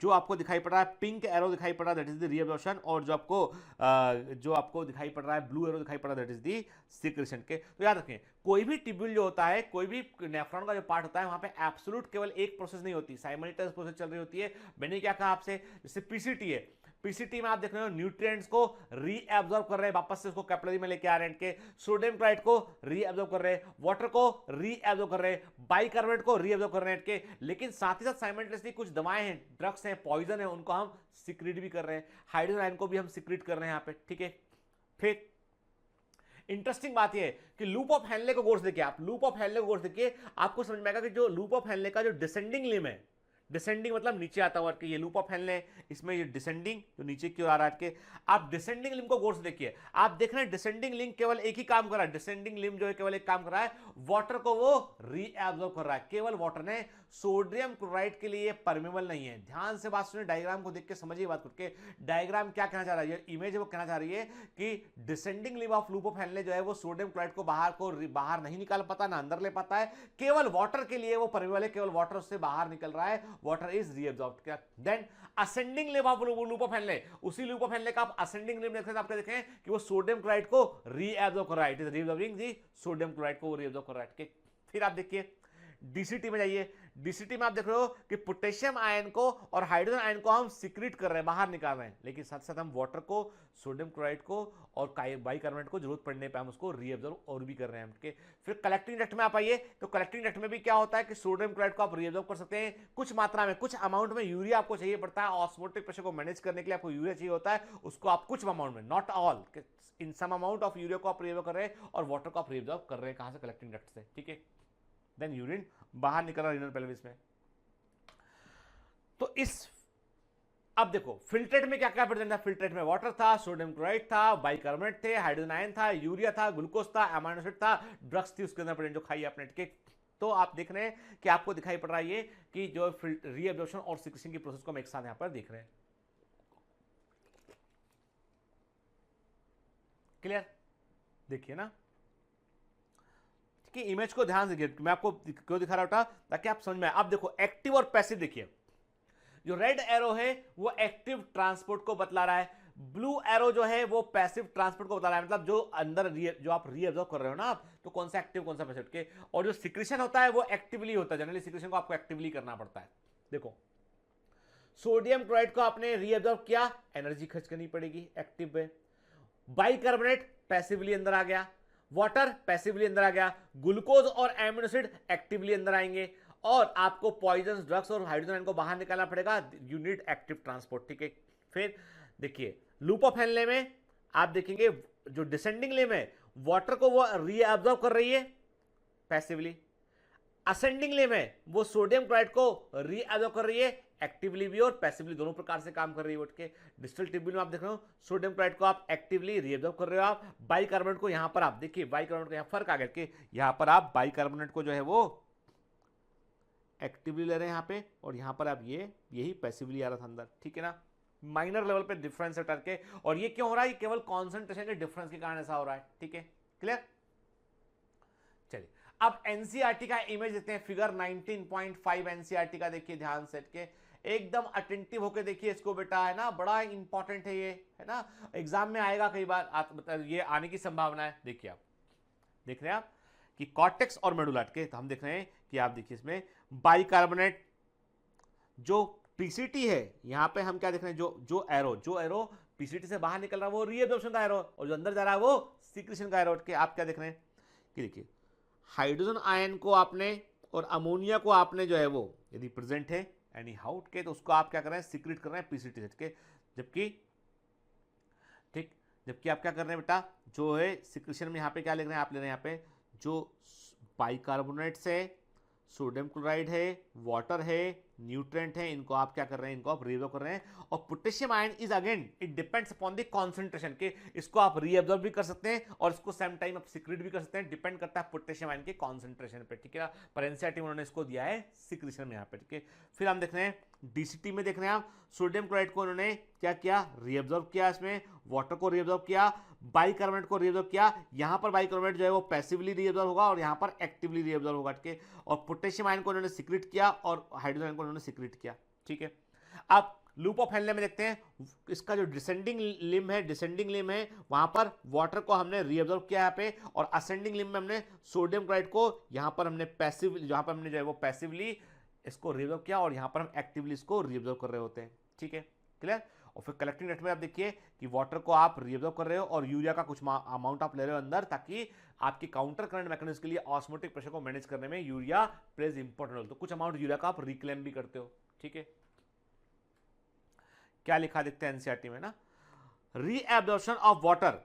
जो आपको दिखाई पड़ रहा है पिंक एरो दिखाई पड़ रहा है दैट इज द रीअब्जॉर्प्शन, और जो आपको दिखाई पड़ रहा है ब्लू एरो दिखाई पड़ रहा है दैट इज द सिक्रेशन के। तो याद रखें कोई भी ट्यूब्यूल जो होता है, कोई भी नेफ्रॉन का जो पार्ट होता है, वहां पे एब्सोल्यूट केवल एक प्रोसेस नहीं होती, साइमल्टेनियस प्रोसेस चल रही होती है। मैंने क्या कहा आपसे, जैसे पीसीटी है, पीसीटी में आप देख रहे हो न्यूट्रिएंट्स को रीअब्सॉर्ब कर रहे हैं, वापस से उसको कैपिलरी में लेके आ रहे हैं, के सोडियम क्लोराइड को रीअब्सॉर्ब कर रहे हैं, वाटर को रीअब्सॉर्ब कर रहे हैं, बाइकार्बोनेट को रीअब्सॉर्ब कर रहे हैं के। लेकिन साथ ही साथ साइमल्टेनियसली कुछ दवाएं हैं, ड्रग्स हैं, पॉइजन है, उनको हम सिक्रीट भी कर रहे हैं, हाइड्रोजन आयन को भी हम सिक्रीट कर रहे हैं यहाँ पे, ठीक है। फिर इंटरेस्टिंग बात यह है कि लूप ऑफ हेनले को गौर से देखिए, आप लूप ऑफ हेनले को गौर से देखिए, आपको समझ में आएगा कि जो लूप ऑफ हेनले का जो डिसेंडिंग लिम है, डिसेंडिंग मतलब नीचे आता हुआ, ये लूप ऑफ हेनले, इसमें ये डिसेंडिंग जो नीचे की ओर आ रहा है के। आप डिसेंडिंग लिम को गौर से देखिए, आप देख रहे हैं डिसेंडिंग लिम केवल एक ही काम कर रहा है, डिसेंडिंग लिम जो है केवल एक काम कर रहा है, वाटर को वो रीअब्सॉर्ब कर रहा है, केवल वाटर ने। सोडियम क्लोराइड के लिए परमेबल नहीं है। ध्यान से बात सुनिए, डायग्राम को देख के समझिए बात करके, डायग्राम क्या कहना चाह रहा है, ये इमेज है वो कहना चाह रही है कि descending limb of loop of Henley जो है वो सोडियम क्लोराइड को बाहर नहीं निकाल पाता, ना अंदर ले पाता है, केवल वाटर के लिए वो परमेबल है, केवल वाटर उससे बाहर निकल रहा है, water is reabsorbed. Then ascending limb of loop of Henle, उसी लूप ऑफ हेनले का आप असेंडिंग लिम देखते हैं, आप देखें कि वो सोडियम क्लोराइड को रीअब्सॉर्ब कर रहा है, it is reabsorbing the sodium chloride को रीअब्सॉर्ब कर रहा है। फिर आप देखिए डीसीटी में जाइए, डीसीटी में आप देख रहे हो कि पोटेशियम आयन को और हाइड्रोजन आयन को हम सिक्रीट कर रहे हैं, बाहर निकाल रहे हैं, लेकिन साथ साथ हम वाटर को, सोडियम क्लोराइड को और बाइकार्बोनेट को जरूरत पड़ने पे हम उसको रीअब्सॉर्ब और भी कर रहे हैं। फिर कलेक्टिंग डक्ट में आप आइए, तो कलेक्टिंग डक्ट में भी क्या होता है कि सोडियम क्लोराइड को आप रीअब्सॉर्ब कर सकते हैं कुछ मात्रा में, कुछ अमाउंट में यूरिया आपको चाहिए पड़ता है, ऑस्मोटिक प्रेशर को मैनेज करने के लिए आपको यूरिया चाहिए होता है, उसको आप कुछ अमाउंट में, not all, in some amount of urea को आप रीअब्सॉर्ब कर रहे हैं और वाटर को आप रीअब्सॉर्ब कर रहे हैं, कहां से, कलेक्टिंग डक्ट से, ठीक है। देन यूरिन बाहर निकल रहा रीनल पेल्विस में। तो इस अब देखो फिल्ट्रेट में क्या क्या प्रेजेंट था, फिल्ट्रेट में वाटर था, सोडियम क्लोराइड था, बाइकार्बोनेट थे, हाइड्रोजन आयन था, यूरिया था, ग्लूकोज था, अमाइनो एसिड था, ड्रग्स थी उसके अंदर प्रेजेंट जो खाई आपने, ठीक। तो आप देख रहे हैं कि आपको दिखाई पड़ रहा है ये कि जो रीअब्जॉर्प्शन और सिक्रेशन की प्रोसेस को हम एक साथ यहां पर देख रहे हैं। क्लियर, देखिए ना, कि इमेज को ध्यान से देखिए, मैं आपको क्यों दिखा रहा था ताकि आप समझ में आए। अब देखो एक्टिव और पैसिव देखिए, जो रेड एरो है वो एक्टिव ट्रांसपोर्ट को बतला रहा है, ब्लू एरो जो है वो पैसिव ट्रांसपोर्ट को बता रहा है, मतलब जो अंदर जो आप रीअब्सॉर्ब कर रहे हो ना आप, तो कौन सा एक्टिव कौन सा पैसिव के। और जो सिक्रेशन होता है वो एक्टिवली होता है, जनरली सिक्रेशन को आपको एक्टिवली करना पड़ता है। देखो सोडियम क्लोराइड को आपने रीअब्सॉर्ब किया, एनर्जी खर्च करनी पड़ेगी एक्टिव में, बाइकार्बोनेट पैसिवली अंदर आ गया, वाटर पैसिवली अंदर आ गया, ग्लूकोज और एमिनो एसिड एक्टिवली अंदर आएंगे, और आपको पॉइजन, ड्रग्स और हाइड्रोजन आयन को बाहर निकालना पड़ेगा, यू नीड एक्टिव ट्रांसपोर्ट, ठीक है। फिर देखिए लूप ऑफ हेनले में आप देखेंगे जो डिसेंडिंग लिम है वाटर को वो रीअब्सॉर्ब कर रही है पैसिवली, असेंडिंग लिम है वो सोडियम क्लोराइड को रीअब्सॉर्ब कर रही है एक्टिवली भी और पैसिवली, दोनों प्रकार से काम कर रही है। उठ के डिस्टल ट्यूब्यूल में आप देख रहे हो सोडियम क्लोराइड को आप एक्टिवली रीअब्सॉर्ब कर रहे हो, आप बाइकार्बोनेट को यहां पर आप देखिए, बाइकार्बोनेट को यहां फर्क आ गया कि यहां पर आप बाइकार्बोनेट को जो है वो एक्टिवली ले रहे हैं यहां पे, और यहां पर आप यही पैसिवली आ रहा था अंदर, ठीक है ना। माइनर लेवल पे डिफरेंस है करके, और ये क्यों हो रहा है, केवल कॉन्सेंट्रेशन के डिफरेंस के कारण ऐसा हो रहा है, ठीक है, क्लियर। चलिए अब एनसीईआरटी का इमेज देते हैं, फिगर 19.5 एनसीईआरटी का देखिए ध्यान से के, एकदम अटेंटिव होकर देखिए इसको बेटा, है ना, बड़ा इंपॉर्टेंट है ये, है ना, एग्जाम में आएगा कई बार, ये आने की संभावना है। देखिए आप देख रहे हैं आप कि कॉर्टेक्स और मेडुला के, तो हम देख रहे हैं कि आप देखिए इसमें बाइकार्बोनेट जो पीसीटी है, यहां पे हम क्या देख रहे हैं, जो एरो पीसीटी से बाहर निकल रहा है वो रीअब्जॉर्प्शन का एरो, और जो अंदर जा रहा है वो सिक्रेशन का एरो के। आप क्या देख रहे हैं कि देखिए हाइड्रोजन आयन को आपने और अमोनिया को आपने जो है वो यदि प्रेजेंट है एनी हाउट के, तो उसको आप क्या कर रहे हैं, सीक्रेट कर रहे हैं पीसीटी के, जबकि ठीक, जबकि आप क्या कर रहे हैं बेटा, जो है सिक्रेशन में यहाँ पे क्या ले रहे हैं, आप ले रहे हैं यहाँ पे जो बाइकार्बोनेट से सोडियम क्लोराइड है, वाटर है, न्यूट्रेंट है, इनको आप क्या कर रहे हैं, इनको आप रीअब्सॉर्ब कर रहे हैं। और potassium ion is again it depends upon the concentration के, इसको आप रीअब्सॉर्ब भी कर सकते हैं और इसको सेम टाइम आप सिक्रेट भी कर सकते हैं, डिपेंड करता है पोटेशियम आयन के कॉन्सेंट्रेशन पे, ठीक है। पर एनसीईआरटी में उन्होंने इसको दिया है सिक्रेशन में यहाँ पे, ठीक है। फिर हम देख रहे हैं डीसीटी में देख रहे हैं आप, सोडियम क्लोराइड को उन्होंने क्या किया, रीअब्जॉर्ब किया, इसमें वाटर को रीअब्जॉर्ब किया, बाइकार्बोनेट को रीअब्जॉर्ब किया। यहां पर बाइकार्बोनेट जो है वो पैसिवली रीअब्जॉर्ब होगा और यहां पर एक्टिवली रीअब्जॉर्ब होगा, ठीक है। और पोटेशियम आयन को उन्होंने सीक्रेट किया और हाइड्रोजन आयन को उन्होंने सीक्रेट किया, ठीक है। अब लूप ऑफ हेनले में देखते हैं, इसका जो डिसेंडिंग लिम है वहां पर वाटर को हमने रीअब्जॉर्ब किया यहाँ पे, और असेंडिंग लिम में हमने सोडियम क्लोराइड को यहां पर हमने पैसिव, जहां पर हमने जो है वो पैसिवली इसको रीअब्जॉर्ब किया और यहां पर हम एक्टिवली इसको रीअब्जॉर्ब कर रहे होते हैं, ठीक है, क्लियर। और फिर कलेक्टिंग डक्ट में आप देखिए कि वाटर को आप रीअब्जॉर्ब कर रहे हो और यूरिया का कुछ अमाउंट आप ले रहे हो अंदर, ताकि आपकी काउंटर करंट मैकेनिज्म के लिए ऑस्मोटिक प्रेशर को मैनेज करने में यूरिया प्लेज इंपॉर्टेंट रोल। तो कुछ अमाउंट यूरिया का आप रिक्लेम भी करते हो, ठीक है। क्या लिखा देखते हैं एनसीईआरटी में ना, reabsorption of water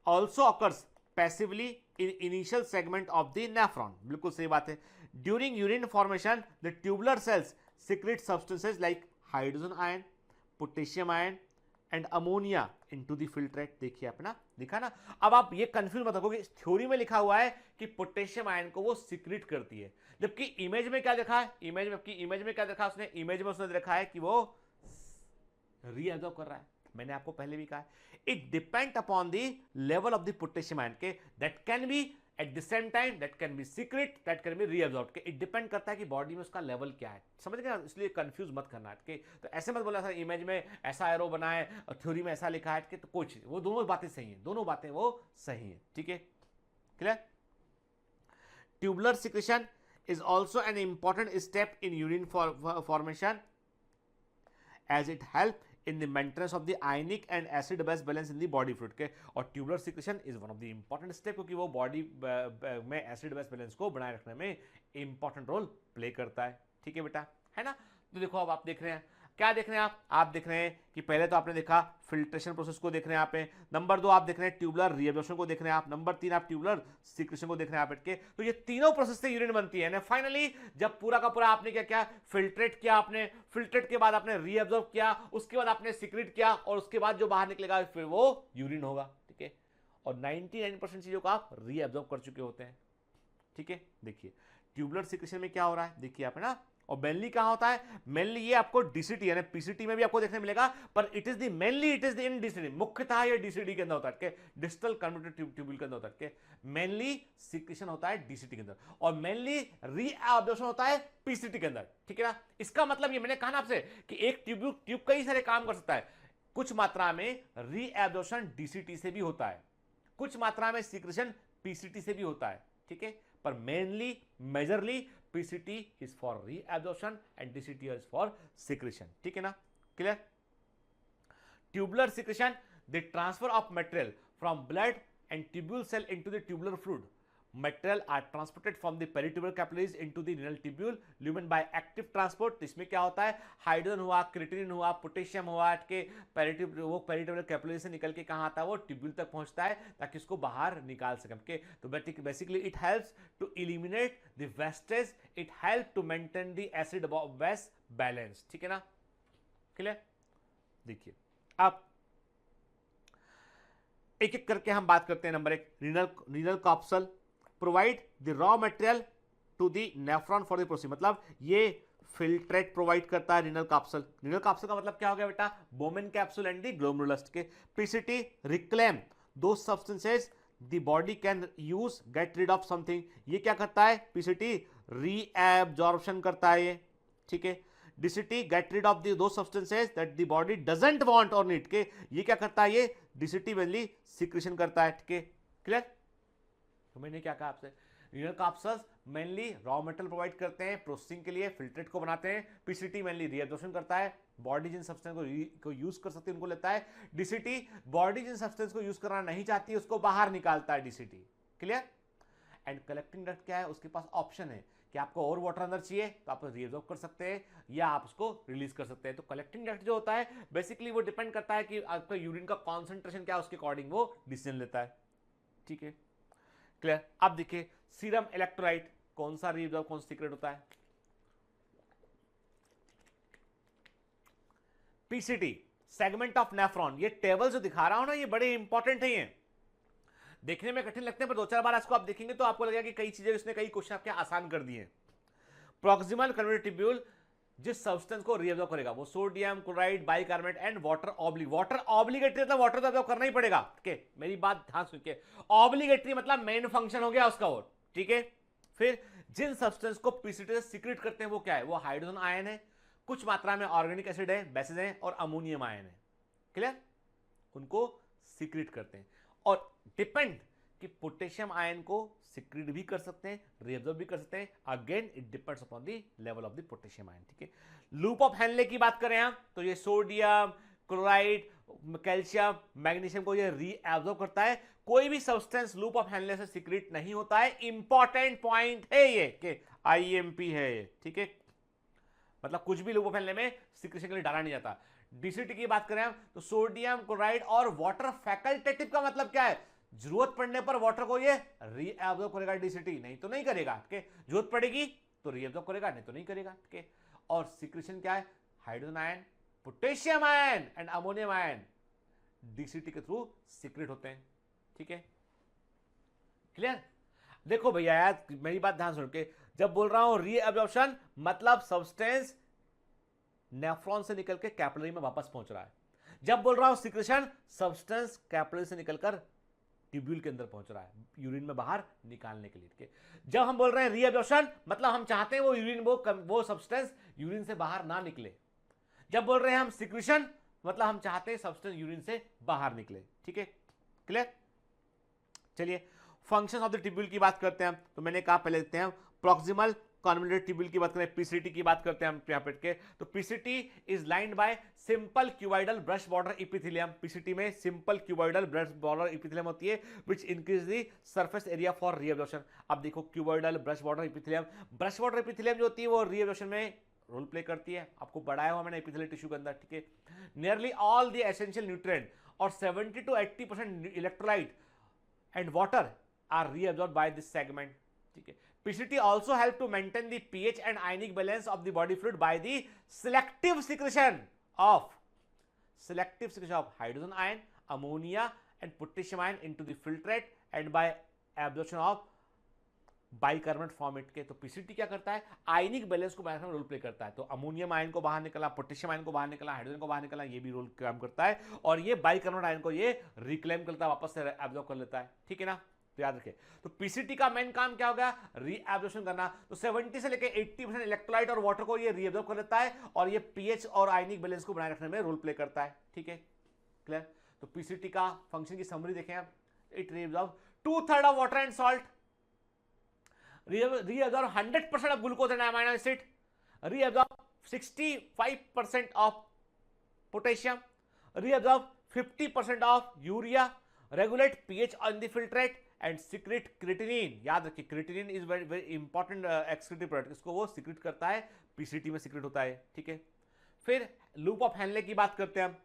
also occurs passively in initial segment of the nephron. बिल्कुल सही बात है। During urine formation the tubular cells secret substances like hydrogen ion, potassium ion and ammonia into the filtrate. देखिए अपना दिखा ना। अब आप ये कंफ्यूज मत हो कि थ्योरी में लिखा हुआ है कि पोटेशियम आयन को वो सीक्रेट करती है, जबकि इमेज में क्या देखा है, इमेज में क्या देखा उसने, इमेज में उसने देखा है कि वो रीअब्जॉर्ब कर रहा है। मैंने आपको पहले भी कहा है, it depend upon the level of the potassium ion के, that can be at the same time, that can be secrete, that can be reabsorb के। इट डिपेंड करता है कि बॉडी में उसका लेवल क्या है, समझ गए ना, इसलिए कंफ्यूज मत करना कि तो ऐसे मत बोला सर इमेज में ऐसा एरो बना है और थ्योरी में ऐसा लिखा है कि, तो कुछ वो दोनों बातें सही हैं, दोनों बातें वो सही हैं, ठीक है, clear. Tubular secretion is also an important step in urine formation as it help in the maintenance of the ionic and acid base balance in the body fluid के। और tubular secretion is one of the important step, क्योंकि वो बॉडी में एसिड बेस बैलेंस को बनाए रखने में इंपॉर्टेंट रोल प्ले करता है, ठीक है बेटा, है ना। तो देखो अब आप देख रहे हैं, क्या देख रहे हैं आप देख रहे हैं कि पहले तो आपने देखा फिल्ट्रेशन प्रोसेस को देख रहे हैं यहाँ पे, नंबर 2 आप देख रहे हैं ट्यूबुलर रीअब्जॉर्प्शन को देख रहे हैं आप, नंबर 3 आप ट्यूबुलर सीक्रेशन को देख रहे हैं आप के। तो ये तीनों प्रोसेस से यूरिन बनती है ना। फाइनली जब पूरा का पूरा आपने क्या किया, फिल्ट्रेट किया, आपने फिल्ट्रेट के बाद आपने रीअब्जॉर्ब किया, उसके बाद आपने सीक्रेट किया और उसके बाद जो बाहर निकलेगा फिर वो यूरिन होगा, ठीक है। और 99% चीजों को आप रीअब्जॉर्ब कर चुके होते हैं, ठीक है। देखिए ट्यूबुलर सिक्रेशन में क्या हो रहा है, देखिए आप, है ना। और मेनली कहां होता है, मेनली ये आपको डीसीटी यानी पीसीटी में भी आपको देखने मिलेगा, पर it is the mainly it is the in DCT, मुख्यतः ये डीसीटी के अंदर होता है, डिस्टल कन्वर्टेड ट्यूब्यूल के अंदर होता है। मेनली सिक्रेशन होता है डीसीटी के अंदर और मेनली रीअब्जॉर्प्शन होता है पीसीटी के अंदर, ठीक है ना। इसका मतलब ये मैंने कहा ना आपसे कि एक ट्यूब कई सारे काम कर सकता है। कुछ मात्रा में रीअब्जॉर्प्शन डीसीटी से भी होता है, कुछ मात्रा में सिक्रेशन पीसीटी से भी होता है, ठीक है। पर mainly majorly PCT is for reabsorption and DCT is for secretion, ठीक है ना, clear. Tubular secretion, the transfer of material from blood and tubule cell into the tubular fluid. Material are transported from the peritubular capillaries into the renal tubule, lumen by active transport. इसमें क्या होता है, हाइड्रोजन हुआ, क्रिएटिनिन हुआ, पोटेशियम हुआ के पेरिट्यूबुलर कैपिलरी से निकल के कहाँ आता है, वो ट्यूब्यूल तक पहुंचता है ताकि उसको बाहर निकाल सकें। okay? तो basically it helps to eliminate the wastage, it help to maintain the acid base balance, ठीक है ना, क्लियर। देखिए अब एक एक करके हम बात करते हैं। Number 1, renal capsule provide the raw material to the nephron for the process, मतलब ये फिल्ट्रेट प्रोवाइड करता है रीनल कैप्सूल। रीनल कैप्सूल का मतलब क्या हो गया बेटा, Bowman capsule and the glomerulus के। पीसीटी रिक्लेम दो substances the body can use get rid of something, ये क्या करता है, पीसीटी रीएब्जॉर्प्शन करता है ये, ठीक है। डीसीटी गेट रिड ऑफ दो substances that the body doesn't want और नीड के, ये क्या करता है, ये डीसीटी मेनली सिक्रेशन करता है, ठीक है, क्लियर। तो मैंने क्या कहा आपसे, renal capsules mainly raw material provide करते हैं प्रोसेसिंग के लिए, फिल्ट्रेट को बनाते हैं। पीसीटी मेनली रीअब्जॉर्प्शन करता है, बॉडी जिन सब्सटेंस को यूज कर सकती है उनको लेता है। डीसीटी बॉडी जिन सब्सटेंस को यूज करना नहीं चाहती है उसको बाहर निकालता है, DCT, clear. And collecting duct क्या है, उसके पास ऑप्शन है कि आपको और वाटर अंदर चाहिए तो आप रीअब्जॉर्ब कर सकते हैं या आप उसको रिलीज कर सकते हैं। तो कलेक्टिंग डक्ट जो होता है बेसिकली वो डिपेंड करता है कि आपका यूरिन का कॉन्सेंट्रेशन क्या है, उसके अकॉर्डिंग वो डिसीजन लेता है, ठीक है, क्लियर। अब देखिए सीरम इलेक्ट्रोलाइट कौन सा रीअब्जॉर्ब कौन सा सीक्रेट होता है, पीसीटी सेगमेंट ऑफ नेफ्रॉन। ये टेबल जो दिखा रहा हूं ना ये बड़े इंपॉर्टेंट है, ये देखने में कठिन लगते हैं पर 2-4 बार इसको आप देखेंगे तो आपको लगेगा कि कई चीजें इसने कई क्वेश्चन आपके आसान कर दिए। प्रॉक्सिमल कन्वर्टेड ट्यूब्यूल जिस सब्सटेंस को रीअब्जॉर्ब करेगा वो sodium chloride bicarbonate and water obligatory मतलब वाटर तो ऑब्जॉर्ब करना ही पड़ेगा। ठीक है, मेरी बात ध्यान सुन के, ऑब्लिगेटरी मतलब मेन फंक्शन हो गया उसका वो। ठीक है, फिर जिन सब्सटेंस को पीसीटी से सीक्रेट करते हैं वो क्या है, वो हाइड्रोजन आयन है, कुछ मात्रा में ऑर्गेनिक एसिड है, बेसिस है और अमोनियम आयन है। क्लियर, उनको सीक्रेट करते हैं। और डिपेंड कि पोटेशियम आयन को सीक्रेट भी कर सकते हैं, रीअब्जॉर्ब भी कर सकते हैं, again it depends upon the level of the potassium ion. ठीक है, लूप ऑफ हेनले की बात करें हम तो ये सोडियम क्लोराइड कैल्शियम मैग्नीशियम को ये रीअब्जॉर्ब करता है। कोई भी सब्सटेंस लूप ऑफ हेनले से सीक्रेट नहीं होता है। इंपॉर्टेंट पॉइंट है ये कि आईएमपी है ये। ठीक है, मतलब कुछ भी लूप ऑफ हेनले में सीक्रेशन के लिए डाला नहीं जाता। डीसीटी की बात करें हम तो सोडियम क्लोराइड और वाटर फैकल्टेटिव का मतलब क्या है, जरूरत पड़ने पर वाटर को ये रीअब्जॉर्ब करेगा, डीसीटी नहीं तो नहीं करेगा। ठीक है, जरूरत पड़ेगी तो रीअब्जॉर्ब करेगा, नहीं तो नहीं करेगा। ठीक है, और सीक्रेशन क्या है, hydrogen ion, potassium ion and ammonium ion DCT के थ्रू सीक्रेट होते हैं। ठीक है, क्लियर। देखो भैया यार मेरी बात ध्यान सुन के, जब बोल रहा हूं रीअब्जॉर्प्शन मतलब सब्सटेंस नेफ्रॉन से निकल के कैपिलरी में वापस पहुंच रहा है। जब बोल रहा हूं सीक्रेशन, सब्सटेंस कैपिलरी से निकलकर ट्यूब्यूल के अंदर पहुंच रहा है यूरिन में बाहर निकालने के लिए। ठीक है, जब हम बोल रहे हैं रीअब्जॉर्प्शन मतलब हम चाहते हैं वो यूरिन वो सब्सटेंस यूरिन से बाहर ना निकले। जब बोल रहे हैं हम सीक्रेशन मतलब हम चाहते हैं सब्सटेंस यूरिन से बाहर निकले। ठीक है, क्लियर। चलिए फंक्शंस ऑफ द ट्यूब्यूल की बात करते हैं। तो मैंने कहा पहले देखते हैं प्रॉक्सिमल कॉन्वोल्यूटेड ट्यूब्यूल की बात करें, पीसीटी की बात करते हैं हम यहाँ पे के। तो PCT is lined by simple cuboidal brush border epithelium. PCT में simple cuboidal brush border epithelium होती है which increase the surface area for reabsorption. अब देखो cuboidal brush border epithelium, brush border epithelium जो होती है वो रीअब्जॉर्प्शन में रोल प्ले करती है। आपको बढ़ाया हुआ मैंने एपिथेलियल टिश्यू के अंदर। ठीक है, nearly all the essential nutrient और 70 to 80% electrolyte and water are reabsorbed by this segment. ठीक है, PCT also help to maintain the pH and ionic balance of the body fluid by the selective secretion of hydrogen ion, ammonia and potassium ion into the filtrate and by absorption of bicarbonate format के। तो पीसीटी क्या करता है, आयनिक बैलेंस को बनाने में रोल प्ले करता है। तो अमोनियम आयन को बाहर निकला, पोटेशियम आयन को बाहर निकला, हाइड्रोजन को बाहर निकला, ये भी रोल काम करता है और ये बाइकार्बोनेट आयन को ये रिक्लेम करता है, वापस से एब्जॉर्ब कर लेता है। ठीक है ना, तो याद रखिए। तो पीसीटी का मेन काम क्या होगा, रीएब्जॉर्प्शन करना। तो 70 से लेकर 80% इलेक्ट्रोलाइट और वाटर को ये रीएब्जॉर्ब कर लेता है और ये पीएच और आयनिक बैलेंस को बनाए रखने में रोल प्ले करता है। ठीक है, क्लियर। तो पीसीटी का फंक्शन की समरी देखें आप, it reabsorb 2/3 of water and salt, reabsorb 100% of glucose and amino acid, reabsorb 65% of potassium, reabsorb 50% of urea, regulate pH on the filtrate and secrete creatinine। याद रखिए creatinine is very very important excretive product, इसको वो secrete करता है, PCT में secrete होता है। ठीक है, फिर loop of Henle की बात करते हैं हम।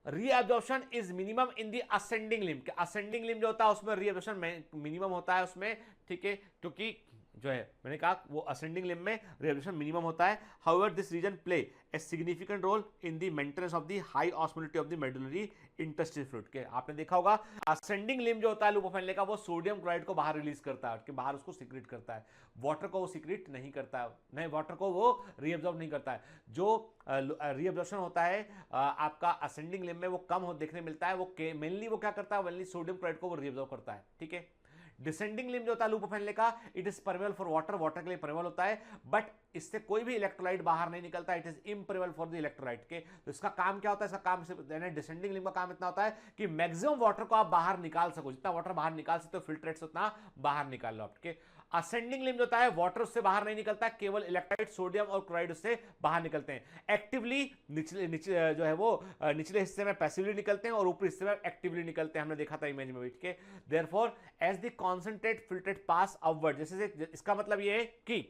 Reabsorption is minimum in the ascending limb, ascending limb जो होता है उसमें रीअब्जॉर्प्शन मिनिमम होता है उसमें। ठीक है, क्योंकि जो है मैंने कहा वो असेंडिंग लिम्ब में रीअब्जॉर्प्शन मिनिमम होता है। However this region play a significant role in the maintenance of the high osmolality of the medullary intestinal fluid के। आपने देखा होगा असेंडिंग लिम्ब जो होता है लूप ऑफ हेनले का, वो सोडियम क्लोराइड को बाहर रिलीज करता है, बाहर उसको सीक्रेट करता है, वाटर को वो सीक्रेट नहीं करता है, नहीं वाटर को वो रीअब्जॉर्ब नहीं करता है। जो रीअब्जॉर्प्शन होता है आपका असेंडिंग लिम्ब में वो कम हो देखने मिलता है, वो मेनली वो क्या करता है, मेनली सोडियम क्लोराइड को वो रीअब्जॉर्ब करता है। ठीक है, डिसेंडिंग लिम्ब जो होता है लूप ऑफ हेनले का, it is permeable for water, water के लिए परमेबल होता है, बट इससे कोई भी इलेक्ट्रोलाइट बाहर नहीं निकलता, it is impermeable for the electrolyte के। तो इसका काम क्या होता है, इसका काम डिसेंडिंग लिम्ब का काम इतना होता है कि मैक्सिमम वाटर को आप बाहर निकाल सको, जितना वाटर बाहर निकाल सकते हो फिल्ट्रेट से उतना बाहर निकाल लो आपके। असेंडिंग लिम्ब जो होता है वाटर उससे बाहर नहीं निकलता, केवल इलेक्ट्रोलाइट सोडियम और क्लोराइड उससे बाहर निकलते हैं। एक्टिवली नीचे जो है वो निचले हिस्से में पैसिवली निकलते हैं और ऊपरी हिस्से में एक्टिवली निकलते हैं, हमने देखा था इमेज में भी। ठीक है, therefore as the concentrate filtrate pass upward, जैसे इसका मतलब ये है कि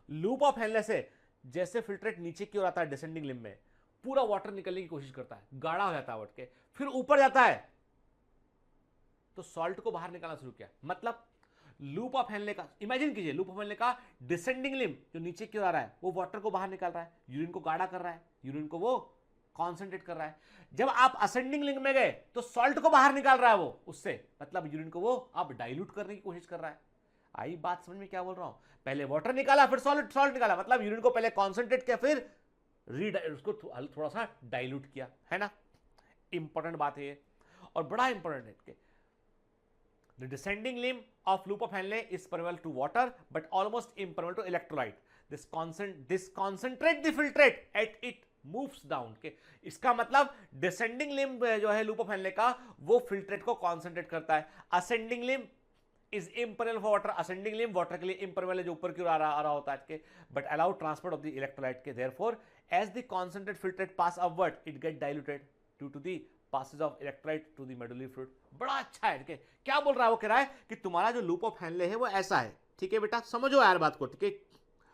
लूप ऑफ हेनले से जैसे फिल्ट्रेट नीचे की ओर आता है डिसेंडिंग लिम्ब में, पूरा वाटर निकलने की कोशिश करता है, गाढ़ा हो जाता है वाटर के, फिर ऊपर जाता है तो सॉल्ट को बाहर निकालना शुरू किया। मतलब लूप ऑफ हेनले का इमेजिन कीजिए, लूप ऑफ हेनले का डिसेंडिंग लिम्ब जो नीचे की ओर आ रहा है वो वाटर को बाहर निकाल रहा है, यूरिन को गाढ़ा कर रहा है, यूरिन को वो कॉन्सेंट्रेट कर रहा है। जब आप असेंडिंग लिम्ब में गए तो सॉल्ट को बाहर निकाल रहा है वो उससे, मतलब यूरिन को वो आप डाइल्यूट करने की कोशिश कर रहा है। आई बात समझ में क्या बोल रहा हूं? पहले वाटर निकाला फिर सॉल्ट सॉल्ट निकाला, मतलब यूरिन को पहले कॉन्सेंट्रेट किया फिर उसको थोड़ा सा डाइल्यूट किया, है ना? इंपॉर्टेंट बात है ये, और बड़ा इंपॉर्टेंट है कि the descending limb of loop of Henle is permeable to water but almost impermeable to electrolyte. This concentrate the filtrate at it moves down. के इसका मतलब descending limb जो है loop of Henle का, वो filtrate को concentrate करता है. Ascending limb is impermeable for water. Ascending limb water के लिए impermeable है, जो ऊपर की ओर आ रहा होता है के, but allow transport of the electrolyte के. Therefore, as the concentrate filtrate pass upward, it get diluted due to the passes of electrolyte to the medullary fluid. बड़ा अच्छा है, ठीक है? क्या बोल रहा है वो? कह रहा है कि तुम्हारा जो लूप ऑफ हेनले है वो ऐसा है, ठीक है बेटा? समझो यार बात को, ठीक है?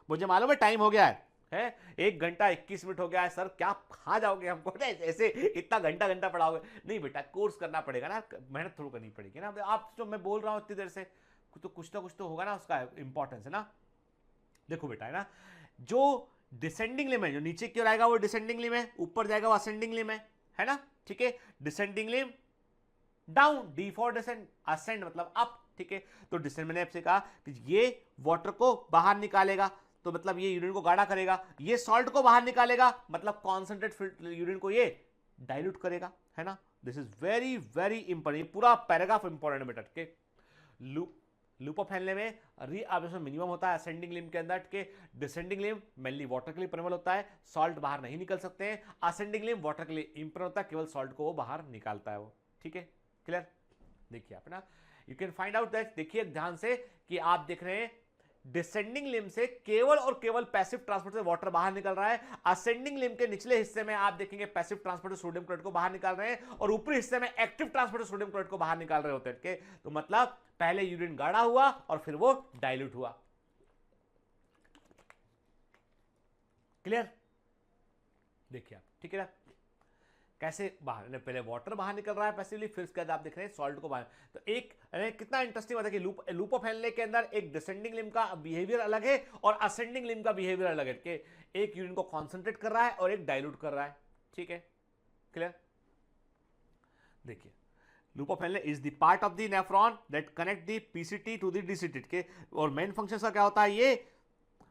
मुझे मालूम है टाइम हो गया है 1 घंटा 21 मिनट हो गया है। सर क्या खा जाओगे हमको ऐसे इतना घंटा पढ़ाओगे? नहीं बेटा, कोर्स करना पड़ेगा ना, मेहनत थोड़ी करनी पड़ेगी ना। आप जो मैं बोल रहा हूँ इतनी देर से, तो कुछ ना कुछ तो होगा ना, उसका इंपॉर्टेंस है ना। देखो बेटा, है ना, जो डिसेंडिंग लिम है, जो नीचे की ओर आएगा वो डिसेंडिंग लिम है, ऊपर जाएगा वो असेंडिंग लिम है ना, ठीक है? Descending limb down, D for descend, ascend मतलब अप, ठीक है? तो डिसेंड मैंने आपसे कहा कि ये वाटर को बाहर निकालेगा, तो मतलब ये यूरिन को गाढ़ा करेगा, ये सॉल्ट को बाहर निकालेगा, मतलब कॉन्सेंट्रेट यूरिन को ये डाइल्यूट करेगा, है ना? This is very very important, पूरा पैराग्राफ इंपॉर्टेंट बेटा, ठीक है? लूप ऑफ हेनले में रीअब्जॉर्प्शन मिनिमम होता है असेंडिंग लिम्ब के अंदर, के डिसेंडिंग लिम्ब मेनली वाटर के लिए परमेबल होता है, सॉल्ट बाहर नहीं निकल सकते हैं। असेंडिंग लिम्ब वाटर के लिए इम्परमेबल होता है, केवल सॉल्ट को वो बाहर निकालता है वो, ठीक है? क्लियर? देखिए आप ना, you can find out that, देखिए ध्यान से कि आप देख रहे हैं डिसेंडिंग लिम्ब से केवल और केवल पैसिव ट्रांसपोर्ट से वाटर बाहर निकल रहा है। असेंडिंग लिम्ब के निचले हिस्से में आप देखेंगे पैसिव ट्रांसपोर्ट से सोडियम क्लोराइड को बाहर निकाल रहे हैं, और ऊपरी हिस्से में एक्टिव ट्रांसपोर्ट से सोडियम क्लोराइड को बाहर निकाल रहे होते हैं। तो मतलब पहले यूरिन गाढ़ा हुआ और फिर वो डाइल्यूट हुआ। क्लियर? देखिए आप, ठीक है ना, कैसे बाहर, पहले वाटर बाहर निकल रहा है पैसिवली, फिर उसके बाद आप देख रहे हैं सॉल्ट को बाहर। तो एक कितना इंटरेस्टिंग बात है कि लूप ऑफ हेनले के अंदर एक डिसेंडिंग लिम्ब का बिहेवियर अलग है और असेंडिंग लिम्ब का बिहेवियर अलग है, कि एक यूरिन को कॉन्सेंट्रेट कर रहा है और एक डाइल्यूट कर रहा है, ठीक है? क्लियर? देखिए, loop of Henle is the part of the nephron that connect the PCT to the DCT, के और मेन फंक्शन का क्या होता है? ये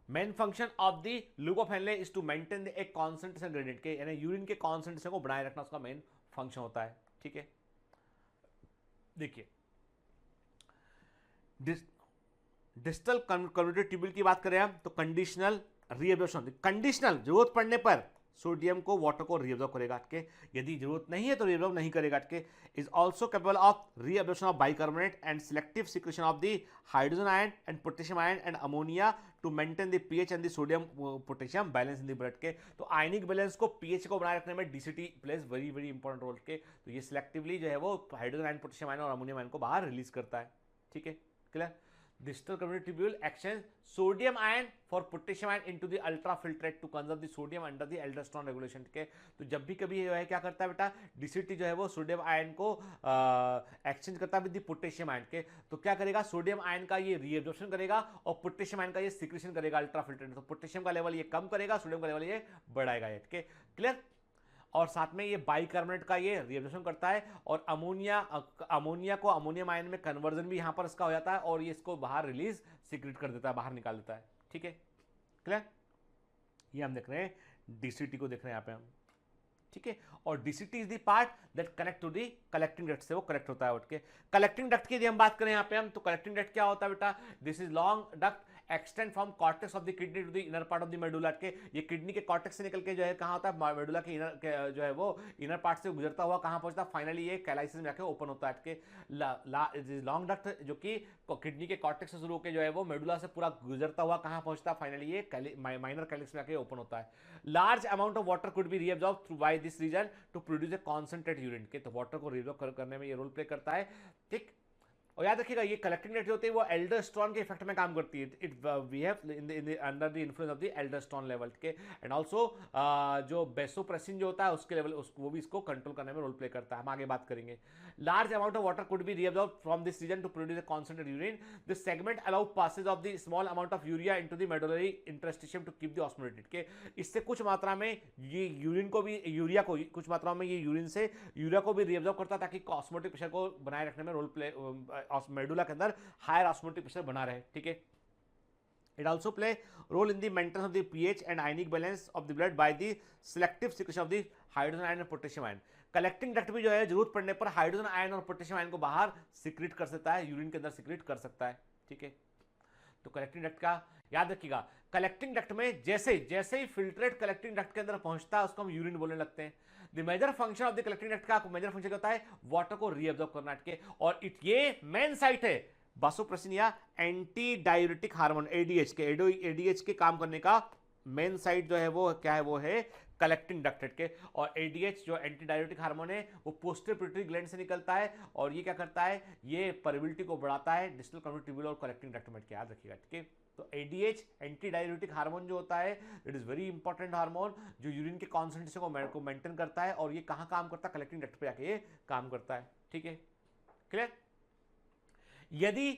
main function of the loop of Henle is to maintain एक कॉन्सेंट्रेशन ग्रेडियंट, के यानी यूरिन के कॉन्सेंट्रेशन को बनाए रखना उसका मेन फंक्शन होता है, ठीक है? देखिए, डिस्टल कन्वर्टेड ट्यूब्यूल की बात करें हम, तो कंडीशनल रीअब्जॉर्प्शन, कंडीशनल जरूरत पड़ने पर सोडियम को वाटर को रीअब्जॉर्ब करेगा, के यदि जरूरत नहीं है तो रीअब्जॉर्ब नहीं करेगा, के is also capable of reabsorption of bicarbonate and selective secretion of the hydrogen ion and potassium ion and ammonia to maintain the pH and the sodium potassium balance in the blood, के तो आयनिक बैलेंस को पीएच को बनाए रखने में DCT plays very very important role, के तो ये सिलेक्टिवली जो है वो हाइड्रोजन आयन, पोटेशियम आयन और अमोनियम आयन को बाहर रिलीज करता है, ठीक है? Clear? Distal convoluted tubule exchange sodium ion for potassium ion into the ultrafiltrate to conserve the sodium under the aldosterone regulation, के तो जब भी कभी जो है क्या करता है बेटा, डीसीटी जो है वो सोडियम आयन को एक्सचेंज करता है विद द पोटेशियम आयन, के तो क्या करेगा, सोडियम आयन का ये रीअब्जॉर्प्शन करेगा और पोटेशियम आयन का ये सिक्रेशन करेगा अल्ट्राफिल्ट्रेट, तो पोटेशियम का लेवल ये कम करेगा, सोडियम का लेवल ये बढ़ाएगा, ये के क्लियर? और साथ में ये बाइकार्बोनेट का ये रिएब्जॉर्प्शन करता है, और अमोनिया को अमोनियम आयन में कन्वर्जन भी यहां पर इसका हो जाता है, और ये इसको बाहर रिलीज सीक्रेट कर देता है, बाहर निकाल देता है, ठीक है? क्लियर? ये हम देख रहे हैं डीसीटी को, देख रहे हैं यहाँ पे हम, ठीक है? और DCT is the part that connect to the collecting duct, से वो कनेक्ट होता है उठ के। कलेक्टिंग डक्ट की यदि हम बात करें यहाँ पे हम, तो कलेक्टिंग डक्ट क्या होता है बेटा? This is long duct extend from cortex of the kidney to the inner part of the medulla, के ये किडनी के कॉर्टेक्स से निकल के जो है कहाँ होता है, मेडुला के इनर जो है वो इनर पार्ट से गुजरता हुआ कहाँ पहुंचता है, फाइनली ये कैलाइसिस में जाके ओपन होता है, के लॉन्ग डक्ट जो कि किडनी के कॉर्टेक्स से शुरू होकर जो है वो मेडुला से पूरा गुजरता हुआ कहाँ पहुंचता है, फाइनली ये माइनर कैलिक्स में जाके ओपन होता है। Large amount of water could be reabsorb through by this region to produce a concentrate urine, के तो वाटर को रीअब्सॉर्ब करने में ये रोल प्ले करता है, ठीक? और याद रखिएगा ये कलेक्टिंग डक्ट जो होती है वो एल्डोस्टेरोन के इफेक्ट में काम करती है, it we have in under the influence of the aldosterone level, के एंड आल्सो जो बेसोप्रेसिन जो होता है उसके लेवल वो भी इसको कंट्रोल करने में रोल प्ले करता है, हम आगे बात करेंगे। Large amount of water could be reabsorbed from this region to produce a concentrate urine, this segment allow passage of the small amount of urea into the medullary interstitium to keep the osmolated, के इससे कुछ मात्रा में ये यूरिन को भी यूरिया को कुछ मात्रा में ये यूरिन से यूरिया को भी रीअब्सॉर्ब करता है ताकि ऑस्मोटिक प्रेशर को बनाए रखने में रोल प्ले मेडुला के अंदर हायर ऑस्मोटिक प्रेशर बना रहे, ठीक है। It also play role in the maintenance of the pH and ionic balance of the blood by the selective secretion of the hydrogen ion and potassium ion. Collecting duct भी जो है जरूरत पड़ने पर हाइड्रोजन आयन और पोटेशियम आयन को बाहर सिक्रीट कर सकता है, यूरिन के अंदर सिक्रीट कर सकता है, ठीक है। तो कलेक्टिंग डक्ट का याद रखिएगा, कलेक्टिंग डक्ट में जैसे जैसे ही फिल्ट्रेट कलेक्टिंग डक्ट के अंदर पहुंचता है उसको हम यूरिन बोलने लगते हैं। The major function of the collecting duct का मेजर फंक्शन क्या होता है, वाटर को रीअब्सॉर्ब करना के, और ये मेन साइट है वासोप्रेसिन या एंटी डायूरेटिक हार्मोन एडीएच के, एडीएच के काम करने का मेन साइट जो है वो क्या है, वो है कलेक्टिंग डक्ट के। और एडीएच जो एंटी डायूरेटिक हार्मोन है वो पोस्टीरियर पिट्यूटरी ग्लैंड से निकलता है और ये क्या करता है, ये परबिलिटी को बढ़ाता है डिस्टल कन्वोल्यूटिव ट्यूब्यूल और कलेक्टिंग डक्ट में, याद रखिएगा, ठीक है। तो एडीएच एंटी डायूरेटिक हार्मोन जो होता है it is very important hormone जो यूरिन के कॉन्सेंट्रेशन को मेंटेन करता है, और ये कहां काम करता है, कलेक्टिंग डक्ट पे आके ये काम करता है, ठीक है, क्लियर। यदि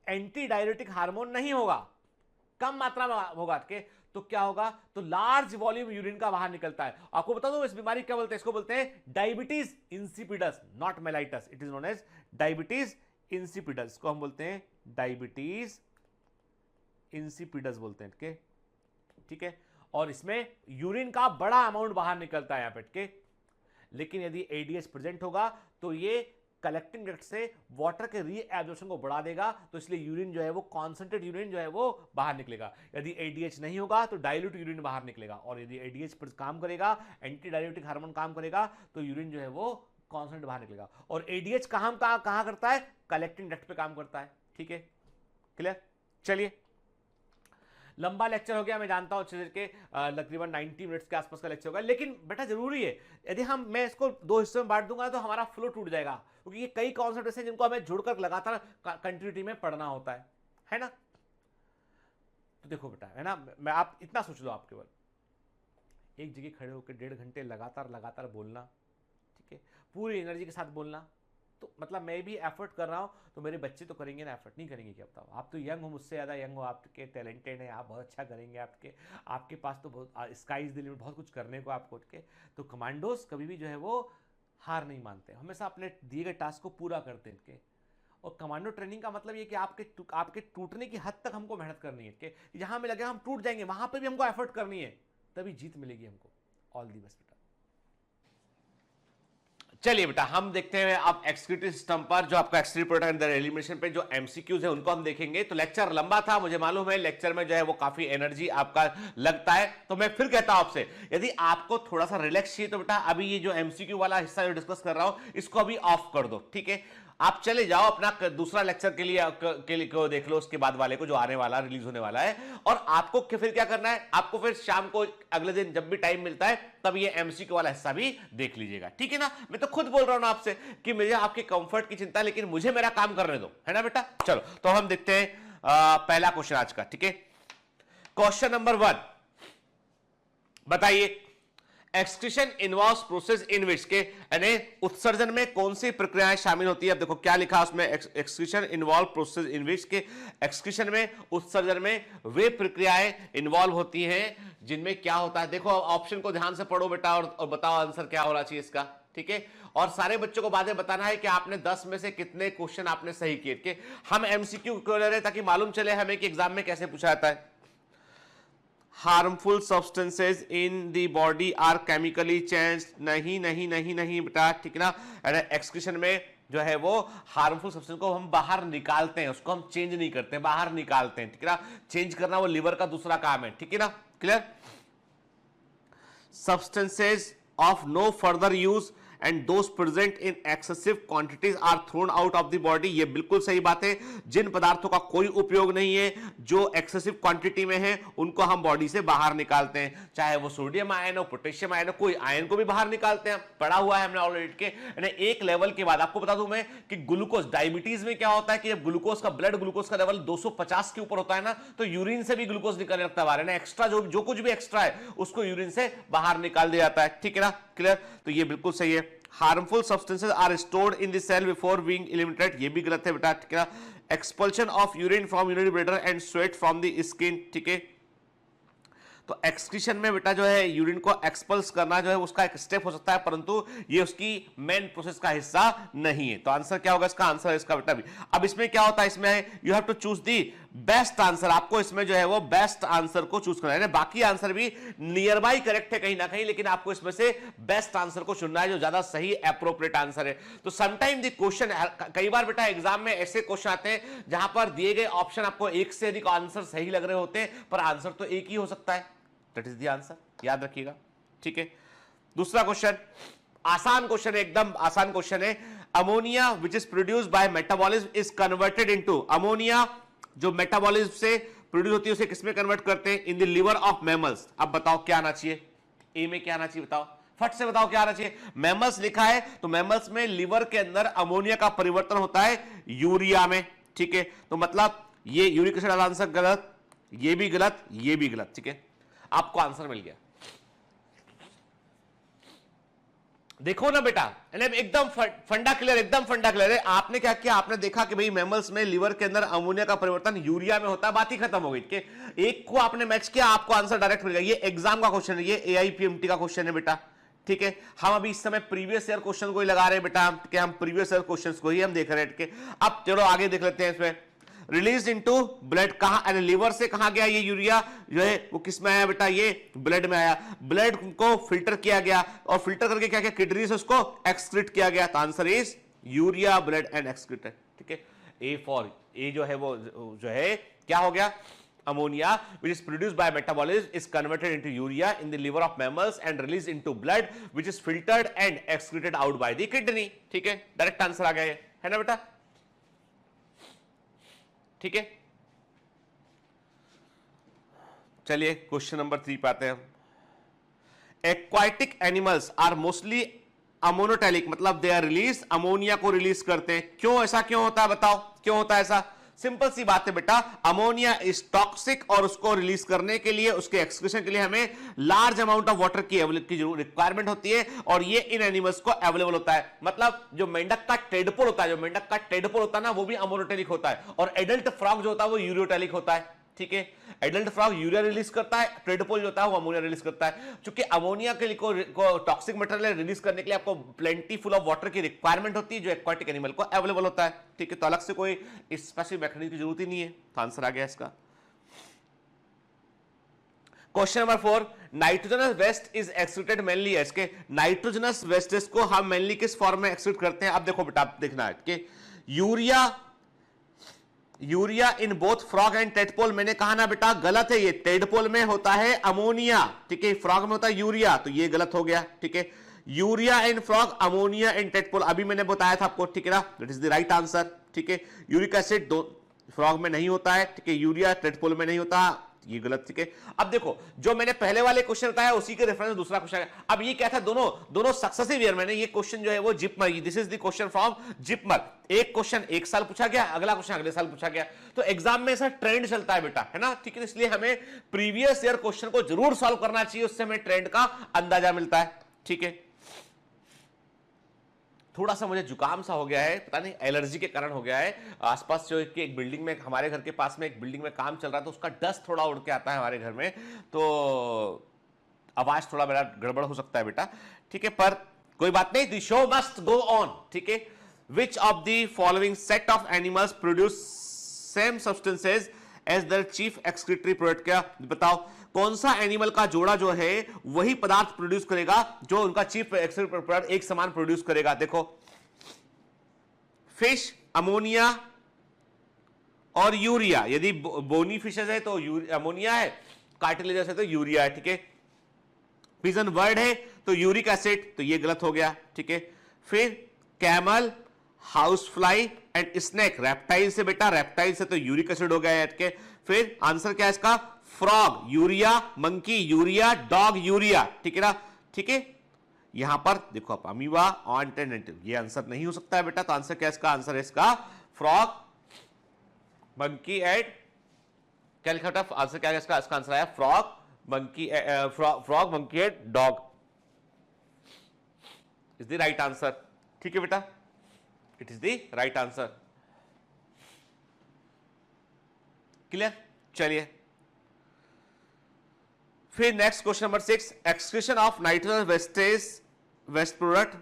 एंटी डायूरेटिक हार्मोन नहीं होगा, कम मात्रा में होगा के, तो क्या होगा, तो लार्ज वॉल्यूम यूरिन का बाहर निकलता है। आपको बता दूं इस बीमारी क्या बोलते हैं, इसको बोलते हैं diabetes insipidus, not mellitus, it is known as diabetes insipidus, इसको हम बोलते हैं डायबिटीज इंसिपिडस बोलते हैं, ठीक है। और इसमें यूरिन का बड़ा अमाउंट बाहर निकलता है यहां पे, लेकिन यदि एडीएच प्रेजेंट होगा तो ये कलेक्टिंग डक्ट से वाटर के रीएब्जॉर्प्शन को बढ़ा देगा, तो इसलिए यूरिन जो है वो कॉन्सेंट्रेट यूरिन जो है वो बाहर निकलेगा। यदि एडीएच नहीं होगा तो डाइल्यूट यूरिन बाहर निकलेगा, और यदि एडीएच पर काम करेगा, एंटी डायूरेटिक हार्मोन काम करेगा, तो यूरिन जो है वो कॉन्सेंट्रेट बाहर निकलेगा। और एडीएच कहां करता है, कलेक्टिंग डक्ट पे काम करता है, ठीक है, क्लियर। चलिए, लंबा लेक्चर हो गया, मैं जानता हूं शरीर के तकरीबन 90 मिनट्स के आसपास का लेक्चर होगा, लेकिन बेटा जरूरी है, यदि मैं इसको 2 हिस्सों में बांट दूंगा तो हमारा फ्लो टूट जाएगा, क्योंकि ये कई कॉन्सेप्ट्स हैं जिनको हमें जुड़कर लगातार कंटिन्यूटी में पढ़ना होता है ना। तो देखो बेटा, है ना, मैं आप इतना सोच लो, आप केवल एक जगह खड़े होकर 1.5 घंटे लगातार बोलना, ठीक है, पूरी एनर्जी के साथ बोलना, तो मतलब मैं भी एफर्ट कर रहा हूं तो मेरे बच्चे तो करेंगे ना, एफर्ट नहीं करेंगे क्या, बताओ। आप तो यंग हो, मुझसे ज़्यादा यंग हो, आपके टैलेंटेड हैं, आप बहुत अच्छा करेंगे, आपके पास तो बहुत स्काई इज द लिमिट, बहुत कुछ करने को आपको, के तो कमांडोज कभी भी जो है वो हार नहीं मानते, हमेशा अपने दिए गए टास्क को पूरा करते हैं, के। और कमांडो ट्रेनिंग का मतलब ये कि आपके टूटने की हद तक हमको मेहनत करनी है, कि जहां हमें लगे हम टूट जाएंगे वहां पर भी हमको एफर्ट करनी है, तभी जीत मिलेगी हमको। ऑल दी बेस्ट बेटा। चलिए बेटा, हम देखते हैं अब एक्सक्रीटरी सिस्टम पर, जो आपका एक्सक्रीटरी प्रोडक्ट अंडर एलिमिनेशन पे जो एमसीक्यूज है उनको हम देखेंगे। तो लेक्चर लंबा था, मुझे मालूम है, लेक्चर में जो है वो काफी एनर्जी आपका लगता है, तो मैं फिर कहता हूं आपसे, यदि आपको थोड़ा सा रिलैक्स चाहिए तो बेटा अभी ये जो एमसीक्यू वाला हिस्सा जो डिस्कस कर रहा हूं इसको अभी ऑफ कर दो, ठीक है। आप चले जाओ अपना दूसरा लेक्चर के लिए को देख लो, उसके बाद वाले को जो आने वाला, रिलीज होने वाला है। और आपको फिर क्या करना है, आपको फिर शाम को अगले दिन जब भी टाइम मिलता है तब ये एमसीक्यू वाला हिस्सा भी देख लीजिएगा, ठीक है ना। मैं तो खुद बोल रहा हूं ना आपसे कि मुझे आपके कंफर्ट की चिंता, लेकिन मुझे मेरा काम करने दो, है ना बेटा। चलो तो हम देखते हैं पहला क्वेश्चन आज का, ठीक है। क्वेश्चन नंबर 1, बताइए एक्सक्रीशन इन्वॉल्व्स प्रोसेस इन विच के, यानी उत्सर्जन में कौन सी प्रक्रियाएं शामिल होती है। अब देखो क्या लिखा उसमें, एक्सक्रीशन इन्वॉल्व प्रोसेस इन विच के, एक्सक्रीशन में, उत्सर्जन में वे प्रक्रियाएं इन्वॉल्व होती हैं जिनमें क्या होता है। देखो ऑप्शन को ध्यान से पढ़ो बेटा और बताओ आंसर क्या होना चाहिए इसका, ठीक है। और सारे बच्चों को बाद में बताना है कि आपने 10 में से कितने क्वेश्चन आपने सही किए, कि हम एमसीक्यू क्यों ले रहे हैं, ताकि मालूम चले हमें कि एग्जाम में कैसे पूछा जाता है। Harmful substances in the body are chemically change, नहीं बेटा, ठीक ना। एक्सक्रीशन में जो है वो हार्मफुल सब्सटेंस को हम बाहर निकालते हैं, उसको हम चेंज नहीं करते, बाहर निकालते हैं, ठीक है ना। चेंज करना वो लिवर का दूसरा काम है, ठीक है ना, clear. Substances of no further use and those present in excessive quantities are thrown out of the body, ये बिल्कुल सही बात है। जिन पदार्थों का कोई उपयोग नहीं है, जो एक्सेसिव क्वांटिटी में है, उनको हम बॉडी से बाहर निकालते हैं, चाहे वो सोडियम आयन हो, पोटेशियम आयन हो, कोई आयन को भी बाहर निकालते हैं, पढ़ा हुआ है हमने ऑलरेडी के। एक लेवल के बाद आपको बता दूं मैं कि ग्लूकोज, डायबिटीज में क्या होता है कि जब ग्लूकोज का ब्लड ग्लूकोज का लेवल 250 के ऊपर होता है ना, तो यूरिन से भी ग्लूकोज निकलने लगता है बाहर, एक्स्ट्रा जो कुछ भी एक्स्ट्रा है उसको यूरिन से बाहर निकाल दिया जाता है, ठीक है ना, क्लियर। तो ये बिल्कुल सही है। Harmful substances are stored in the cell before being eliminated, ये भी गलत है बेटा, ठीक है। Expulsion of urine from urinary bladder and sweat from the skin, ठीक है। तो एक्सक्रीशन में बेटा जो है यूरिन को एक्सपल्स करना जो है उसका एक स्टेप हो सकता है, परंतु ये उसकी मेन प्रोसेस का हिस्सा नहीं है। तो आंसर क्या होगा इसका? आंसर इसका बेटा भी। अब इसमें क्या होता है, इसमें you have to choose the best answer. आपको इसमें जो है वो बेस्ट आंसर को चूज करना है। बाकी आंसर भी नियर बाई करेक्ट है कहीं ना कहीं, लेकिन आपको इसमें से बेस्ट आंसर को चुनना है जो ज्यादा सही एप्रोप्रिएट आंसर है। तो समटाइम द क्वेश्चन, कई बार बेटा एग्जाम में ऐसे क्वेश्चन आते हैं जहां पर दिए गए ऑप्शन आपको एक से अधिक आंसर सही लग रहे होते हैं, पर आंसर तो एक ही हो सकता है। दैट इज द आंसर, याद रखिएगा। ठीक है, दूसरा क्वेश्चन आसान क्वेश्चन है, एकदम आसान क्वेश्चन है। Ammonia which is produced by metabolism is converted into, ammonia जो मेटाबॉलिज्म से प्रोड्यूस होती है उसे किसमें कन्वर्ट करते हैं? In the liver of mammals. अब बताओ क्या आना चाहिए? ए में क्या आना चाहिए? बताओ, फट से बताओ क्या आना चाहिए? मैमल्स लिखा है तो मैमल्स में लिवर के अंदर अमोनिया का परिवर्तन होता है यूरिया में। ठीक है, तो मतलब ये यूरिक एसिड आंसर गलत, ये भी गलत, ये भी गलत। ठीक है, आपको आंसर मिल गया। देखो ना बेटा, एकदम फंडा क्लियर, एकदम फंडा क्लियर है। आपने क्या किया? आपने देखा कि भाई मैमल्स में लिवर के अंदर अमोनिया का परिवर्तन यूरिया में होता है, बात ही खत्म हो गई। एक को आपने मैच किया, आपको आंसर डायरेक्ट मिल गया। ये एग्जाम का क्वेश्चन है, ये AIPMT का क्वेश्चन है बेटा। ठीक है, हम अभी इस समय प्रीवियस ईयर क्वेश्चन को ही लगा रहे हैं बेटा, कि हम प्रीवियस ईयर क्वेश्चंस को ही हम देख रहे हैं। अब चलो आगे देख लेते हैं। इसमें रिलीज इनटू ब्लड, कहां? लिवर से कहां गया ये यूरिया जो है वो? किस में आया बेटा? ये ब्लड में आया। ब्लड को फिल्टर किया गया और फिल्टर करके क्या किया? किडनी से उसको एक्सक्रीट किया गया। तो answer is urea, blood and excreted. ठीक है, ए फॉर ए जो है वो जो है क्या हो गया? ammonia which is produced by metabolism is converted into urea in the liver of mammals and released into blood which is filtered and excreted out by the kidney. ठीक है, डायरेक्ट आंसर आ गया है ना बेटा? ठीक है, चलिए क्वेश्चन नंबर 3 पे आते हैं। Aquatic animals are mostly ammonotelic, मतलब दे आर रिलीज, अमोनिया को रिलीज करते हैं। क्यों? ऐसा क्यों होता है? बताओ क्यों होता है ऐसा? सिंपल सी बात है बेटा, अमोनिया इज टॉक्सिक और उसको रिलीज करने के लिए, उसके एक्सक्रीशन के लिए हमें लार्ज अमाउंट ऑफ वाटर की रिक्वायरमेंट होती है, और ये इन एनिमल्स को अवेलेबल होता है। मतलब जो मेंढक का टेडपोल होता है, जो मेंढक का टेडपोल होता है ना, वो भी अमोनोटैलिक होता है, और एडल्ट फ्रॉग जो होता है वो यूरियोटैलिक होता है। ठीक है, एडल्ट फ्रॉग यूरिया रिलीज करता है, टेडपोल जो होता है वो अमोनिया रिलीज करता है। क्योंकि अमोनिया के लिए को टॉक्सिक मटेरियल रिलीज करने के लिए आपको प्लेंटी फुल ऑफ वाटर की रिक्वायरमेंट होती है, जो एक्वाटिक एनिमल को अवेलेबल होता है। ठीक है, तो अलग से कोई स्पेसिफिक मैकेनिज्म की जरूरत ही नहीं है। तो आंसर आ गया इसका। Question number 4, nitrogenous waste is excreted mainly, इसके नाइट्रोजनस वेस्टेज को हम मेनली किस फॉर्म में एक्सक्रीट करते हैं? अब देखो बेटा, आप देखना है कि urea in both frog and tadpole, मैंने कहा ना बेटा गलत है, ये टेडपोल में होता है अमोनिया। ठीक है, फ्रॉग में होता है यूरिया, तो ये गलत हो गया। ठीक है, urea in frog, ammonia in tadpole, अभी मैंने बताया था आपको। ठीक है ना, that is the right answer. ठीक है, यूरिक एसिड दो फ्रॉग में नहीं होता है, ठीक है, यूरिया टेडपोल में नहीं होता, ये गलत। ठीक है, अब देखो जो मैंने पहले वाले क्वेश्चन बताया उसी के रेफरेंस में दूसरा क्वेश्चन है। अब ये क्या था? दोनों सक्सेसिव ईयर में, ये क्वेश्चन जो है वो JIPMER, this is the question from JIPMER. एक क्वेश्चन एक साल पूछा गया, अगला क्वेश्चन अगले साल पूछा गया। तो एग्जाम में ऐसा ट्रेंड चलता है बेटा, है ना? ठीक है, इसलिए हमें प्रीवियस ईयर क्वेश्चन को जरूर सॉल्व करना चाहिए, उससे हमें ट्रेंड का अंदाजा मिलता है। ठीक है, थोड़ा सा मुझे जुकाम सा हो गया है, पता नहीं एलर्जी के कारण हो गया है। आसपास जो एक बिल्डिंग में, हमारे घर के पास में एक बिल्डिंग में काम चल रहा है, तो उसका डस्ट थोड़ा उड़ के आता है हमारे घर में, तो आवाज थोड़ा मेरा गड़बड़ हो सकता है बेटा। ठीक है, पर कोई बात नहीं, the show must go on. ठीक है, which of the following set of animals produce same substances as their chief excretory product? क्या बताओ, कौन सा एनिमल का जोड़ा जो है वही पदार्थ प्रोड्यूस करेगा जो उनका चीफ एक्सक्रीटरी प्रोडक्ट एक समान प्रोड्यूस करेगा? देखो, फिश, अमोनिया और यूरिया। यदि बोनी फिशेज है तो अमोनिया है, कार्टिलेजस है तो यूरिया है। ठीक है, पिजन वर्ड है तो यूरिक एसिड, तो ये गलत हो गया। ठीक है, फिर camel, house fly and snake, reptile से बेटा, रेप्टाइल से तो यूरिक एसिड हो गया है। फिर आंसर क्या है इसका? Frog urea, monkey urea, dog urea. ठीक है ना? ठीक है, यहां पर देखो आप, अमीबा, ऑन्टेनेटिव, ये आंसर नहीं हो सकता है बेटा। तो आंसर क्या है इसका? आंसर है इसका फ्रॉग, मंकी एंड क्या लिखा था? आंसर क्या है इसका? इसका आंसर आया frog, monkey, frog, monkey and dog is the right answer. ठीक है बेटा, it is the right answer. Clear? चलिए फिर next question number 6, excretion of nitrogen waste product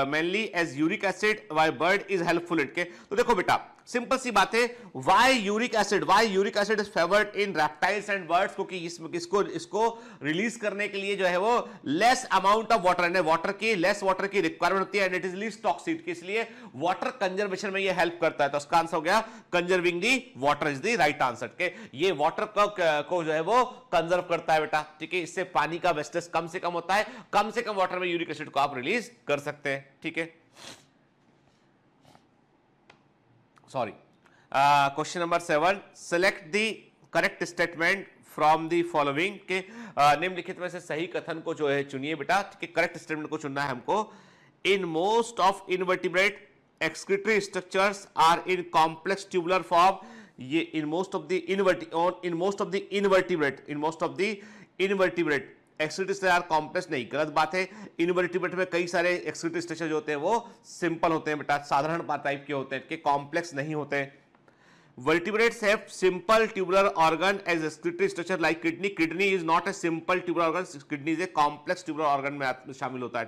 mainly as uric acid by bird is helpful it के। तो देखो बेटा सिंपल सी बात है, why uric acid is favoured in reptiles and birds, क्योंकि इसको रिलीज करने के लिए जो है वो लेस अमाउंट ऑफ वाटर है, लेस वाटर की रिक्वायरमेंट होती है and it is least toxic, इसलिए वाटर कंजर्वेशन में ये हेल्प करता है। तो उसका आंसर हो गया conserving the water is the right answer के। ये वाटर को जो है वो कंजर्व करता है बेटा, ठीक है। इससे पानी का वेस्टेज कम से कम होता है, कम से कम वाटर में यूरिक एसिड को आप रिलीज कर सकते हैं, ठीक है। Sorry, question number 7, select the correct statement from the following के निम्नलिखित में से सही कथन को जो है चुनिए बेटा, ठीक है। करेक्ट स्टेटमेंट को चुनना है हमको। In most of invertebrate excretory structures are in complex tubular form, ये in most of the invertebrate excretory are complex नहीं, गलत बात है। इनवर्टिब्रेट में कई सारे एक्सक्रीटरी स्ट्रक्चर जो होते हैं वो सिंपल होते हैं बेटा, साधारण टाइप के होते हैं, कि कॉम्प्लेक्स नहीं होते हैं। Vertebrates have simple tubular organ as excretory structure like kidney. Kidney is not a simple tubular organ. Kidney is a complex tubular organ में शामिल होता है,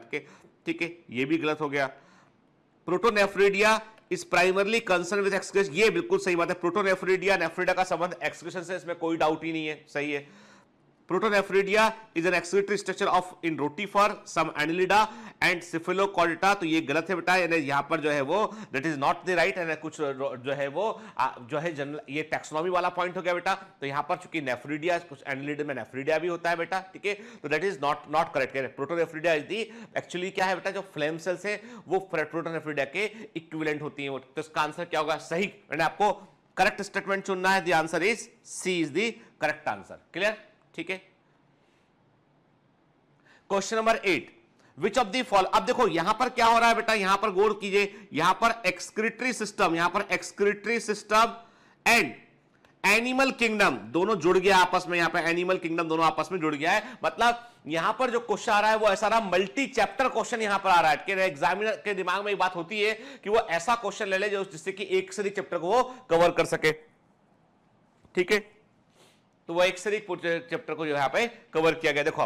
ठीक है। ये भी गलत हो गया। Protonephridia is primarily concerned with excretion. ये बिल्कुल सही बात है। Protonephridia नेफ्रिडा का संबंध एक्सक्रीशन से, इसमें कोई डाउट ही नहीं है, सही है। Protonephridia is an excretory structure of in rotifer, some annelida and cephalochordata, तो ये गलत है बेटा, यानी यहाँ पर जो है वो that is not the right, यानी कुछ जो है वो जो है जनरल, ये टैक्सोनॉमी वाला पॉइंट हो गया बेटा। तो यहाँ पर चूंकि नेफ्रिडिया, कुछ एनिलिडा में नेफ्रिडिया भी होता है बेटा, ठीक है। तो that is not correct। Protonephridia is the actually क्या है बेटा, जो फ्लेम सेल्स है वो प्रोटोनेफ्रिडिया के इक्विवेलेंट होती है। तो इसका आंसर क्या होगा, सही, यानी आपको करेक्ट स्टेटमेंट चुनना है। The answer is C is the correct answer, clear, ठीक है। Question number 8, which of the follow, अब देखो यहां पर क्या हो रहा है बेटा, यहां पर गौर कीजिए, यहां पर excretory system and animal kingdom दोनों जुड़ गया आपस में, यहां पर एनिमल किंगडम दोनों आपस में जुड़ गया है। मतलब यहां पर जो क्वेश्चन आ रहा है वो ऐसा रहा, मल्टी चैप्टर क्वेश्चन यहां पर आ रहा है कि एग्जामिनर के दिमाग में एक बात होती है कि वो ऐसा क्वेश्चन ले ले जो जिससे कि एक से अधिक चैप्टर को वो कवर कर सके, ठीक है। तो वो एक से अधिक चैप्टर को जो यहां पे कवर किया गया। देखो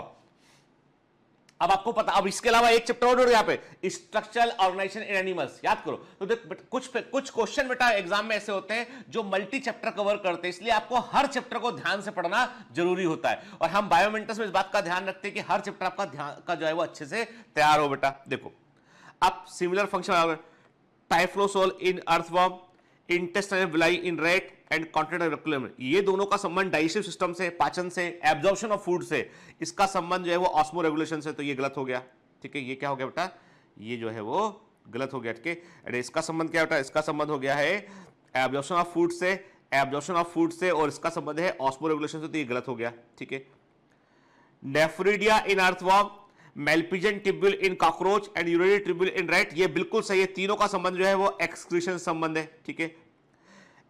अब आपको पता, अब इसके अलावा एक चैप्टर और यहां पे स्ट्रक्चरल ऑर्गेनाइजेशन इन एनिमल्स, याद करो। तो कुछ क्वेश्चन बेटा एग्जाम में ऐसे होते हैं जो मल्टी चैप्टर कवर करते हैं, इसलिए आपको हर चैप्टर को ध्यान से पढ़ना जरूरी होता है। और हम बायोमेंटस में इस बात का ध्यान रखते हैं कि हर चैप्टर आपका ध्यान का जो है वो अच्छे से तैयार हो बेटा। देखो अब similar function, typhlosole in earthworm, intestinal villi in rat and continental rectulum, ये दोनों का संबंध डाइजेस्टिव सिस्टम से, पाचन से, एब्जॉर्प्शन ऑफ फूड से, इसका संबंध जो है वो ऑस्मो रेगुलेशन से, तो ये गलत हो गया, ठीक है। ये क्या हो गया बेटा, ये जो है वो गलत हो गया, ठीक है। इसका संबंध क्या बेटा, इसका संबंध हो गया है एब्जॉर्प्शन ऑफ फूड से, और इसका संबंध है ऑस्मो रेगुलेशन से, तो ये गलत हो गया, ठीक है। Nephridia in earthworm, Malpighian tubule in cockroach and urinary tubule in rat, ये बिल्कुल सही है। तीनों का संबंध जो है वो एक्सक्रीशन संबंध है, ठीक है।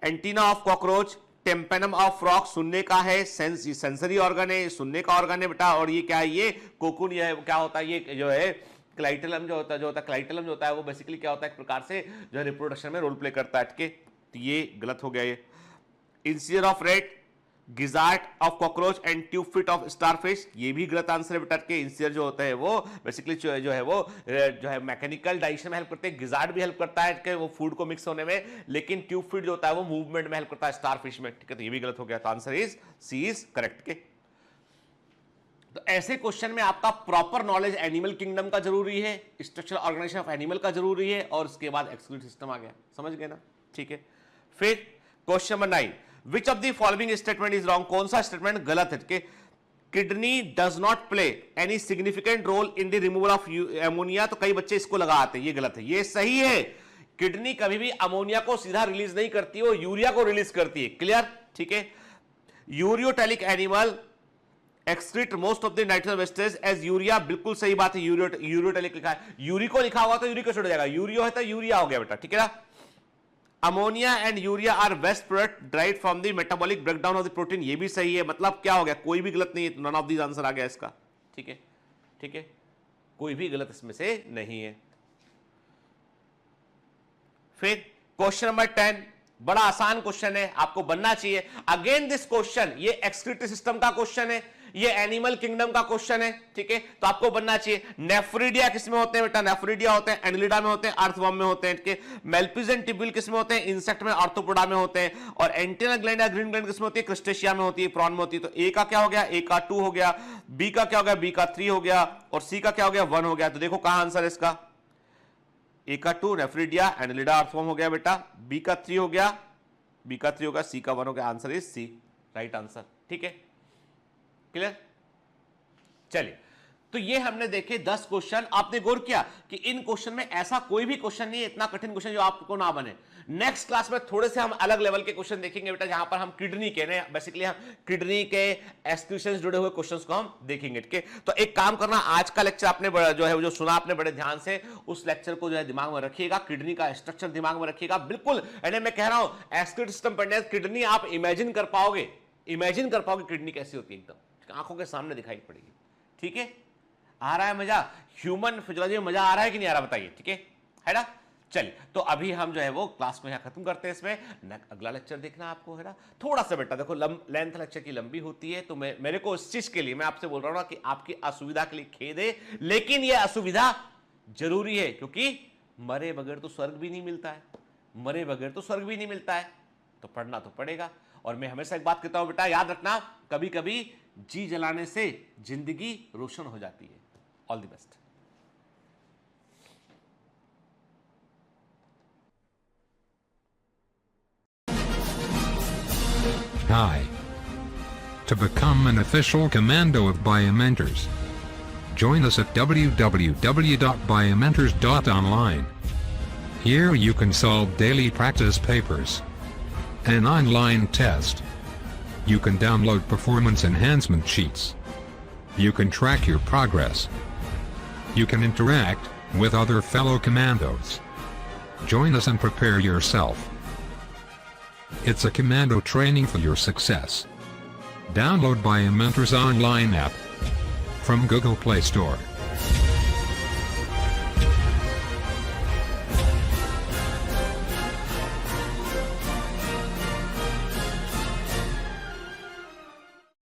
Antenna of cockroach, tympanum of frog, सुनने का है, सेंसरी ऑर्गन है, सुनने का ऑर्गन है बेटा। और ये क्या है, ये कोकुन, ये क्या होता है, ये जो है क्लाइटेलम जो होता है क्लाइटेलम जो होता है वो बेसिकली क्या होता है, एक प्रकार से जो है रिप्रोडक्शन में रोल प्ले करता है, ठीक है। तो ये गलत हो गया। ये incisor of rate, gizzard of cockroach and tube fit of starfish, ये भी गलत आंसर है बेटा के। इंसिजर जो होता है वो बेसिकली जो है वो जो है मैकेनिकल डाइजेशन में हेल्प करते हैं, गिजार्ड भी हेल्प करता है कि वो फूड को मिक्स होने में, लेकिन ट्यूब फिट जो होता है वो मूवमेंट में हेल्प करता है स्टारफिश में, ठीक है। तो ये भी गलत हो गया। तो answer is C is correct के। तो ऐसे क्वेश्चन में आपका प्रॉपर नॉलेज एनिमल किंगडम का जरूरी है, स्ट्रक्चरल ऑर्गेनाइजेशन ऑफ एनिमल का जरूरी है, और उसके बाद एक्सक्रीटरी सिस्टम आ गया, समझ गए ना, ठीक है। फिर question number 9, which of the following statement is wrong, कौन सा स्टेटमेंट गलत है कि kidney does not play any significant role in the removal of ammonia. तो कई बच्चे इसको लगाते हैं, ये गलत है। ये सही है, किडनी कभी भी अमोनिया को सीधा रिलीज नहीं करती, वो यूरिया को रिलीज करती है, क्लियर, ठीक है। Ureotelic animal excrete most of the nitrogen wastage as urea, बिल्कुल सही बात है। यूरियोटैलिक लिखा है, यूरिक को लिखा हुआ तो यूरिक एसिड हो जाएगा, यूरियो है तो यूरिया हो गया बेटा, ठीक है ना। Ammonia and urea are waste product derived from the metabolic breakdown of the protein, ये भी सही है। मतलब क्या हो गया, कोई भी गलत नहीं है, नन ऑफ दीज आंसर आ गया इसका, ठीक है, ठीक है, कोई भी गलत इसमें से नहीं है। फिर क्वेश्चन नंबर 10, बड़ा आसान क्वेश्चन है, आपको बनना चाहिए। अगेन दिस क्वेश्चन, ये एक्सक्रीटरी सिस्टम का क्वेश्चन है, ये एनिमल किंगडम का क्वेश्चन है, ठीक है, तो आपको बनना चाहिए नेफ्रिडिया किसमें होते हैं बेटा, नेफ्रिडिया होते हैं, एनिलिडा में होते हैं, अर्थवर्म में होते हैं, ठीक है, मेल्पिजन टिब्यूल किसमें होते हैं, इंसेक्ट में, आर्थ्रोपोडा में होते हैं, और एंटेना ग्लैंड या ग्रीन ग्लैंड किसमें होती है, क्रस्टेशिया में होती है, प्रॉन में होती है। तो ए का क्या हो गया, ए का 2 हो गया, बी का क्या हो गया, बी का 3 हो गया, और सी का क्या हो गया, 1 हो गया। तो देखो कहां आंसर है इसका, ए का 2 नेफ्रिडिया, एनिलिडा, अर्थवर्म हो गया बेटा, बी का 3 हो गया, बी का 3 हो गया, सी का 1 हो गया। Answer is C, right answer, ठीक है, क्लियर। चलिए, तो ये हमने देखे 10 क्वेश्चन। आपने गौर किया कि इन क्वेश्चन में ऐसा कोई भी क्वेश्चन नहीं है इतना कठिन क्वेश्चन जो आपको ना बने। नेक्स्ट क्लास में थोड़े से हम अलग लेवल के क्वेश्चन देखेंगे बेटा, जहां पर हम किडनी के बेसिकली हम किडनी के एक्सक्रीशंस जुड़े हुए क्वेश्चंस को हम देखेंगे, ठीक है। तो एक काम करना, आज का लेक्चर आपने जो है जो सुना आपने बड़े ध्यान से, उस लेक्चर को जो है दिमाग में रखिएगा, किडनी का स्ट्रक्चर दिमाग में रखिएगा बिल्कुल। यानी मैं कह रहा हूं एक्सक्रीट सिस्टम पढ़ने किडनी आप इमेजिन कर पाओगे, किडनी कैसी होती है, एकदम आंखों के सामने दिखाई पड़ेगी, ठीक है। आ रहा है मजा, ह्यूमन फिजियोलॉजी में मजा आ रहा है कि नहीं आ रहा बताइए, ठीक है ना। चलिए, तो अभी हम जो है वो क्लास को यहां खत्म करते हैं। इसमें अगला लेक्चर देखना आपको, है ना। थोड़ा सा बेटा देखो लेंथ लेक्चर की लंबी होती है, तो मेरे को इस चीज के लिए मैं आपसे बोल रहा हूं ना कि आपकी असुविधा के लिए खेद है, लेकिन यह असुविधा जरूरी है, क्योंकि मरे बगैर तो स्वर्ग भी नहीं मिलता है, मरे बगैर तो स्वर्ग भी नहीं मिलता है, तो पढ़ना तो पड़ेगा। और मैं हमेशा एक बात कहता हूं बेटा, याद रखना, कभी कभी जी जलाने से जिंदगी रोशन हो जाती है। All the best. Hi. To become an official commando of Biomentors, join us at www.biomentors.online. Here you can solve daily practice papers, an online test. You can download performance enhancement sheets. You can track your progress. You can interact with other fellow commandos. Join us and prepare yourself. It's a commando training for your success. Download Biomentors online app from Google Play Store.